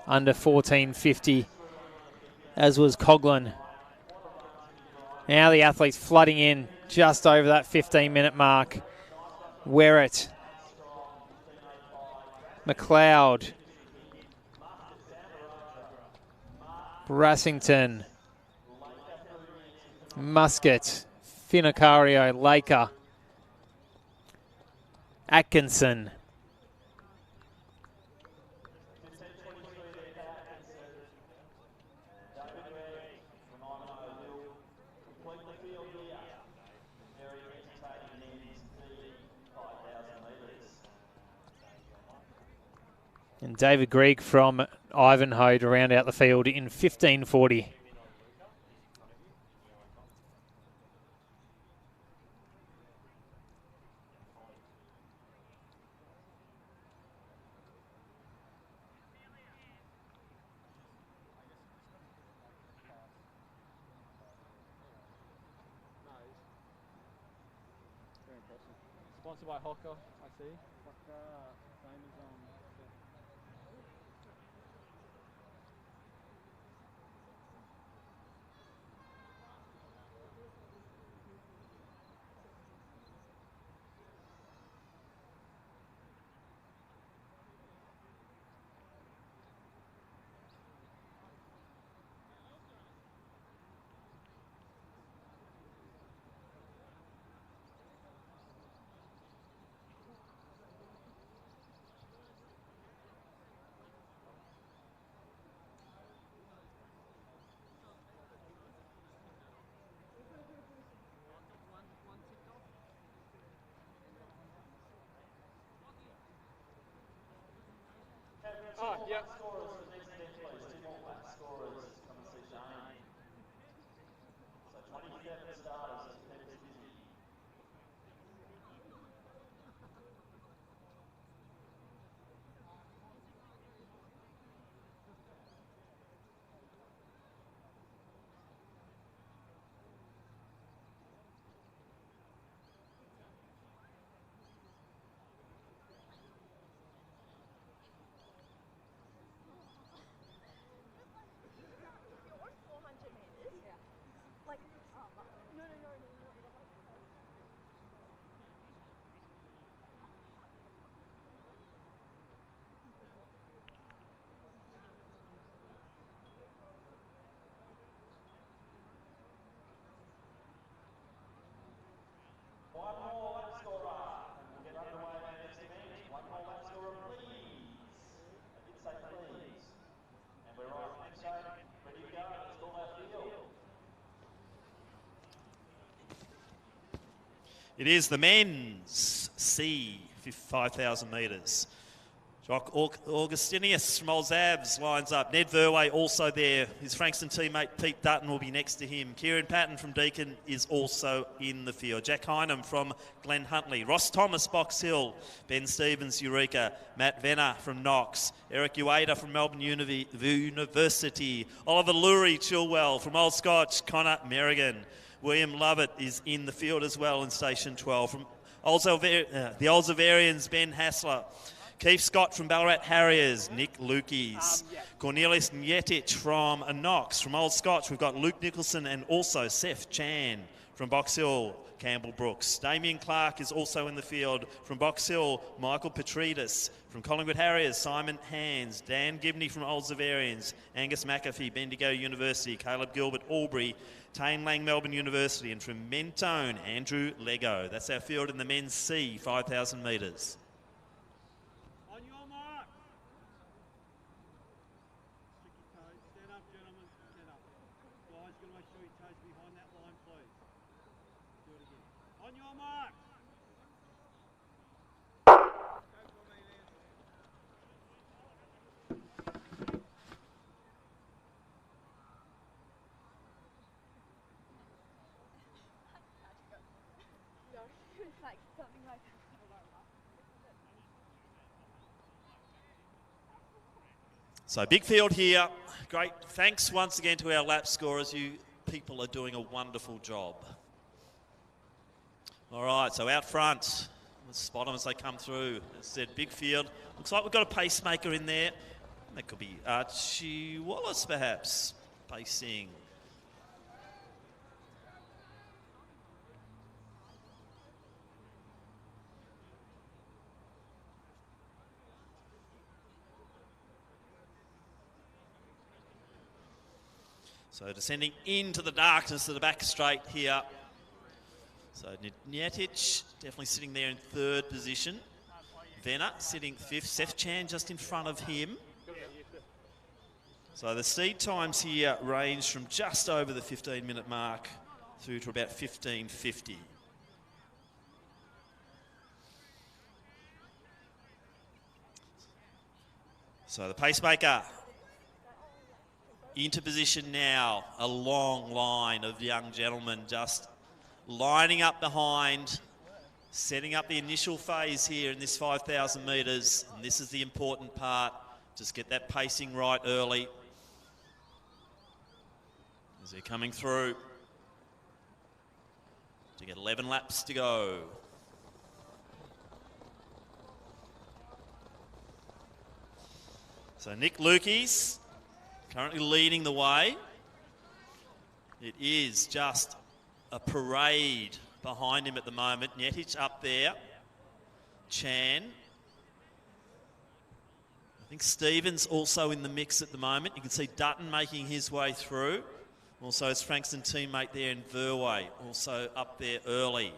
under 14.50, as was Coughlin. Now the athletes flooding in just over that 15-minute mark. Werrett, McLeod, Brassington, Muscat, Finocario, Laker, Atkinson. And David Grieg from Ivanhoe to round out the field in 15.40. Sponsored by Hocker, I see. Yeah. It is the men's C, 5,000 metres. Jock Augustinius from Old Zabs lines up. Ned Verway also there. His Frankston teammate Pete Dutton will be next to him. Kieran Patton from Deakin is also in the field. Jack Hynam from Glen Huntley. Ross Thomas, Box Hill. Ben Stevens, Eureka. Matt Venner from Knox. Eric Ueda from Melbourne University. Oliver Lurie Chilwell from Old Scotch. Connor Merrigan. William Lovett is in the field as well in Station 12. From the Old Zavarians, Ben Hassler. Keith Scott from Ballarat Harriers, Nick Lukey's. Cornelius Njetic from Knox. From Old Scotch, we've got Luke Nicholson and also Seth Chan from Box Hill, Campbell Brooks. Damien Clark is also in the field. From Box Hill, Michael Petridis. From Collingwood Harriers, Simon Hands. Dan Gibney from Old Zavarians. Angus McAfee, Bendigo University. Caleb Gilbert, Albury. Tane Lang, Melbourne University. And from Mentone, Andrew Lego. That's our field in the men's C, 5,000 metres. So big field here. Great. Thanks once again to our lap scorers. You people are doing a wonderful job. All right, so out front. Let's spot them as they come through. As I said, big field. Looks like we've got a pacemaker in there. That could be Archie Wallace, perhaps, pacing. So descending into the darkness of the back straight here. So Njetic definitely sitting there in third position. Venner sitting fifth. Seth Chan just in front of him. So the seed times here range from just over the 15-minute mark through to about 15:50. So the pacemaker into position now. A long line of young gentlemen just lining up behind, setting up the initial phase here in this 5,000 metres. And this is the important part. Just get that pacing right early as they're coming through to get 11 laps to go. So Nick Lukey's currently leading the way. It is just a parade behind him at the moment. Njetic up there. Chan. I think Stevens also in the mix at the moment. You can see Dutton making his way through. Also his Frankston teammate there in Verway, also up there early.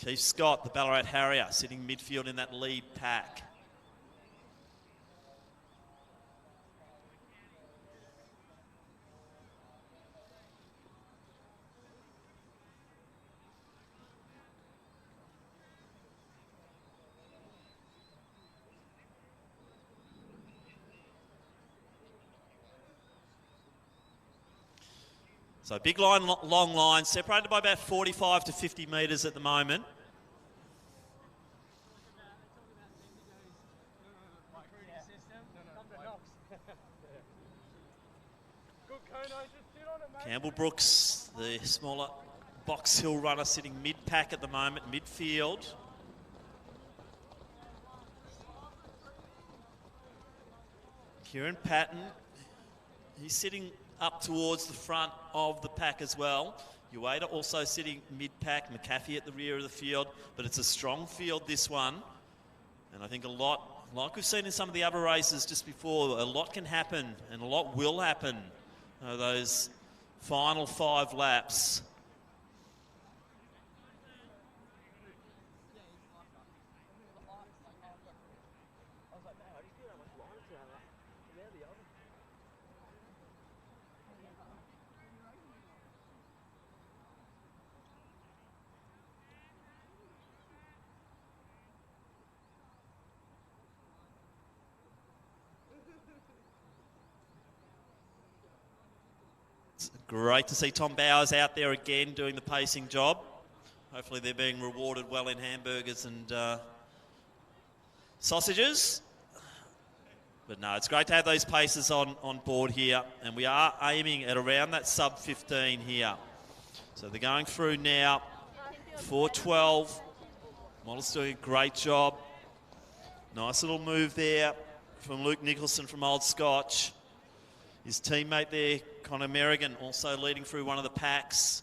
Keith Scott, the Ballarat Harrier, sitting midfield in that lead pack. So big line, long line, separated by about 45 to 50 metres at the moment. Campbell Brooks, the smaller Box Hill runner, sitting mid-pack at the moment, midfield. Kieran Patton, he's sitting up towards the front of the pack as well. Ueda also sitting mid-pack, McAfee at the rear of the field, but it's a strong field, this one. And I think a lot, like we've seen in some of the other races just before, a lot can happen and a lot will happen. Those final 5 laps. It's great to see Tom Bowers out there again doing the pacing job. Hopefully they're being rewarded well in hamburgers and sausages. But no, it's great to have those paces on board here. And we are aiming at around that sub 15 here. So they're going through now, 4:12. Model's doing a great job. Nice little move there from Luke Nicholson from Old Scotch. His teammate there, Connor Merrigan, also leading through one of the packs.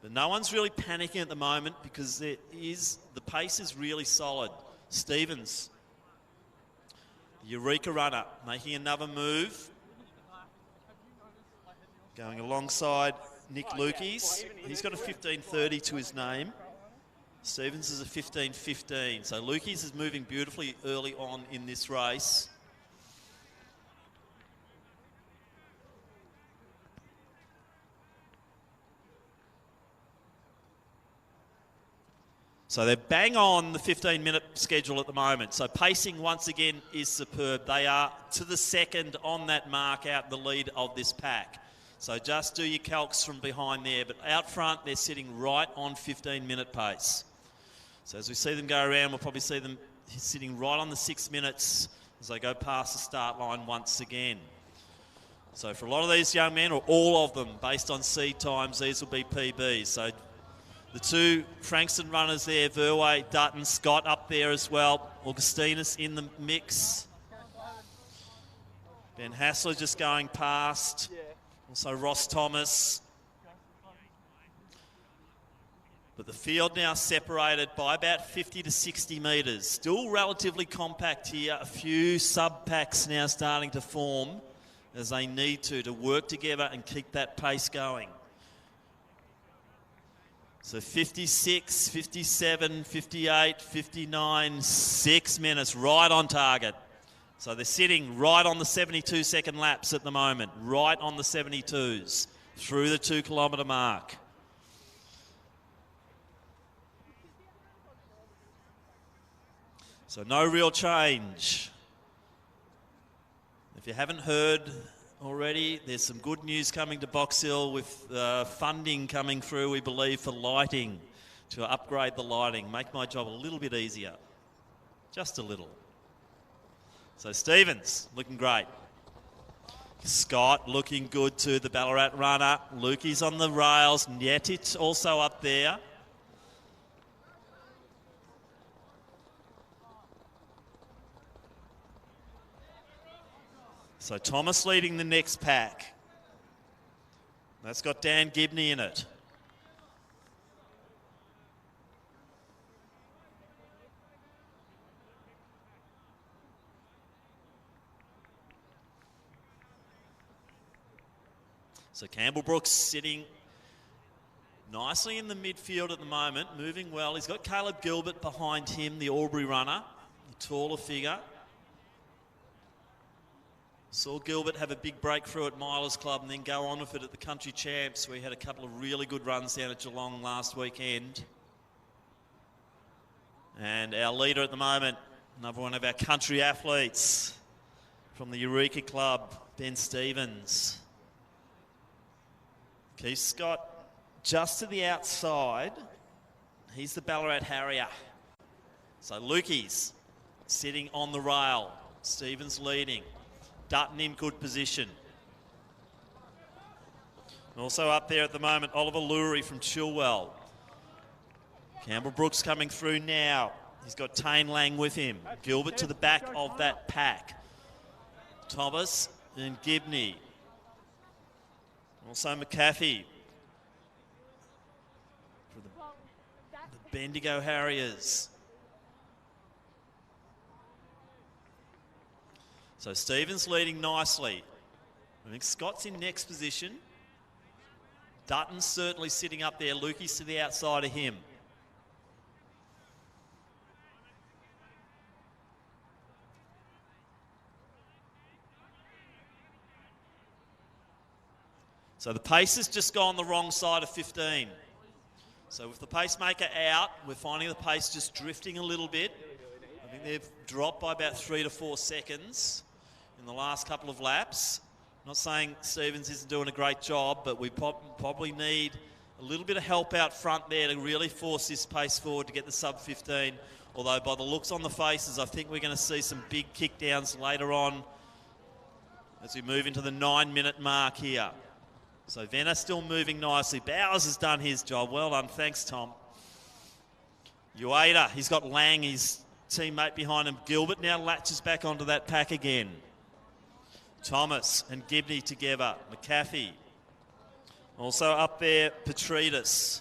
But no one's really panicking at the moment because the pace is really solid. Stevens, the Eureka runner, making another move. Going alongside Nick Lukey's. He's got a 15:30 to his name. Stevens is a 15:15. So Lukey's is moving beautifully early on in this race. So they're bang on the 15-minute schedule at the moment. So pacing once again is superb. They are to the second on that mark out the lead of this pack. So just do your calcs from behind there. But out front, they're sitting right on 15-minute pace. So as we see them go around, we'll probably see them sitting right on the 6 minutes as they go past the start line once again. So for a lot of these young men, or all of them, based on seed times, these will be PBs. So the two Frankston runners there, Verway, Dutton, Scott up there as well. Augustinus in the mix. Ben Hassler just going past. Also Ross Thomas. But the field now separated by about 50 to 60 metres. Still relatively compact here. A few sub-packs now starting to form as they need to work together and keep that pace going. So 56, 57, 58, 59, 6 minutes, right on target. So they're sitting right on the 72-second laps at the moment, right on the 72s, through the 2 kilometre mark. So no real change. If you haven't heard already, there's some good news coming to Box Hill with funding coming through, we believe, for lighting, to upgrade the lighting, make my job a little bit easier, just a little. So Stevens looking great. Scott looking good too, the Ballarat runner. Lukey's on the rails. Njetic also up there. So Thomas leading the next pack. That's got Dan Gibney in it. So Campbell Brooks sitting nicely in the midfield at the moment, moving well. He's got Caleb Gilbert behind him, the Albury runner, the taller figure. Saw Gilbert have a big breakthrough at Milers Club and then go on with it at the Country Champs, where he had a couple of really good runs down at Geelong last weekend. And our leader at the moment, another one of our country athletes from the Eureka Club, Ben Stevens. Keith Scott just to the outside. He's the Ballarat Harrier. So Lukey's sitting on the rail. Stevens leading. Dutton in good position. And also up there at the moment, Oliver Lurie from Chilwell. Campbell Brooks coming through now. He's got Tane Lang with him. Gilbert to the back of that pack. Thomas and Gibney. Also McAfee for the Bendigo Harriers. So Stevens leading nicely. I think Scott's in next position. Dutton's certainly sitting up there. Lukey's to the outside of him. So the pace has just gone the wrong side of 15. So with the pacemaker out, we're finding the pace just drifting a little bit. I think they've dropped by about 3 to 4 seconds in the last couple of laps. Not saying Stevens isn't doing a great job, but we probably need a little bit of help out front there to really force this pace forward to get the sub 15. Although by the looks on the faces, I think we're going to see some big kick downs later on as we move into the 9-minute mark here. So Venner still moving nicely. Bowers has done his job. Well done. Thanks, Tom. Ueda, he's got Lang, his teammate behind him. Gilbert now latches back onto that pack again. Thomas and Gibney together. McAfee. Also up there, Petridis.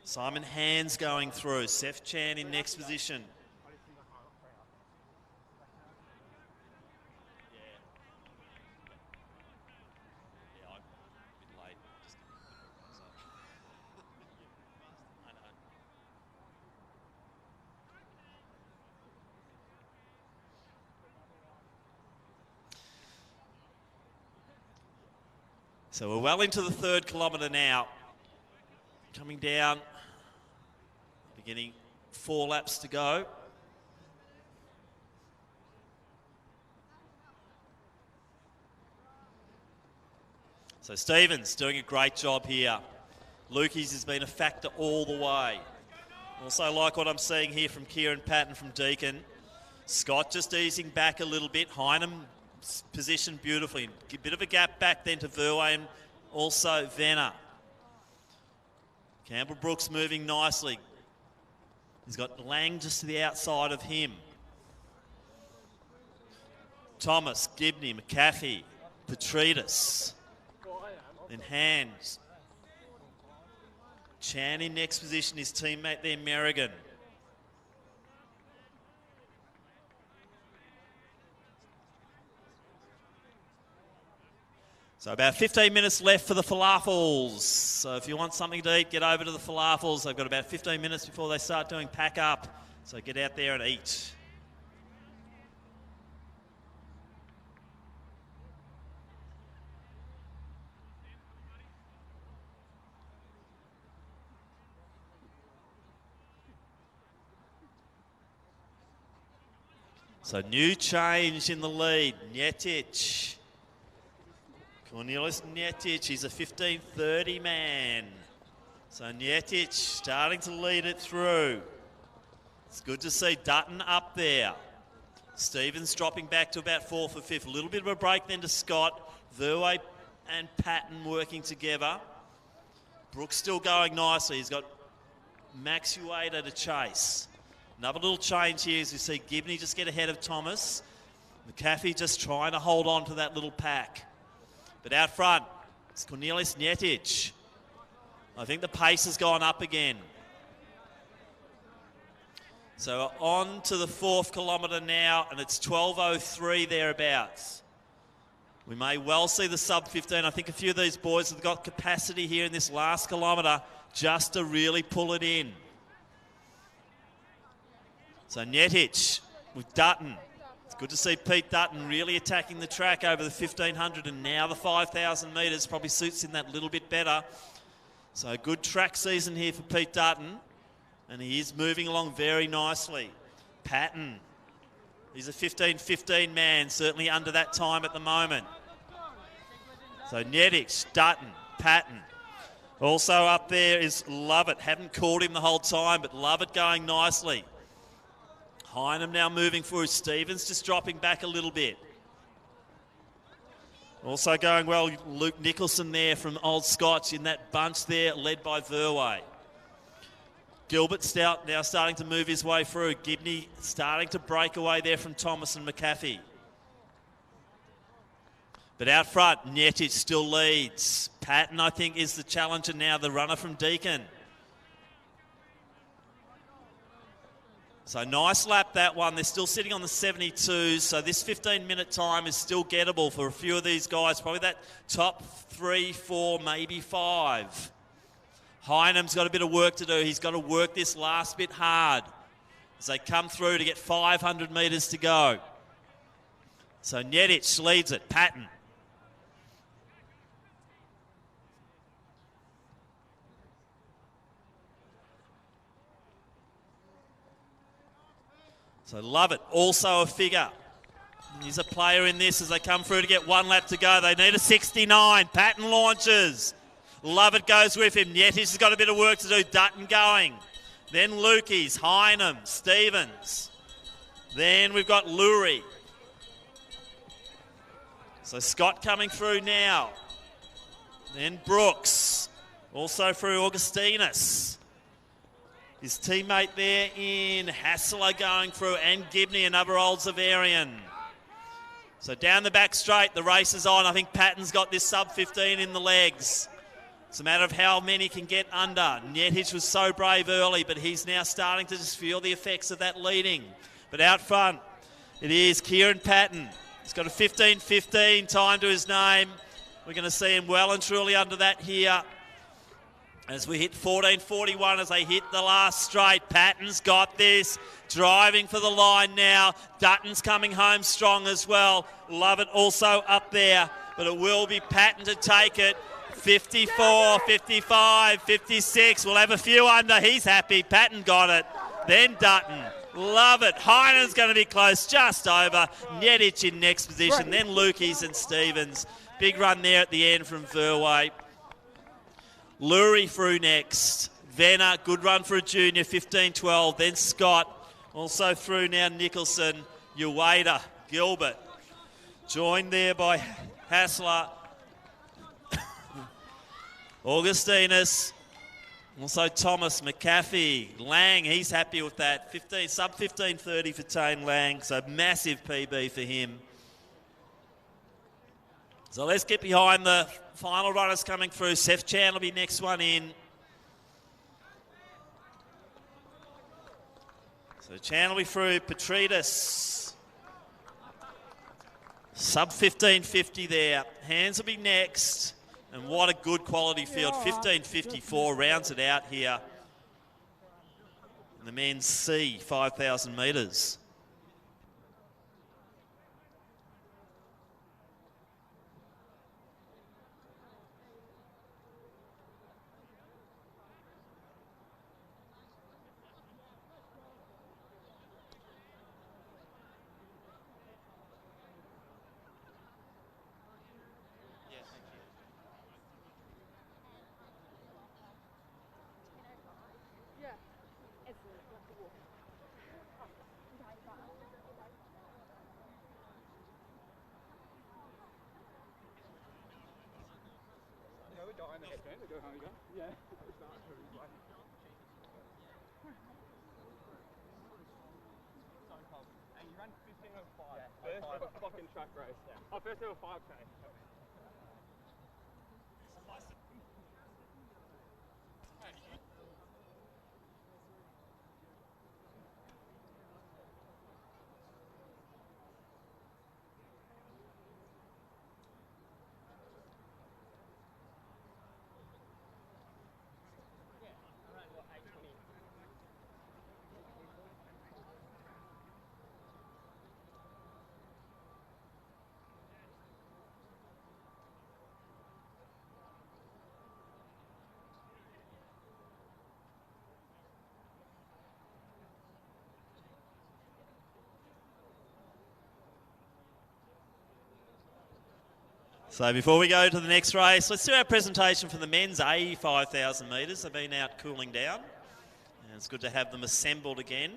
Simon Hands going through. Seth Chan in next position. So we're well into the 3rd kilometre now. Coming down, beginning 4 laps to go. So Stevens doing a great job here. Lukey's has been a factor all the way. Also like what I'm seeing here from Kieran Patton from Deakin. Scott just easing back a little bit. Heinem positioned beautifully. A bit of a gap back then to Verway and also Venner. Campbell Brooks moving nicely. He's got Lang just to the outside of him. Thomas, Gibney, McAfee, Petridis. Then Hands. Chan in next position, his teammate there, Merrigan. So about 15 minutes left for the falafels. So if you want something to eat, get over to the falafels. They've got about 15 minutes before they start doing pack up. So get out there and eat. So new change in the lead. Njetic. Cornelius Njetic, he's a 15:30 man. So Njetic starting to lead it through. It's good to see Dutton up there. Stevens dropping back to about 4th or 5th. A little bit of a break then to Scott. Verway and Patton working together. Brooks still going nicely. He's got Max Ueda to chase. Another little change here as we see Gibney just get ahead of Thomas. McAfee just trying to hold on to that little pack. But out front, it's Cornelius Njetic. I think the pace has gone up again. So on to the 4th kilometre now, and it's 12:03 thereabouts. We may well see the sub 15. I think a few of these boys have got capacity here in this last kilometre just to really pull it in. So Njetic with Dutton. It's good to see Pete Dutton really attacking the track over the 1,500 and now the 5,000 metres. Probably suits him that little bit better. So a good track season here for Pete Dutton. And he is moving along very nicely. Patton. He's a 15:15 man, certainly under that time at the moment. So Njetic, Dutton, Patton. Also up there is Lovett. Haven't caught him the whole time, but Lovett going nicely. Heinem now moving forward. Stevens just dropping back a little bit. Also going well, Luke Nicholson there from Old Scotch in that bunch there, led by Verway. Gilbert Stout now starting to move his way through. Gibney starting to break away there from Thomas and McAfee. But out front, Njetic still leads. Patton, I think, is the challenger now, the runner from Deakin. So nice lap, that one. They're still sitting on the 72, so this 15-minute time is still gettable for a few of these guys. Probably that top 3, 4, maybe 5. Heinem's got a bit of work to do. He's got to work this last bit hard as they come through to get 500 metres to go. So Njetic leads it. Patton. So Lovett, also a figure. He's a player in this as they come through to get 1 lap to go. They need a 69. Patton launches. Lovett goes with him. Yetish has got a bit of work to do. Dutton going. Then Lukey's, Hynam, Stevens. Then we've got Lurie. So Scott coming through now. Then Brooks. Also through Augustinus. His teammate there in Hassler going through, and Gibney, another old Zavarian. So down the back straight, the race is on. I think Patton's got this sub-15 in the legs. It's a matter of how many can get under. Yetish was so brave early, but he's now starting to just feel the effects of that leading. But out front, it is Kieran Patton. He's got a 15:15 time to his name. We're going to see him well and truly under that here as we hit 14:41 as they hit the last straight. Patton's got this. Driving for the line now. Dutton's coming home strong as well. Lovett also up there, but it will be Patton to take it. 54, 55, 56. We'll have a few under. He's happy. Patton got it. Then Dutton. Love it. Hynen's going to be close, just over. Yetish in next position. Then Lukey's and Stevens. Big run there at the end from Verway. Lurie through next. Venner, good run for a junior, 15-12. Then Scott. Also through now Nicholson, Ueda, Gilbert. Joined there by Hassler. Augustinus. Also Thomas, McAfee, Lang, he's happy with that. Sub 15:30 for Tane Lang, so massive PB for him. So let's get behind the final runners coming through. Seth Chan will be next one in. So Chan will be through. Petridis. Sub 15:50 there. Hands will be next. And what a good quality field. 15:54 rounds it out here. In the men's C, 5,000 metres. First ever fucking track race. Oh, first ever 5K. So before we go to the next race, let's do our presentation for the men's A 5,000 metres. They've been out cooling down, and it's good to have them assembled again.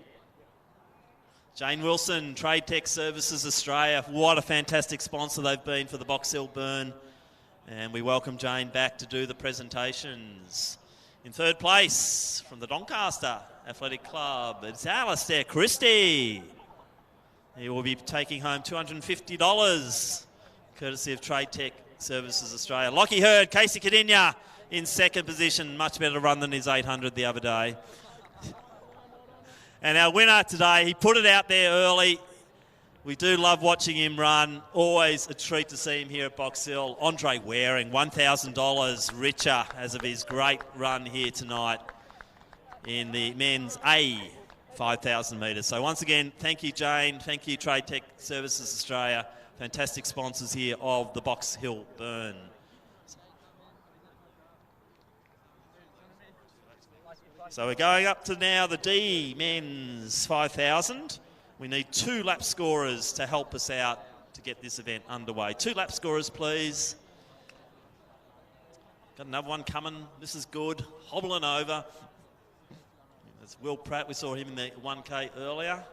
Jane Wilson, Trade Tech Services Australia. What a fantastic sponsor they've been for the Box Hill Burn. And we welcome Jane back to do the presentations. In third place from the Doncaster Athletic Club, it's Alistair Christie. He will be taking home $250. Courtesy of Trade Tech Services Australia. Lockie Hurd, Casey Cadinya in second position. Much better run than his 800 the other day. And our winner today, he put it out there early. We do love watching him run. Always a treat to see him here at Box Hill. Andre Waring, $1,000 richer as of his great run here tonight in the men's A 5,000 metres. So once again, thank you, Jane. Thank you, Trade Tech Services Australia. Fantastic sponsors here of the Box Hill Burn. So we're going up to now the D men's 5,000. We need 2 lap scorers to help us out to get this event underway. 2 lap scorers, please. Got another one coming. This is good. Hobbling over. That's Will Pratt. We saw him in the 1K earlier.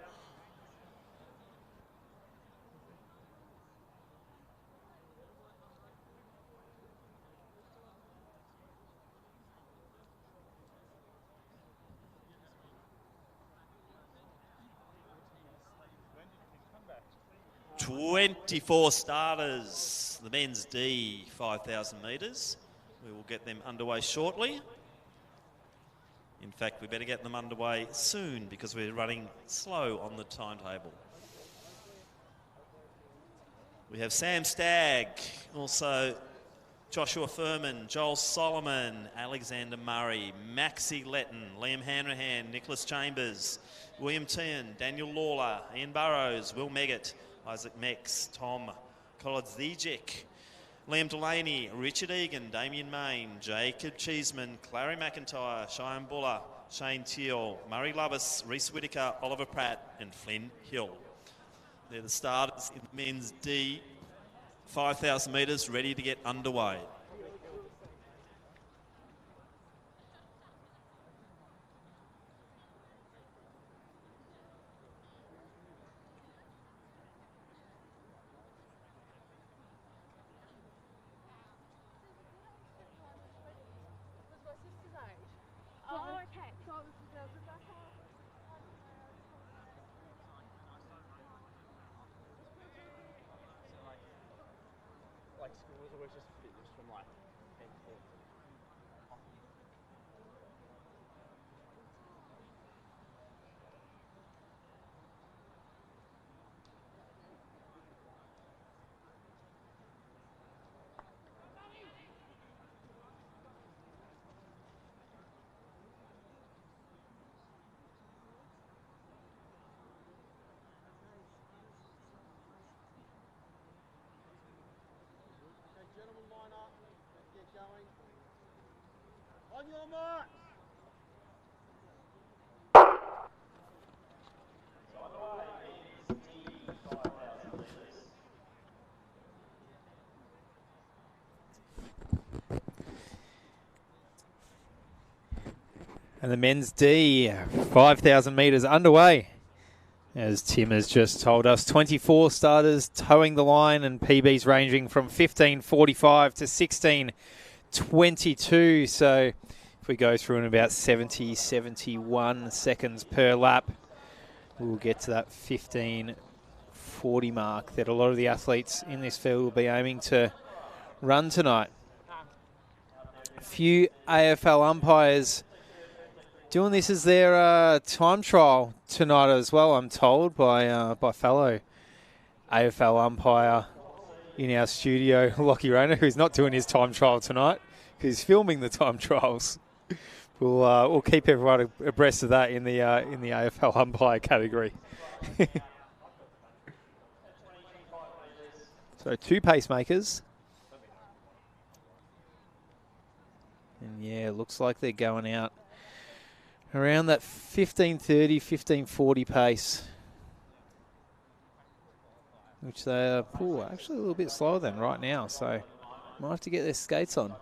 "24 starters, the men's D 5,000 metres. We will get them underway shortly. In fact, we better get them underway soon because we're running slow on the timetable. We have Sam Stagg, also Joshua Furman, Joel Solomon, Alexander Murray, Maxi Letton, Liam Hanrahan, Nicholas Chambers, William Tian, Daniel Lawler, Ian Burrows, Will Meggett, Isaac Mex, Tom Kolodziejczyk, Liam Delaney, Richard Egan, Damien Main, Jacob Cheeseman, Clary McIntyre, Cheyenne Buller, Shane Teal, Murray Lovis, Reese Whitaker, Oliver Pratt and Flynn Hill. They're the starters in the men's D 5,000 metres, ready to get underway. Like school was always just fitness from like 10 to 14. Okay, gentlemen, line up. Let's get going. On your mark. And the men's D 5,000 metres underway. As Tim has just told us, 24 starters towing the line and PBs ranging from 15.45 to 16.22. So if we go through in about 70, 71 seconds per lap, we'll get to that 15.40 mark that a lot of the athletes in this field will be aiming to run tonight. A few AFL umpires doing this as their time trial tonight as well, I'm told, by fellow AFL umpire in our studio, Lachlan Rayner, who's not doing his time trial tonight, who's filming the time trials. We'll keep everyone abreast of that in the AFL umpire category. So 2 pacemakers. And yeah, looks like they're going out around that 15.30, 15.40 pace. Which they are actually a little bit slower than right now, so might have to get their skates on.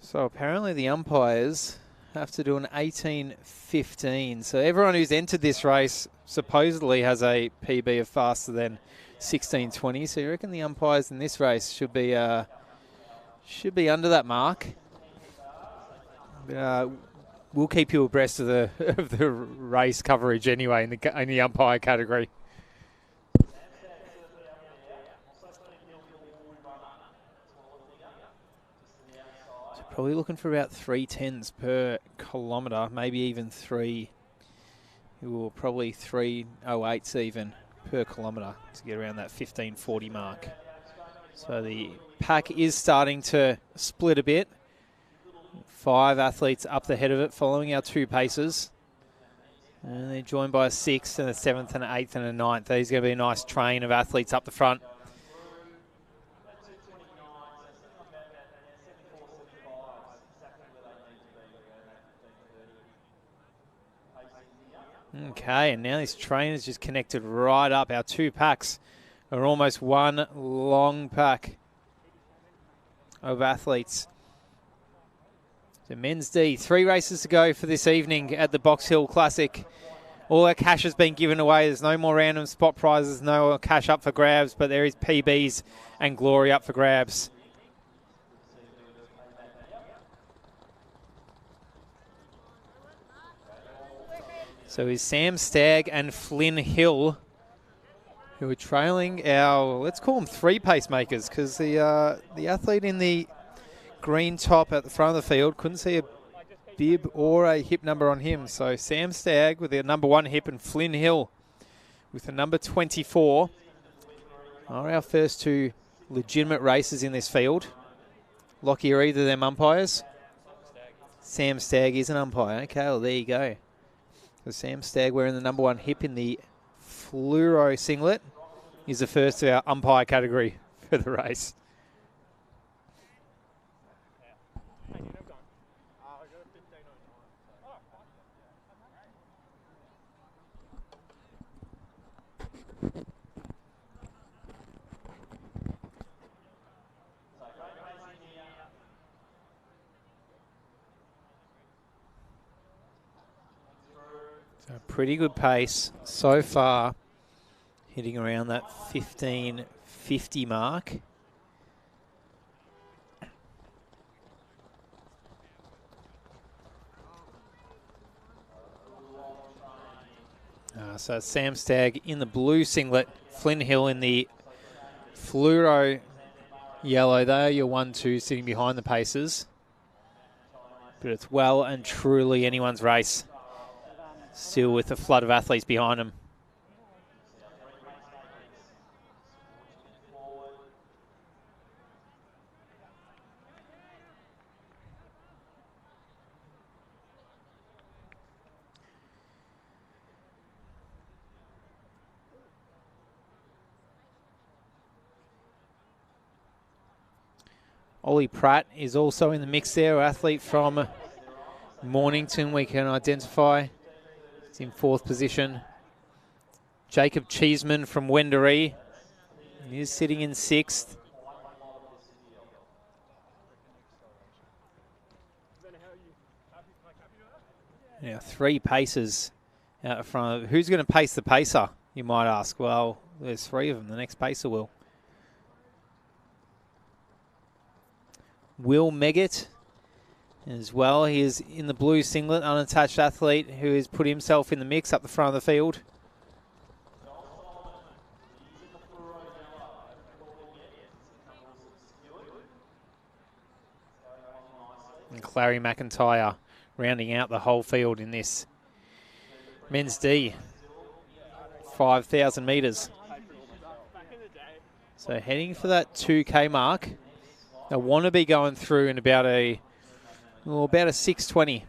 So apparently the umpires have to do an 18.15. So everyone who's entered this race supposedly has a PB of faster than 16.20. So you reckon the umpires in this race should be under that mark? We'll keep you abreast of the race coverage anyway in the umpire category. So probably looking for about 3.10s per kilometre, maybe even 3. Or probably 3.08s even per kilometre to get around that 15.40 mark. So the pack is starting to split a bit. 5 athletes up the head of it following our 2 paces. And they're joined by a 6th and a 7th and an 8th and a 9th. There's going to be a nice train of athletes up the front. Okay, and now this train is just connected right up. Our two packs are almost one long pack of athletes. So men's D, 3 races to go for this evening at the Box Hill Classic. All our cash has been given away. There's no more random spot prizes, no cash up for grabs, but there is PBs and glory up for grabs. So is Sam Stagg and Flynn Hill, who are trailing our, let's call them 3 pacemakers, because the athlete in the green top at the front of the field couldn't see a bib or a hip number on him. So Sam Stagg with the number 1 hip and Flynn Hill with the number 24 are our first 2 legitimate races in this field. Lockie, are either of them umpires? Sam Stagg is an umpire. Okay, well, there you go. So Sam Stagg wearing the number 1 hip in the fluoro singlet is the first of our umpire category for the race. So pretty good pace so far, hitting around that 15:50 mark. So Sam Stagg in the blue singlet, Flynn Hill in the fluoro yellow. They are your 1-2 sitting behind the paces. But it's well and truly anyone's race. Still with a flood of athletes behind them. Ollie Pratt is also in the mix there, athlete from Mornington we can identify. He's in 4th position. Jacob Cheeseman from Wendouree is sitting in 6th. Now 3 paces out front. Who's going to pace the pacer, you might ask? Well, there's 3 of them. The next pacer will. Will Meggett as well. He is in the blue singlet, unattached athlete who has put himself in the mix up the front of the field. And Clary McIntyre rounding out the whole field in this men's D, 5,000 metres. So heading for that 2K mark. They want to be going through in about a 6:20,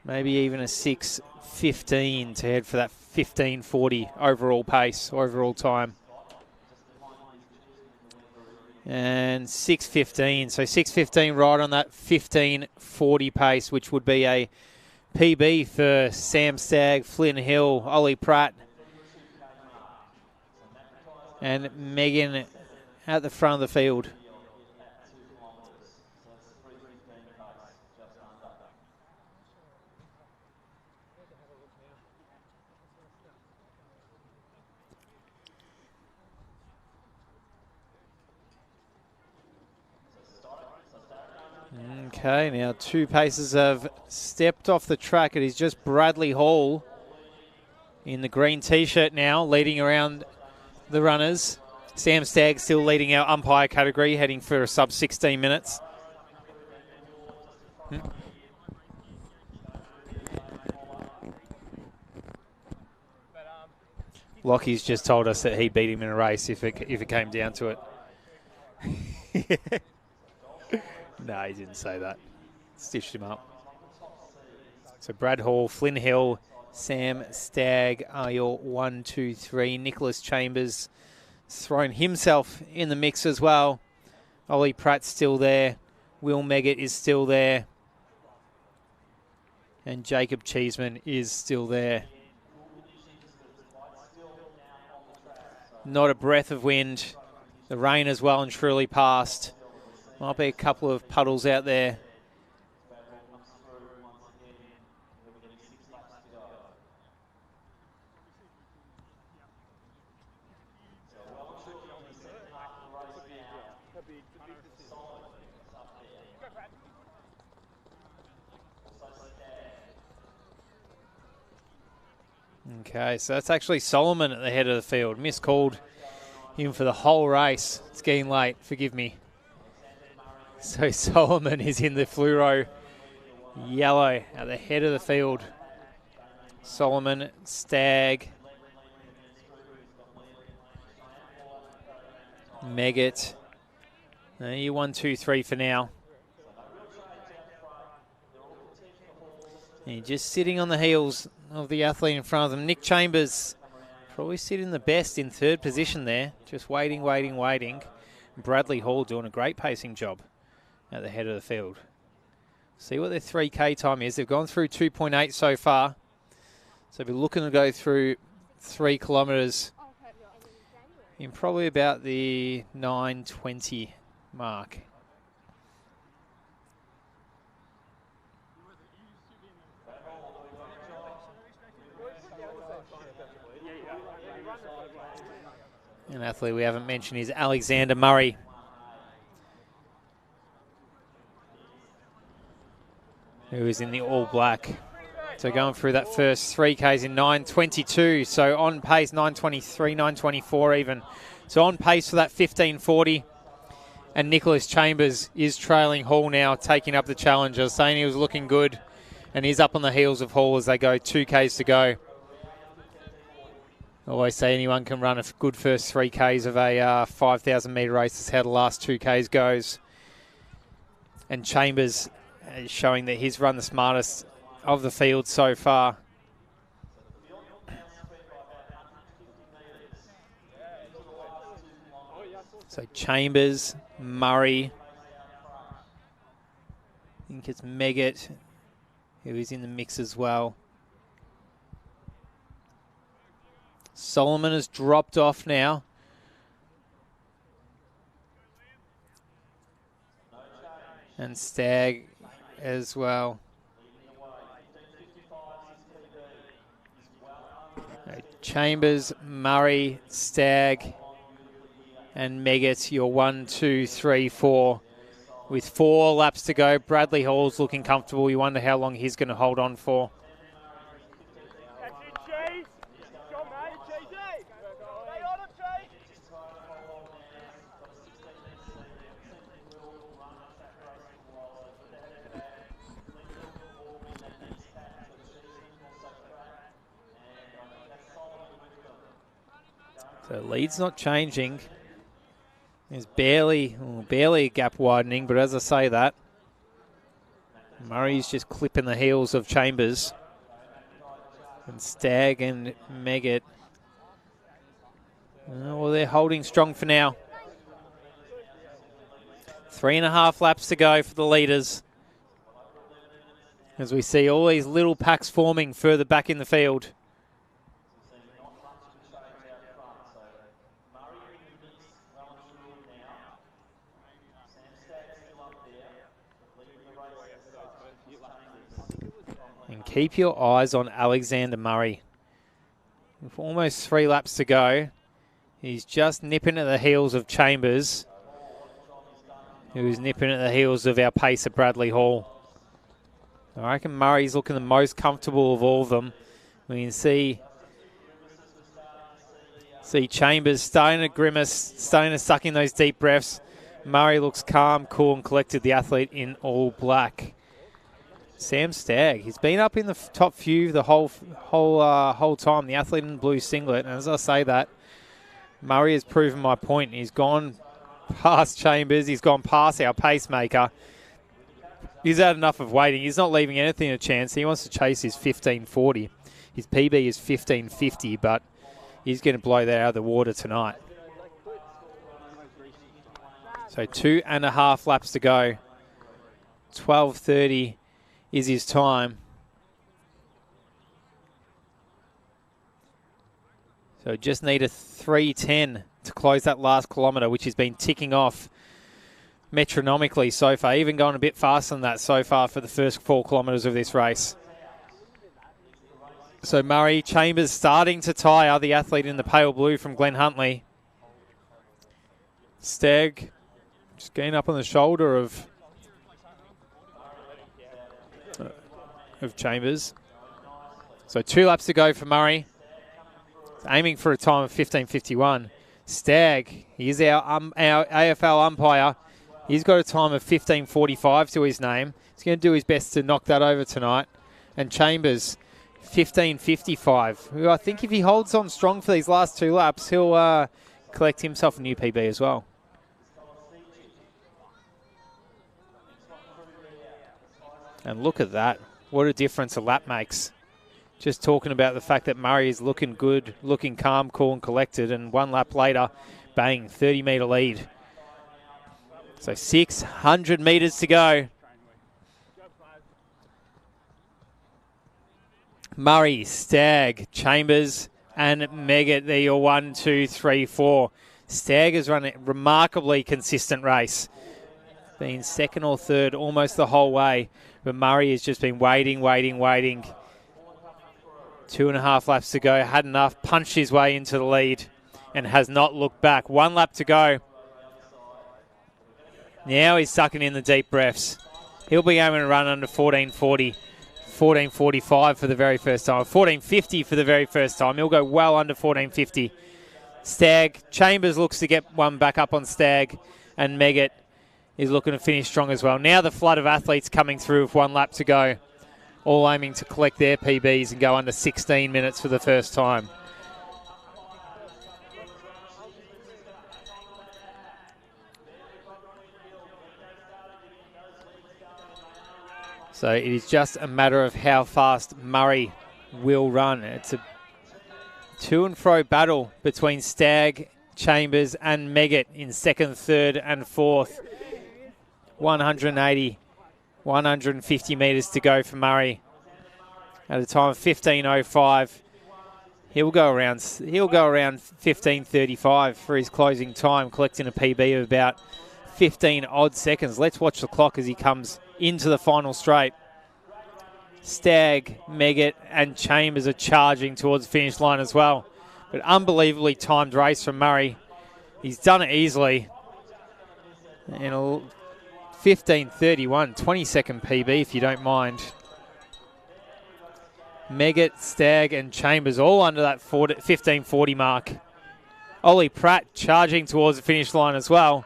maybe even a 6:15 to head for that 15:40 overall pace, overall time. And 6:15, so 6:15 right on that 15:40 pace, which would be a PB for Sam Stagg, Flynn Hill, Ollie Pratt, and Megan at the front of the field. Okay, now 2 paces have stepped off the track. It is just Bradley Hall in the green T-shirt now, leading around the runners. Sam Stagg still leading our umpire category, heading for a sub 16 minutes. Lockie's just told us that he beat him in a race if it came down to it. No, he didn't say that. Stitched him up. So Brad Hall, Flynn Hill, Sam Stagg are your 1, 2, 3. Nicholas Chambers thrown himself in the mix as well. Ollie Pratt's still there. Will Meggett is still there. And Jacob Cheeseman is still there. Not a breath of wind. The rain has well and truly passed. Might be a couple of puddles out there. Okay, so that's actually Solomon at the head of the field. Miscalled him for the whole race. It's getting late, forgive me. So Solomon is in the fluoro yellow at the head of the field. Solomon, Stagg, Megget. You 1, 2, 3 for now. And just sitting on the heels of the athlete in front of them. Nick Chambers probably sitting the best in third position there. Just waiting. Bradley Hall doing a great pacing job at the head of the field. See what their 3K time is. They've gone through 2.8 so far. So we're looking to go through 3 kilometres in probably about the 9:20 mark. An athlete we haven't mentioned is Alexander Murray. Who is in the all black. So going through that first 3Ks in 9:22. So on pace, 9:23, 9:24 even. So on pace for that 15:40. And Nicholas Chambers is trailing Hall now, taking up the challenge. I was saying he was looking good. And he's up on the heels of Hall as they go 2Ks to go. I always say anyone can run a good first 3Ks of a 5,000 metre race. That's how the last 2Ks goes. And Chambers is showing that he's run the smartest of the field so far. So Chambers, Murray. I think it's Megget who is in the mix as well. Solomon has dropped off now. And Stagg as well. Chambers, Murray, Stagg, and Megget, your 1, 2, 3, 4. With 4 laps to go, Bradley Hall's looking comfortable. You wonder how long he's going to hold on for. So lead's not changing. There's barely a gap widening, but as I say that, Murray's just clipping the heels of Chambers. And Stagg and Megget. Well, they're holding strong for now. 3.5 laps to go for the leaders. As we see all these little packs forming further back in the field. And keep your eyes on Alexander Murray. With almost 3 laps to go, he's just nipping at the heels of Chambers, who's nipping at the heels of our pacer Bradley Hall. I reckon Murray's looking the most comfortable of all of them. We can see Chambers starting to grimace, starting to suck in those deep breaths. Murray looks calm, cool, and collected, the athlete in all black. Sam Stagg, he's been up in the top few the whole time, the athlete in the blue singlet. And as I say that, Murray has proven my point. He's gone past Chambers, he's gone past our pacemaker. He's had enough of waiting. He's not leaving anything a chance. He wants to chase his 15:40. His PB is 15:50, but he's going to blow that out of the water tonight. So 2.5 laps to go. 12:30 is his time. So just need a 3:10 to close that last kilometre, which has been ticking off metronomically so far, even going a bit faster than that so far for the first 4 kilometres of this race. So Murray, Chambers starting to tire, the athlete in the pale blue from Glen Huntly. Stagg just getting up on the shoulder of Chambers. So 2 laps to go for Murray. He's aiming for a time of 15:51. Stagg, he's our AFL umpire. He's got a time of 15:45 to his name. He's going to do his best to knock that over tonight. And Chambers, 15:55. Who I think if he holds on strong for these last 2 laps, he'll collect himself a new PB as well. And look at that. What a difference a lap makes. Just talking about the fact that Murray is looking good, looking calm, cool and collected. And 1 lap later, bang, 30-metre lead. So 600 metres to go. Murray, Stagg, Chambers and Megget. There your 1, 2, 3, 4. Stagg has run a remarkably consistent race. Been second or third almost the whole way. But Murray has just been waiting. 2.5 laps to go. Had enough, punched his way into the lead and has not looked back. 1 lap to go. Now he's sucking in the deep breaths. He'll be aiming to run under 14:40, 14:45 for the very first time. 14:50 for the very first time. He'll go well under 14:50. Stagg, Chambers looks to get one back up on Stagg, and Megget is looking to finish strong as well. Now the flood of athletes coming through with 1 lap to go, all aiming to collect their PBs and go under 16 minutes for the first time. So it is just a matter of how fast Murray will run. It's a to and fro battle between Stagg, Chambers and Megget in 2nd, 3rd and 4th. 180, 150 metres to go for Murray. At a time of 15:05. He'll go around 15:35 for his closing time, collecting a PB of about 15 odd seconds. Let's watch the clock as he comes into the final straight. Stagg, Megget and Chambers are charging towards the finish line as well. But unbelievably timed race from Murray. He's done it easily. In a 15:31, 20-second PB if you don't mind. Megget, Stagg and Chambers all under that 15:40 mark. Ollie Pratt charging towards the finish line as well.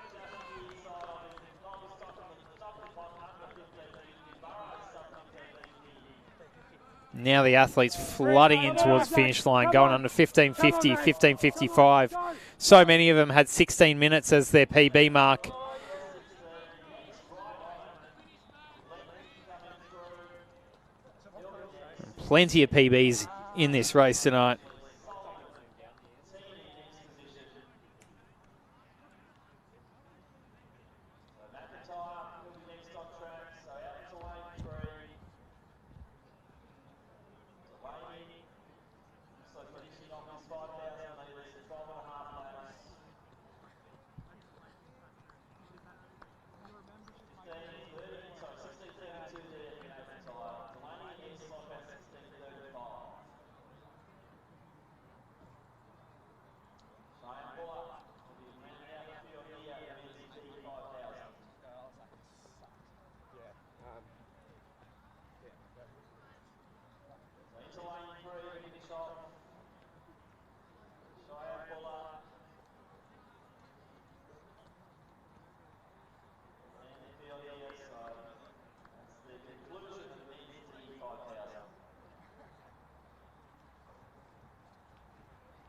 Now the athletes flooding in towards the finish line, going under 15:50, 15:55. So many of them had 16 minutes as their PB mark. Plenty of PBs in this race tonight.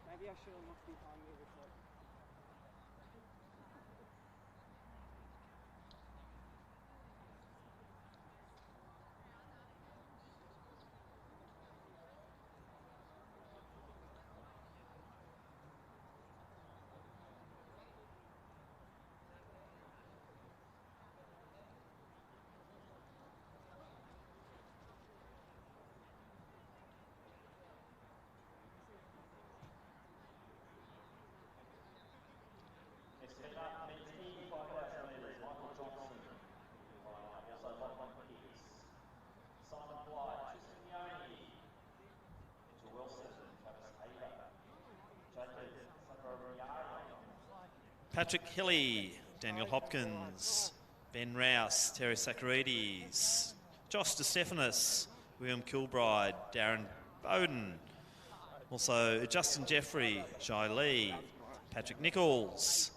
Maybe I should have looked behind me before. Patrick Hilly, Daniel Hopkins, Ben Rouse, Terry Saccharides, Josh DeStephanis, William Kilbride, Darren Bowden, also Justin Jeffrey, Jai Lee, Patrick Nichols,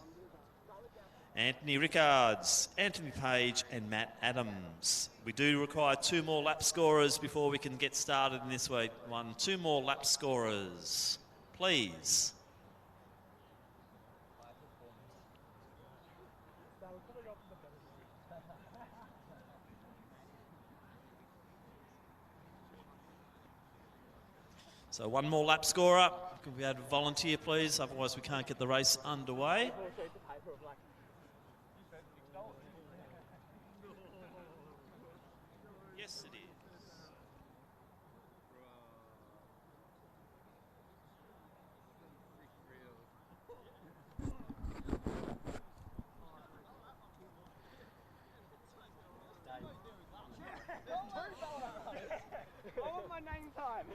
Anthony Rickards, Anthony Page and Matt Adams. We do require 2 more lap scorers before we can get started in this way. 2 more lap scorers, please. So 1 more lap scorer. Could we have a volunteer, please? Otherwise we can't get the race underway. Yes, it is. I want my name time.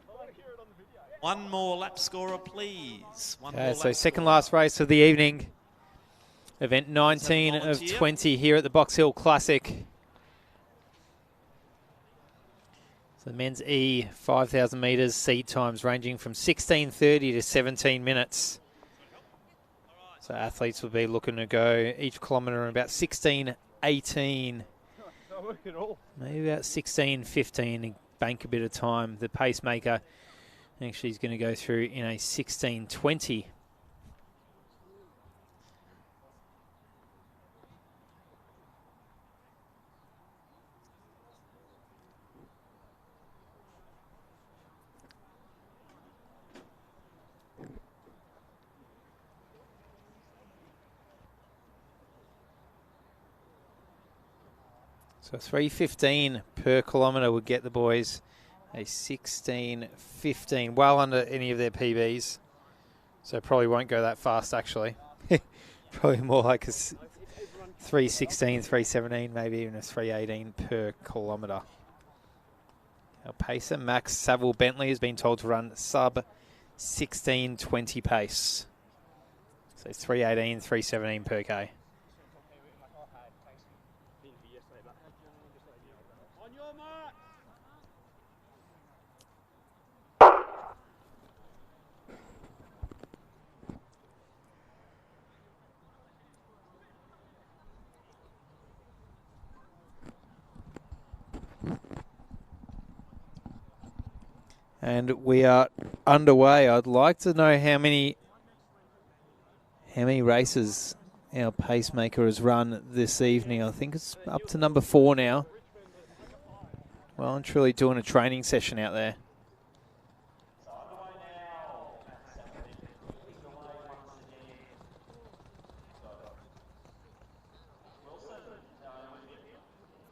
I want to hear it on the video. 1 more lap scorer, please. So second last race of the evening. Event 19 of 20 here at the Box Hill Classic. So the men's E, 5,000 metres, seed times ranging from 16:30 to 17 minutes. So athletes will be looking to go each kilometre in about 16:18. Maybe about 16:15 and bank a bit of time. The pacemaker actually is going to go through in a 16:20. So 3:15 per kilometre would get the boys a 16:15, well under any of their PBs. So probably won't go that fast actually. Probably more like a 3:16, 3:17, maybe even a 3:18 per kilometre. Our pacer, Max Saville Bentley, has been told to run sub 16:20 pace. So 3:18, 3:17 per K. And we are underway. I'd like to know how many races our pacemaker has run this evening. I think it's up to number 4 now. Well, and truly doing a training session out there.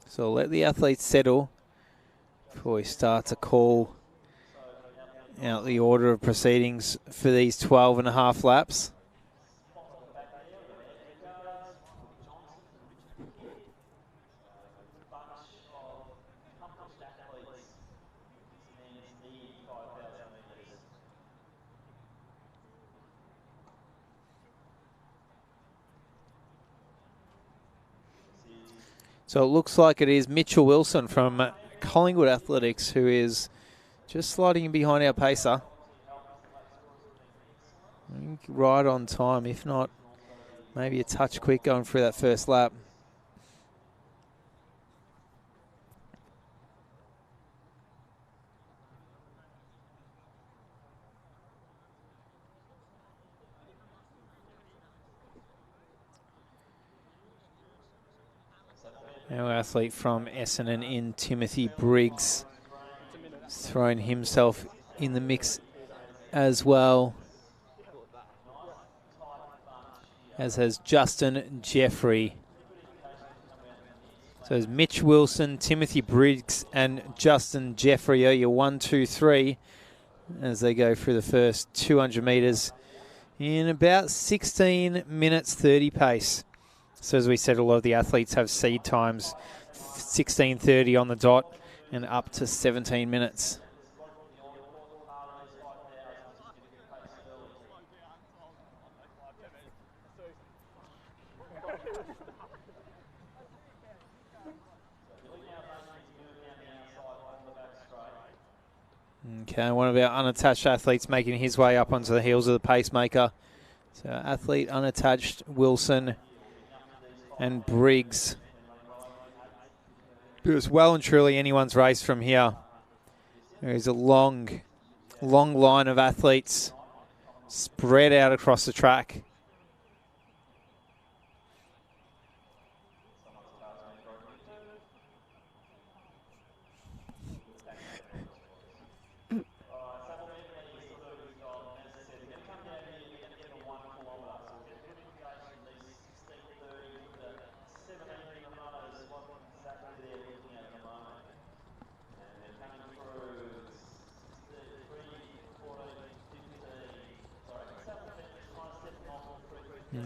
So I'll let the athletes settle before we start to call out the order of proceedings for these 12.5 laps. So it looks like it is Mitchell Wilson from Collingwood Athletics who is just sliding in behind our pacer. Right on time, if not, maybe a touch quick going through that first lap. Our athlete from Essendon in Timothy Briggs has thrown himself in the mix as well, as has Justin Jeffrey. So it's Mitch Wilson, Timothy Briggs and Justin Jeffrey are your 1, 2, 3 as they go through the first 200 metres in about 16 minutes 30 pace. So as we said, a lot of the athletes have seed times 16:30 on the dot and up to 17 minutes. Okay, one of our unattached athletes making his way up onto the heels of the pacemaker. So athlete unattached, Wilson and Briggs. It was well and truly anyone's race from here. There is a long line of athletes spread out across the track.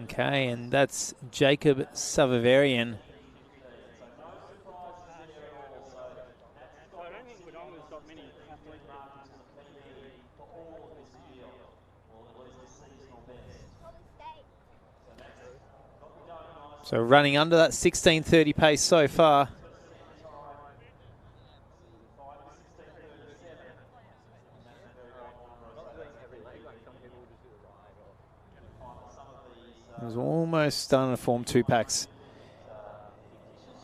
Okay, and that's Jakeb Savavarian. So running under that 16:30 pace so far. It was almost starting to form two packs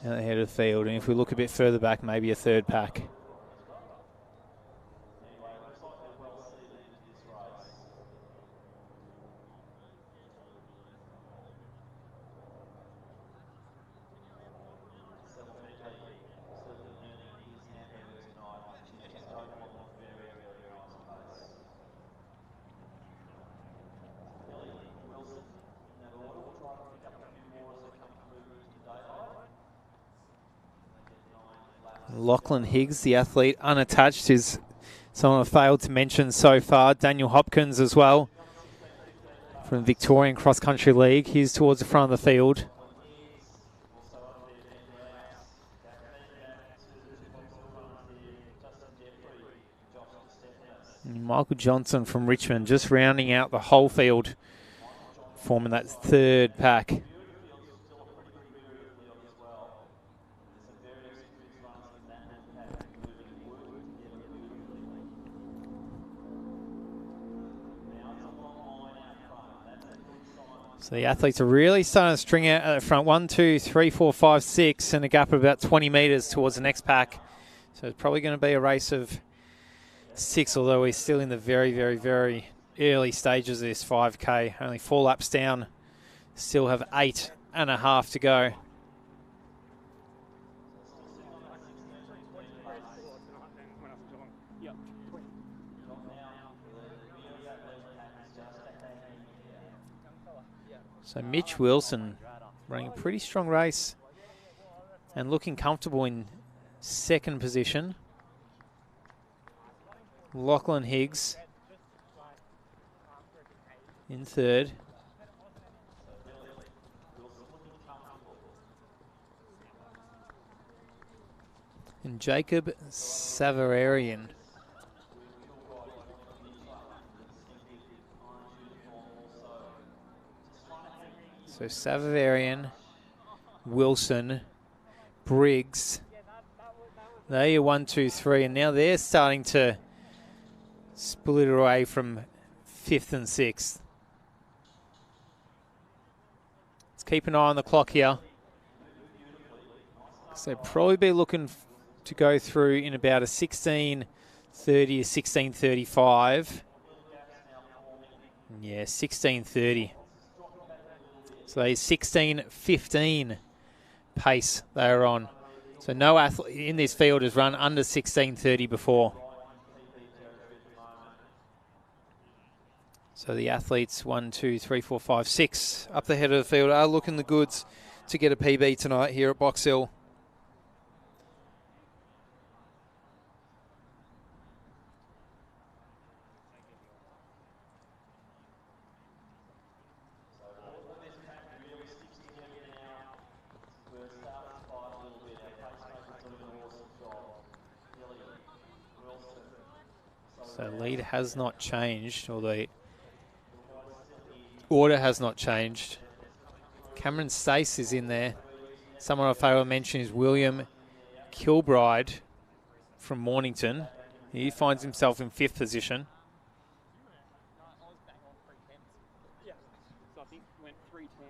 out the head of the field. And if we look a bit further back, maybe a third pack. Lachlan Higgs, the athlete unattached, is someone I've failed to mention so far. Daniel Hopkins as well from Victorian Cross Country League. He's towards the front of the field. And Michael Johnson from Richmond just rounding out the whole field, forming that third pack. So the athletes are really starting to string out at the front. 1, 2, 3, 4, 5, 6, and a gap of about 20 metres towards the next pack. So it's probably going to be a race of 6, although we're still in the very, very, very early stages of this 5K. Only 4 laps down. Still have 8.5 to go. So Mitch Wilson running a pretty strong race and looking comfortable in second position. Lachlan Higgs in third. And Jakeb Savarian. So Savarian, Wilson, Briggs. They are 1, 2, 3, and now they're starting to split away from 5th and 6th. Let's keep an eye on the clock here. So probably be looking to go through in about a 16:30 to 16:35. Yeah, 16:30. So a 16:15 pace they are on. So no athlete in this field has run under 16:30 before. So the athletes 1, 2, 3, 4, 5, 6 up the head of the field are looking the goods to get a PB tonight here at Box Hill. So lead has not changed, or the order has not changed. Cameron Stace is in there. Someone I failed to mention is William Kilbride from Mornington. He finds himself in 5th position. Yeah. So I think went 310.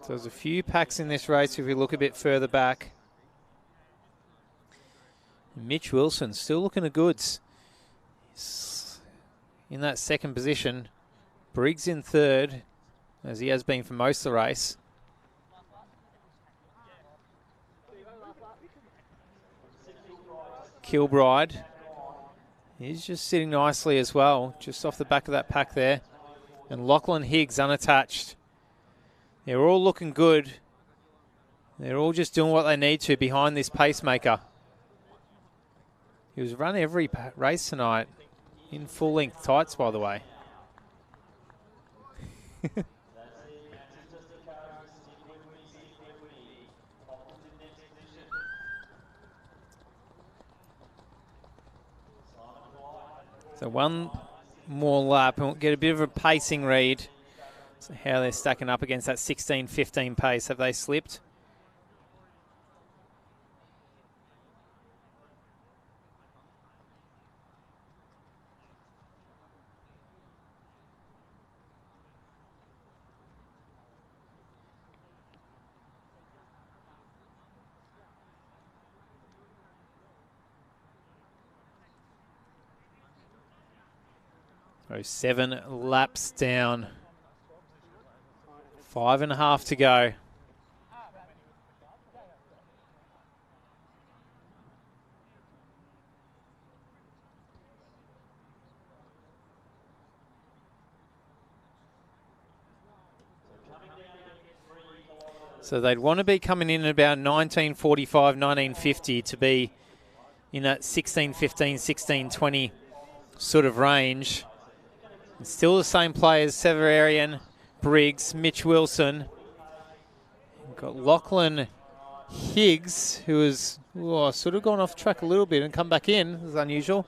So there's a few packs in this race if we look a bit further back. Mitch Wilson still looking the goods. He's in that 2nd position. Briggs in 3rd, as he has been for most of the race. Kilbride, he's just sitting nicely as well, just off the back of that pack there. And Lachlan Higgs unattached. They're all looking good. They're all just doing what they need to behind this pacemaker. He was run every race tonight in full-length tights, by the way. So one more lap and we'll get a bit of a pacing read. So how they're stacking up against that 16:15 pace. Have they slipped? So 7 laps down. 5.5 to go. So they'd want to be coming in at about 1945, 1950 to be in that 16:15, 16:20 sort of range. And still the same players, Severian, Briggs, Mitch Wilson. We've got Lachlan Higgs, who has sort of gone off track a little bit and come back in. This is unusual.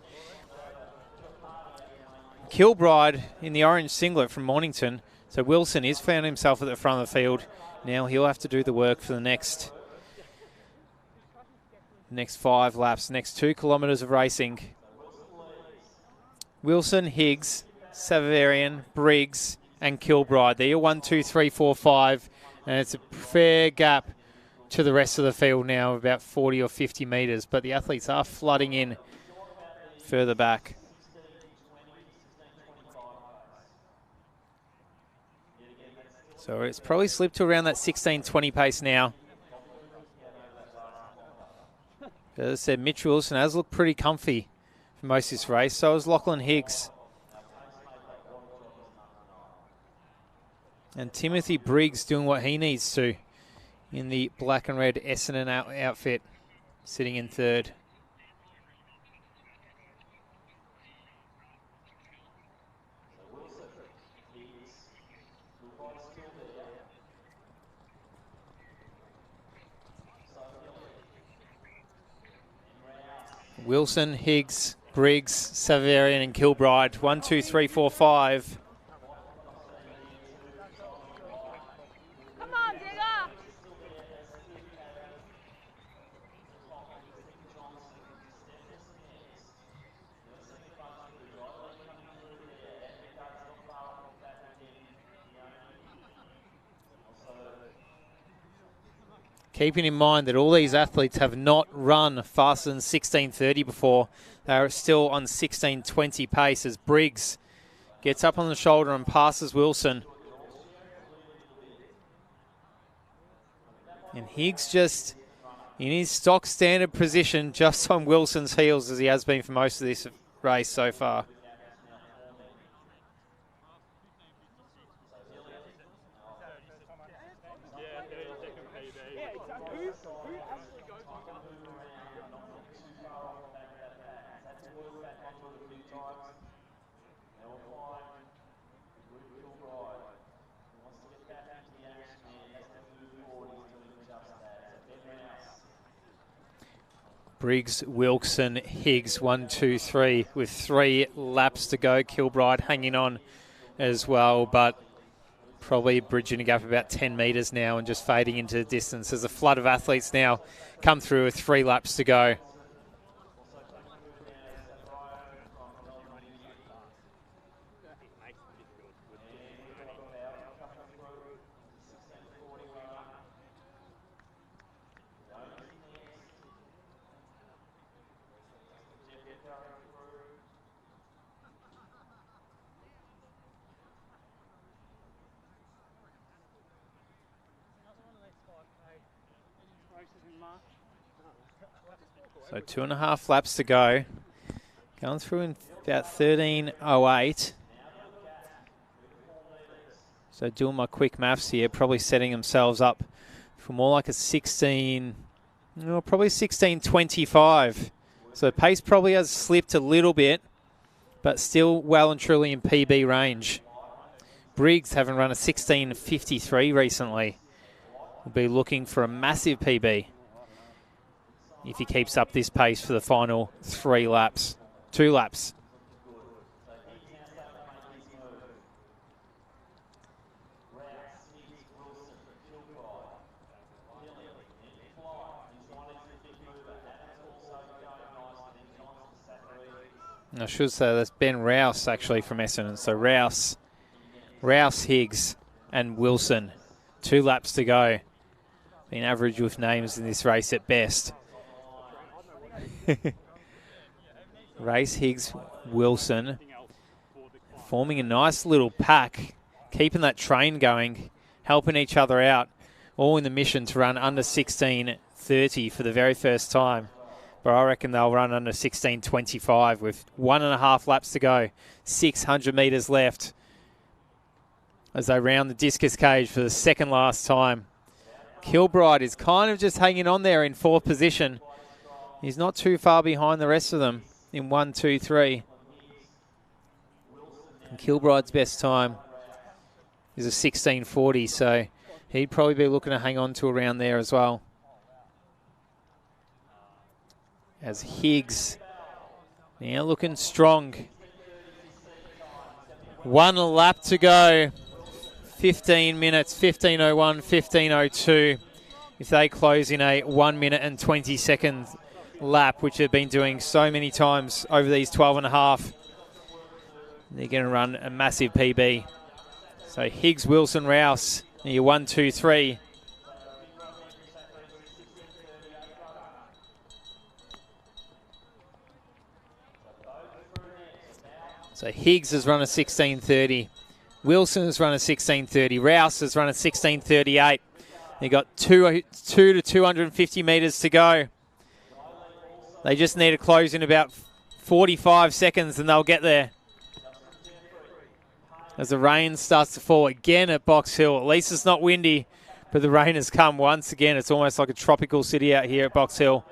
Kilbride in the orange singlet from Mornington. So Wilson has found himself at the front of the field. Now he'll have to do the work for the next 5 laps, next 2 kilometres of racing. Wilson, Higgs, Savarian, Briggs, and Kilbride. They're your 1, 2, 3, 4, 5, and it's a fair gap to the rest of the field now, about 40 or 50 metres, but the athletes are flooding in further back. So it's probably slipped to around that 16:20 pace now. As I said, Mitch Wilson has looked pretty comfy for most of this race. So has Lachlan Higgs. And Timothy Briggs doing what he needs to in the black and red Essendon outfit, sitting in 3rd. Wilson, Higgs, Briggs, Savarian, and Kilbride. 1, 2, 3, 4, 5. Come on, Digger! Keeping in mind that all these athletes have not run faster than 16:30 before. They are still on 16:20 pace as Briggs gets up on the shoulder and passes Wilson. And Higgs just in his stock standard position, just on Wilson's heels as he has been for most of this race so far. Briggs, Wilson, Higgs, 1, 2, 3, with 3 laps to go. Kilbride hanging on as well, but probably bridging a gap about 10 metres now and just fading into the distance as a flood of athletes now come through with 3 laps to go. So 2.5 laps to go. Going through in about 13:08. So doing my quick maths here, probably setting themselves up for more like a 16:25. So pace probably has slipped a little bit, but still well and truly in PB range. Briggs haven't run a 16:53 recently. Will be looking for a massive PB if he keeps up this pace for the final 2 laps. I should say that's Ben Rouse actually from Essendon. So Rouse, Higgs and Wilson. 2 laps to go. Been average with names in this race at best. Race, Higgs, Wilson. Forming a nice little pack. Keeping that train going. Helping each other out. All in the mission to run under 16:30 for the very first time. But I reckon they'll run under 16:25 with 1.5 laps to go. 600 metres left as they round the discus cage for the second last time. Kilbride is kind of just hanging on there in 4th position. He's not too far behind the rest of them in 1, 2, 3. And Kilbride's best time is a 16:40, so he'd probably be looking to hang on to around there as well. As Higgs now looking strong. 1 lap to go. 15 minutes, 15:01, 15:02. If they close in a 1 minute and 20 second lap, which they've been doing so many times over these 12.5, they're going to run a massive PB. So Higgs, Wilson, Rouse, your 1, 2, 3. So Higgs has run a 16:30. Wilson has run a 16:30. Rouse has run a 16:38. They've got 2 to 250 metres to go. They just need to close in about 45 seconds and they'll get there. As the rain starts to fall again at Box Hill. At least it's not windy, but the rain has come once again. It's almost like a tropical city out here at Box Hill.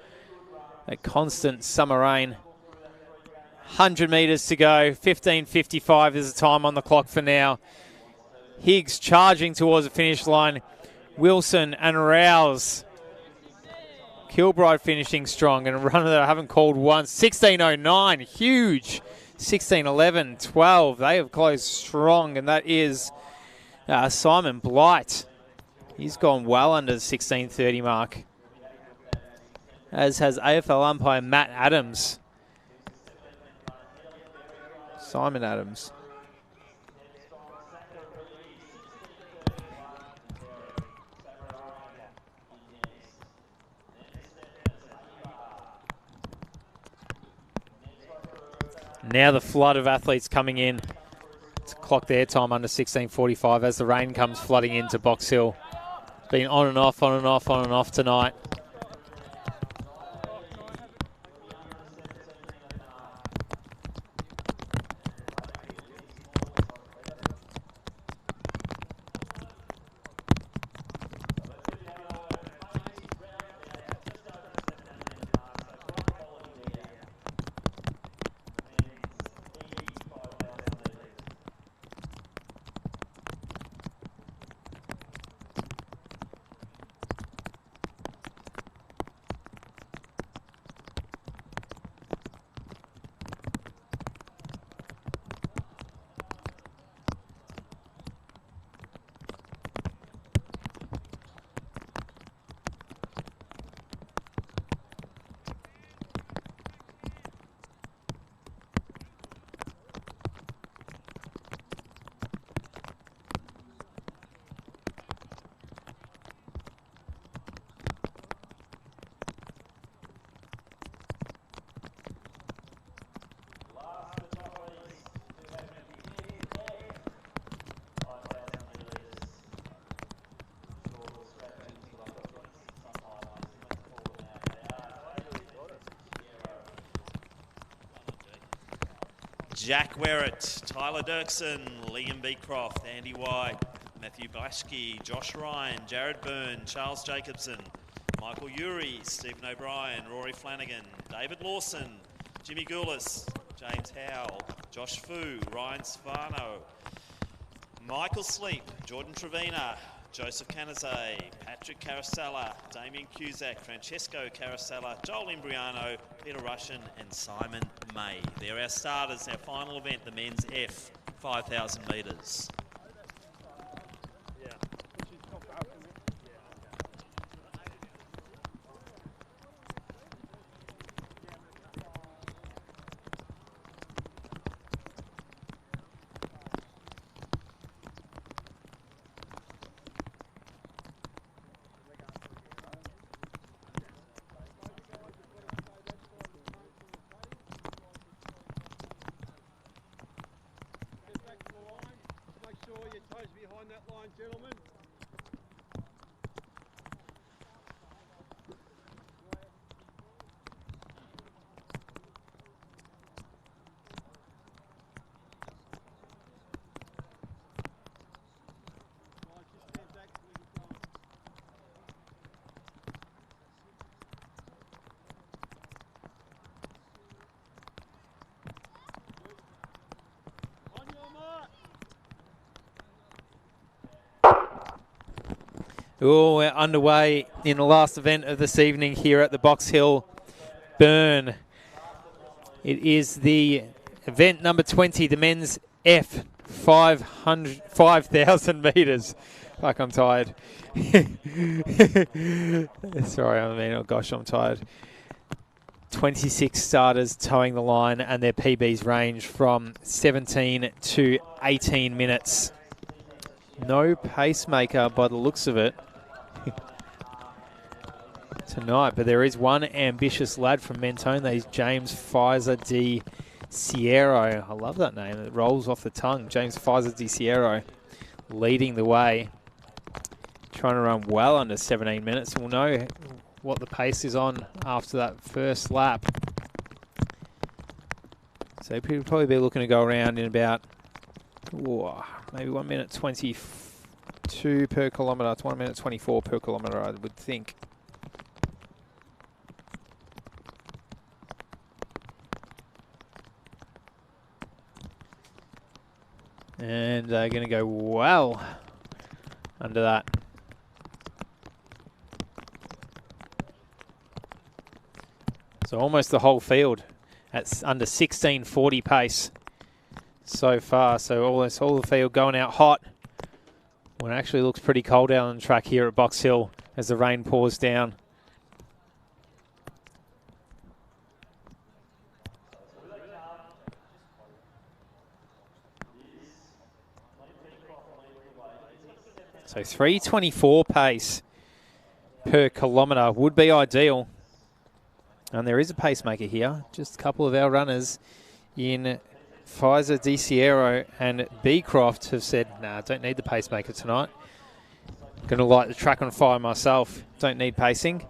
A constant summer rain. 100 metres to go. 15:55 is the time on the clock for now. Higgs charging towards the finish line. Wilson and Rouse. Kilbride finishing strong, and a runner that I haven't called once. 16:09, huge. 16:11, 12. They have closed strong, and that is Simon Blight. He's gone well under the 16:30 mark, as has AFL umpire Matt Adams. Simon Adams. Now the flood of athletes coming in to clock their time under 16:45 as the rain comes flooding into Box Hill. Been on and off, on and off, on and off tonight. Jack Werrett, Tyler Dirksen, Liam Beecroft, Andy White, Matthew Blaschke, Josh Ryan, Jared Byrne, Charles Jacobson, Michael Urey, Stephen O'Brien, Rory Flanagan, David Lawson, Jimmy Goulis, James Howell, Josh Fu, Ryan Svano, Michael Sleep, Jordan Trevina, Joseph Canizay, Patrick Carasella, Damien Cusack, Francesco Carasella, Joel Imbriano, Peter Russian and Simon May. They're our starters, our final event, the men's F 5,000 metres. Behind that line, gentlemen. Oh, we're underway in the last event of this evening here at the Box Hill Burn. It is the event number 20, the men's F 5,000 metres. Fuck, I'm tired. Sorry, oh gosh, I'm tired. 26 starters towing the line, and their PBs range from 17 to 18 minutes. No pacemaker by the looks of it tonight, but there is one ambitious lad from Mentone. That is James Pfizer de Sierro. I love that name. It rolls off the tongue. James Pfizer de Sierro leading the way. Trying to run well under 17 minutes. We'll know what the pace is on after that first lap. So he'll probably be looking to go around in about maybe 1 minute 22 per kilometre. It's 1 minute 24 per kilometre, I would think. And they're going to go well under that. So almost the whole field at under 16:40 pace so far. So all the field going out hot when it actually looks pretty cold out on the track here at Box Hill as the rain pours down. So 3:24 pace per kilometre would be ideal. And there is a pacemaker here. Just a couple of our runners in Pfizer de Sierro and Beecroft have said, nah, don't need the pacemaker tonight. Going to light the track on fire myself. Don't need pacing.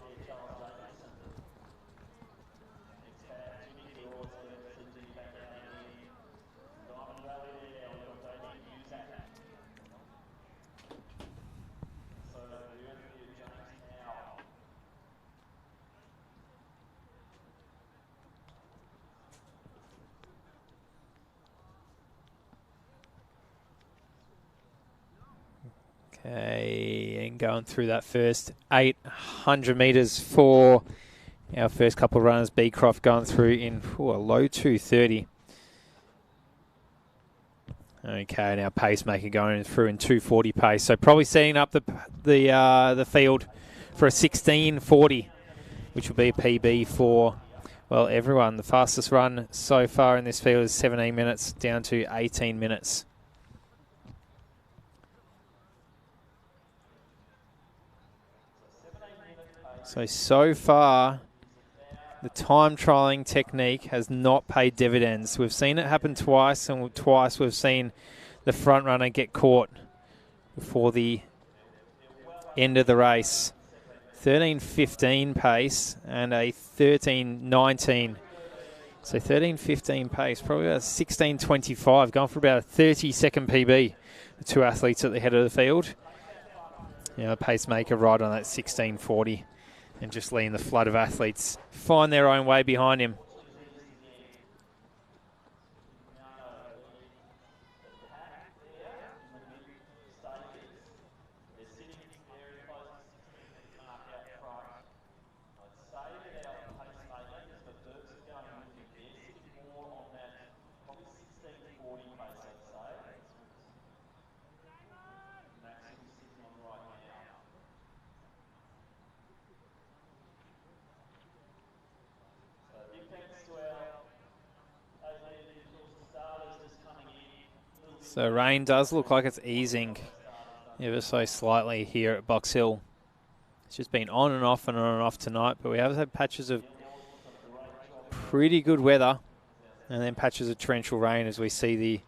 Okay, and going through that first 800 metres for our first couple of runners. Beecroft going through in a low 2:30. Okay, now pacemaker going through in 2:40 pace. So probably setting up the field for a 16:40, which will be a PB for, well, everyone. The fastest run so far in this field is 17 minutes down to 18 minutes. So far, the time trialling technique has not paid dividends. We've seen it happen twice, and twice we've seen the front runner get caught before the end of the race. 13:15 pace and a 13:19 So 13.15 pace, probably about 16.25, going for about a 30-second PB. The two athletes at the head of the field. The pacemaker right on that 16.40, and just letting the flood of athletes find their own way behind him. So rain does look like it's easing ever so slightly here at Box Hill. It's just been on and off and on and off tonight, but we have had patches of pretty good weather and then patches of torrential rain as we see the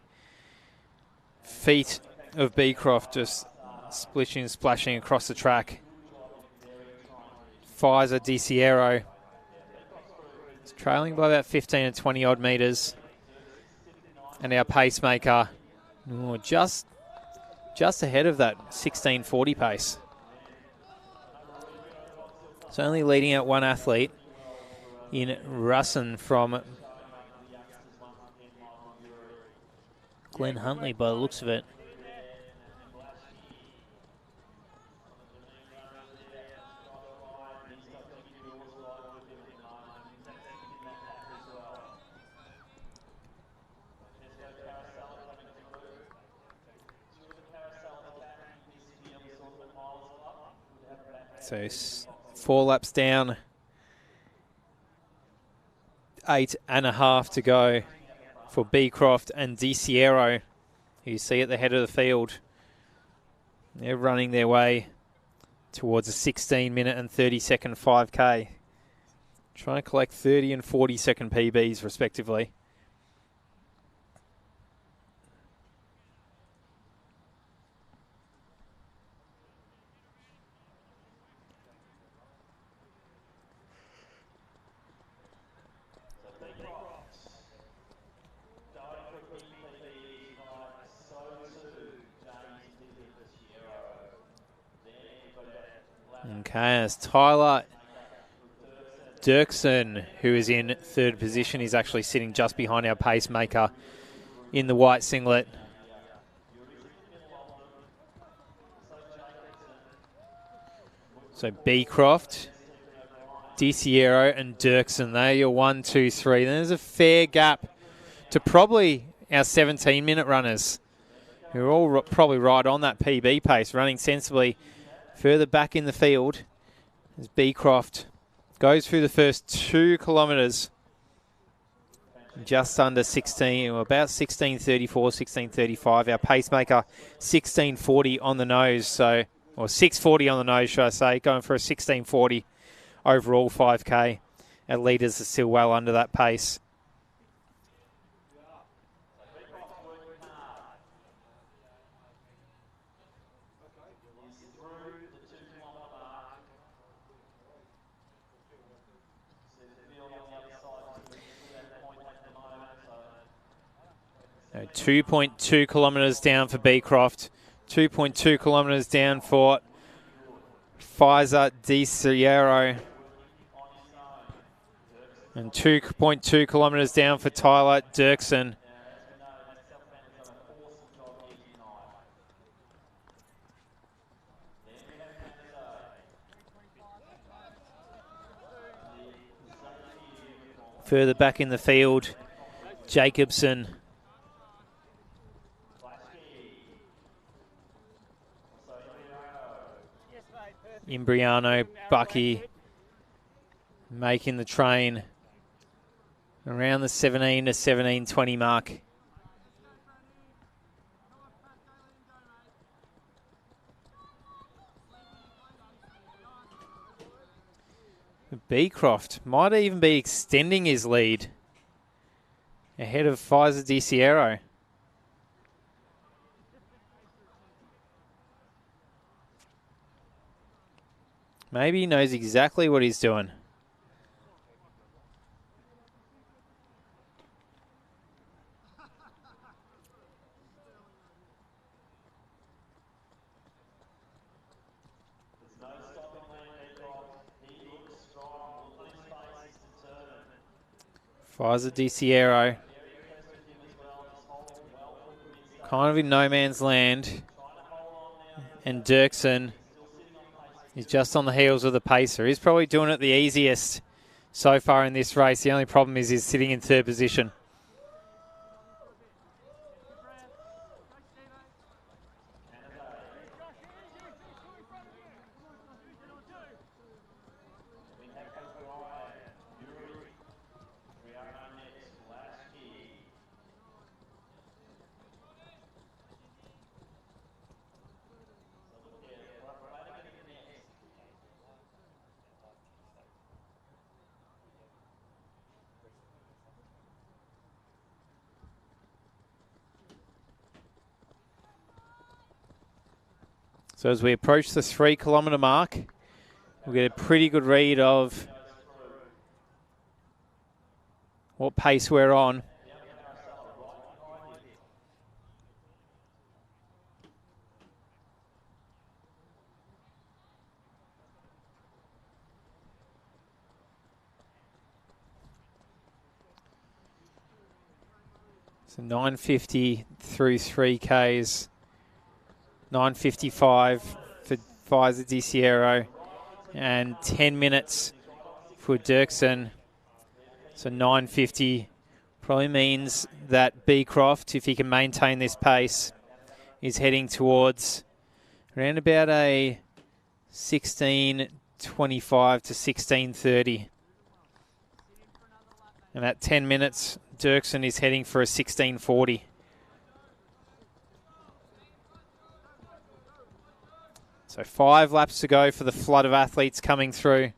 feet of Beecroft just splishing and splashing across the track. Pfizer DiCiero is trailing by about 15 and 20 odd metres. And our pacemaker just ahead of that 16.40 pace. It's only leading out one athlete in Russin from Glenn Huntley by the looks of it. So 4 laps down, 8.5 to go for Beecroft and DiCiero, who you see at the head of the field. They're running their way towards a 16-minute and 30-second 5K. Trying to collect 30 and 40-second PBs, respectively. Okay, as Tyler Dirksen, who is in third position, is actually sitting just behind our pacemaker in the white singlet. So Beecroft, DiCiero and Dirksen, they're your 1, 2, 3. Then there's a fair gap to probably our 17-minute runners, who are all probably right on that PB pace, running sensibly. Further back in the field as Beecroft goes through the first 2 kilometres just under 16, or about 16.34, 16.35. Our pacemaker 16.40 on the nose, so, or 6.40 on the nose, should I say, going for a 16.40 overall 5K. Our leaders are still well under that pace. So 2.2 kilometres down for Beecroft, 2.2 kilometres down for Pfizer DiCiero, and 2.2 kilometres down for Tyler Dirksen. Further back in the field, Jacobson, Imbriano, Bucky making the train around the 17 to 17:20 mark. Beecroft might even be extending his lead ahead of Pfizer DiCiero. Maybe he knows exactly what he's doing. Pfizer DiCiero. Kind of in no man's land. And Dirksen is just on the heels of the pacer. He's probably doing it the easiest so far in this race. The only problem is he's sitting in third position. So as we approach the 3 kilometre mark, we'll get a pretty good read of what pace we're on. So 9:50 through 3Ks. 9:55 for Pfizer DiCiero and 10 minutes for Dirksen. So 9:50 probably means that Beecroft, if he can maintain this pace, is heading towards around about a 16:25 to 16:30. And at 10 minutes, Dirksen is heading for a 16:40. So 5 laps to go for the flood of athletes coming through.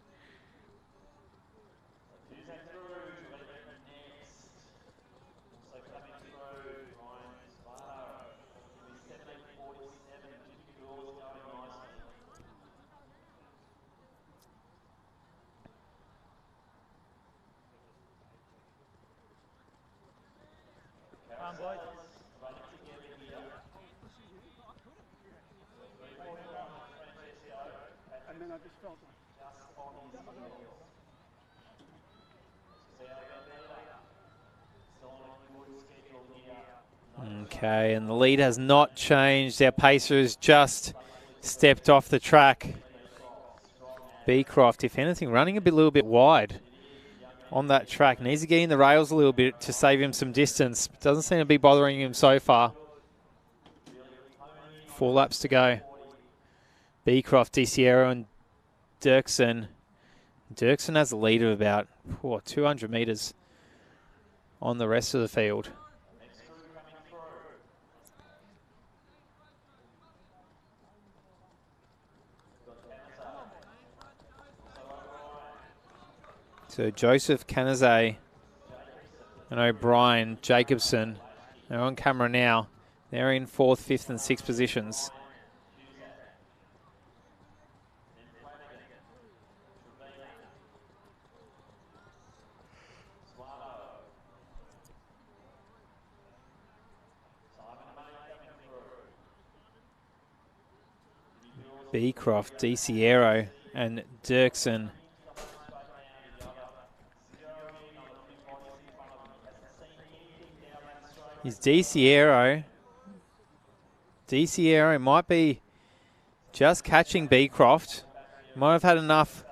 Okay, and the lead has not changed. Our pacer has just stepped off the track. Beecroft, if anything, running a little bit wide on that track. Needs to get in the rails a little bit to save him some distance. Doesn't seem to be bothering him so far. 4 laps to go. Beecroft, DiCiero and Dirksen. Dirksen has a lead of about 200 metres on the rest of the field. So Joseph Canizet and O'Brien, Jacobson, they're on camera now. They're in 4th, 5th and 6th positions. Beecroft, DiCiero and Dirksen. Is DiCiero might be just catching Beecroft. Might have had enough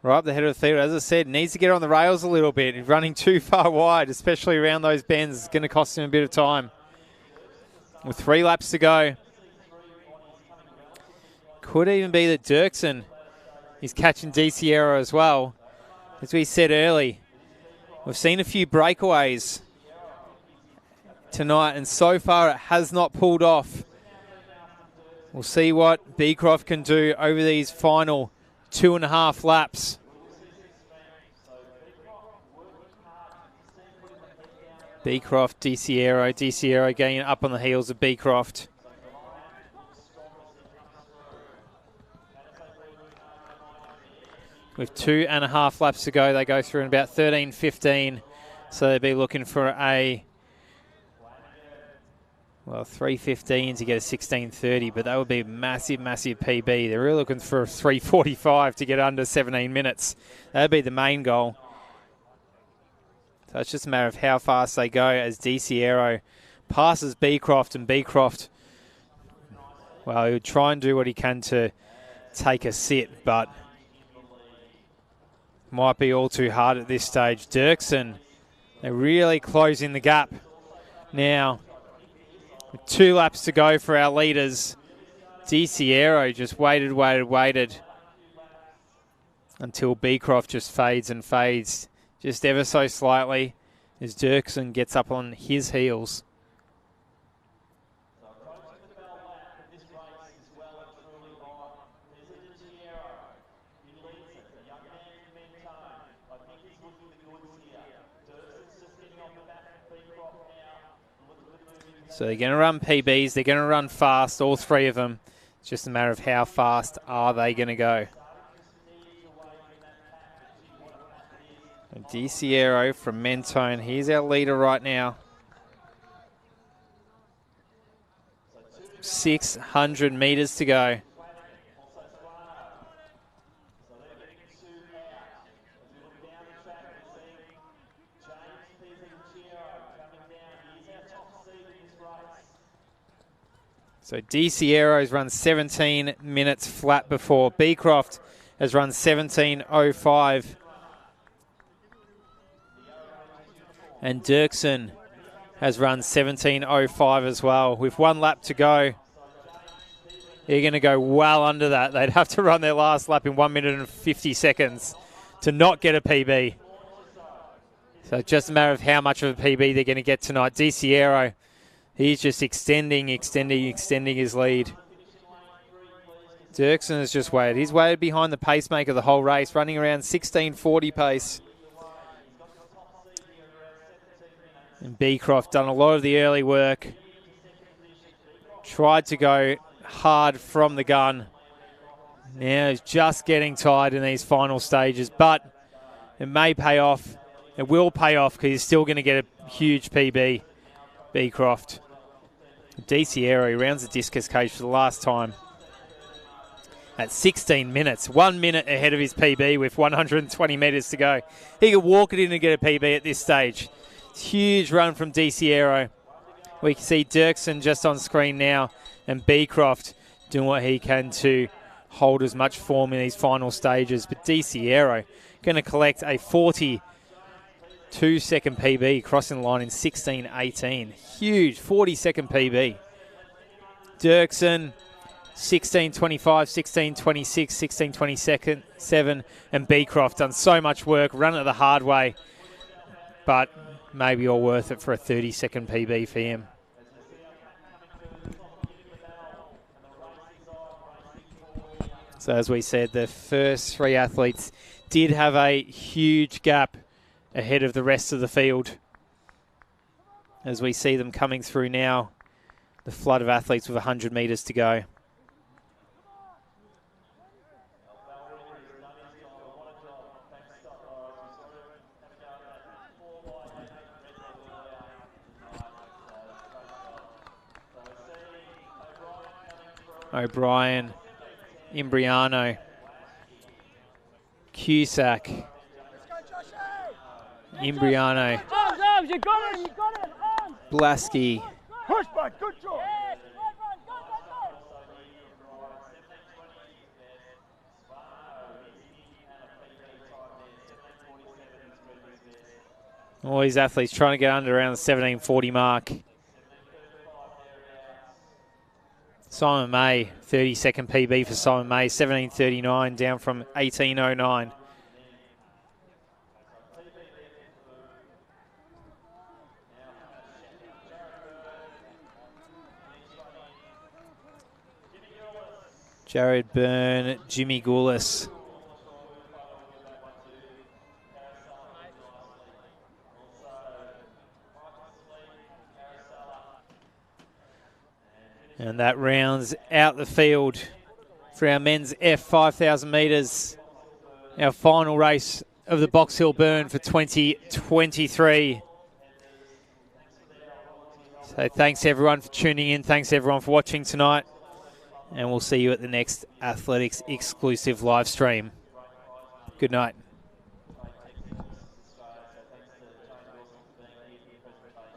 right up the head of the field. As I said, needs to get on the rails a little bit. He's running too far wide, especially around those bends. It's going to cost him a bit of time. With 3 laps to go. Could even be that Dirksen is catching DiCiero as well. As we said early, we've seen a few breakaways tonight, and so far it has not pulled off. We'll see what Beecroft can do over these final 2.5 laps. Beecroft, DiCiero getting up on the heels of Beecroft. With 2.5 laps to go, they go through in about 13:15, so they'll be looking for a Well, 3:15 to get a 16:30, but that would be a massive, massive PB. They're really looking for a 3:45 to get under 17 minutes. That would be the main goal. So it's just a matter of how fast they go as DiCiero passes Beecroft, and Beecroft, well, he would try and do what he can to take a sit, but might be all too hard at this stage. Dirksen, they're really closing the gap now. With 2 laps to go for our leaders. DiCiero just waited until Beecroft just fades and fades just ever so slightly as Dirksen gets up on his heels. So they're going to run PBs, they're going to run fast, all 3 of them. It's just a matter of how fast are they going to go. And DiCiero from Mentone, he's our leader right now. 600 metres to go. So DiCiero's run 17 minutes flat before. Beecroft has run 17:05. And Dirksen has run 17:05 as well. With 1 lap to go, they're going to go well under that. They'd have to run their last lap in 1 minute and 50 seconds to not get a PB. So just a matter of how much of a PB they're going to get tonight. DiCiero, he's just extending his lead. Dirksen has just waited. He's waited behind the pacemaker the whole race, running around 16:40 pace. And Beecroft done a lot of the early work. Tried to go hard from the gun. Now he's just getting tired in these final stages, but it may pay off. It will pay off because he's still going to get a huge PB, Beecroft. DiCiero rounds the discus cage for the last time at 16 minutes. 1 minute ahead of his PB with 120 metres to go. He could walk it in and get a PB at this stage. Huge run from DiCiero. We can see Dirksen just on screen now and Beecroft doing what he can to hold as much form in these final stages. But DiCiero going to collect a 42-second PB, crossing the line in 16:18. Huge 40-second PB. Dirksen 16:25, 16:26, 16:27, and Beecroft done so much work, run it the hard way, but maybe all worth it for a 30-second PB for him. So as we said, the first 3 athletes did have a huge gap ahead of the rest of the field. As we see them coming through now, the flood of athletes with 100 metres to go. O'Brien, Imbriano, Cusack, Imbriano, Arms, you got it, Arms. Blasky, Push back, good job. all these athletes trying to get under around the 17:40 mark. Simon May, 30-second PB for Simon May, 17:39 down from 18:09. Jared Byrne, Jimmy Goulis. And that rounds out the field for our men's F 5,000 metres. Our final race of the Box Hill Burn for 2023. So So thanks everyone for tuning in. Thanks everyone for watching tonight. And we'll see you at the next Athletics exclusive live stream. Good night.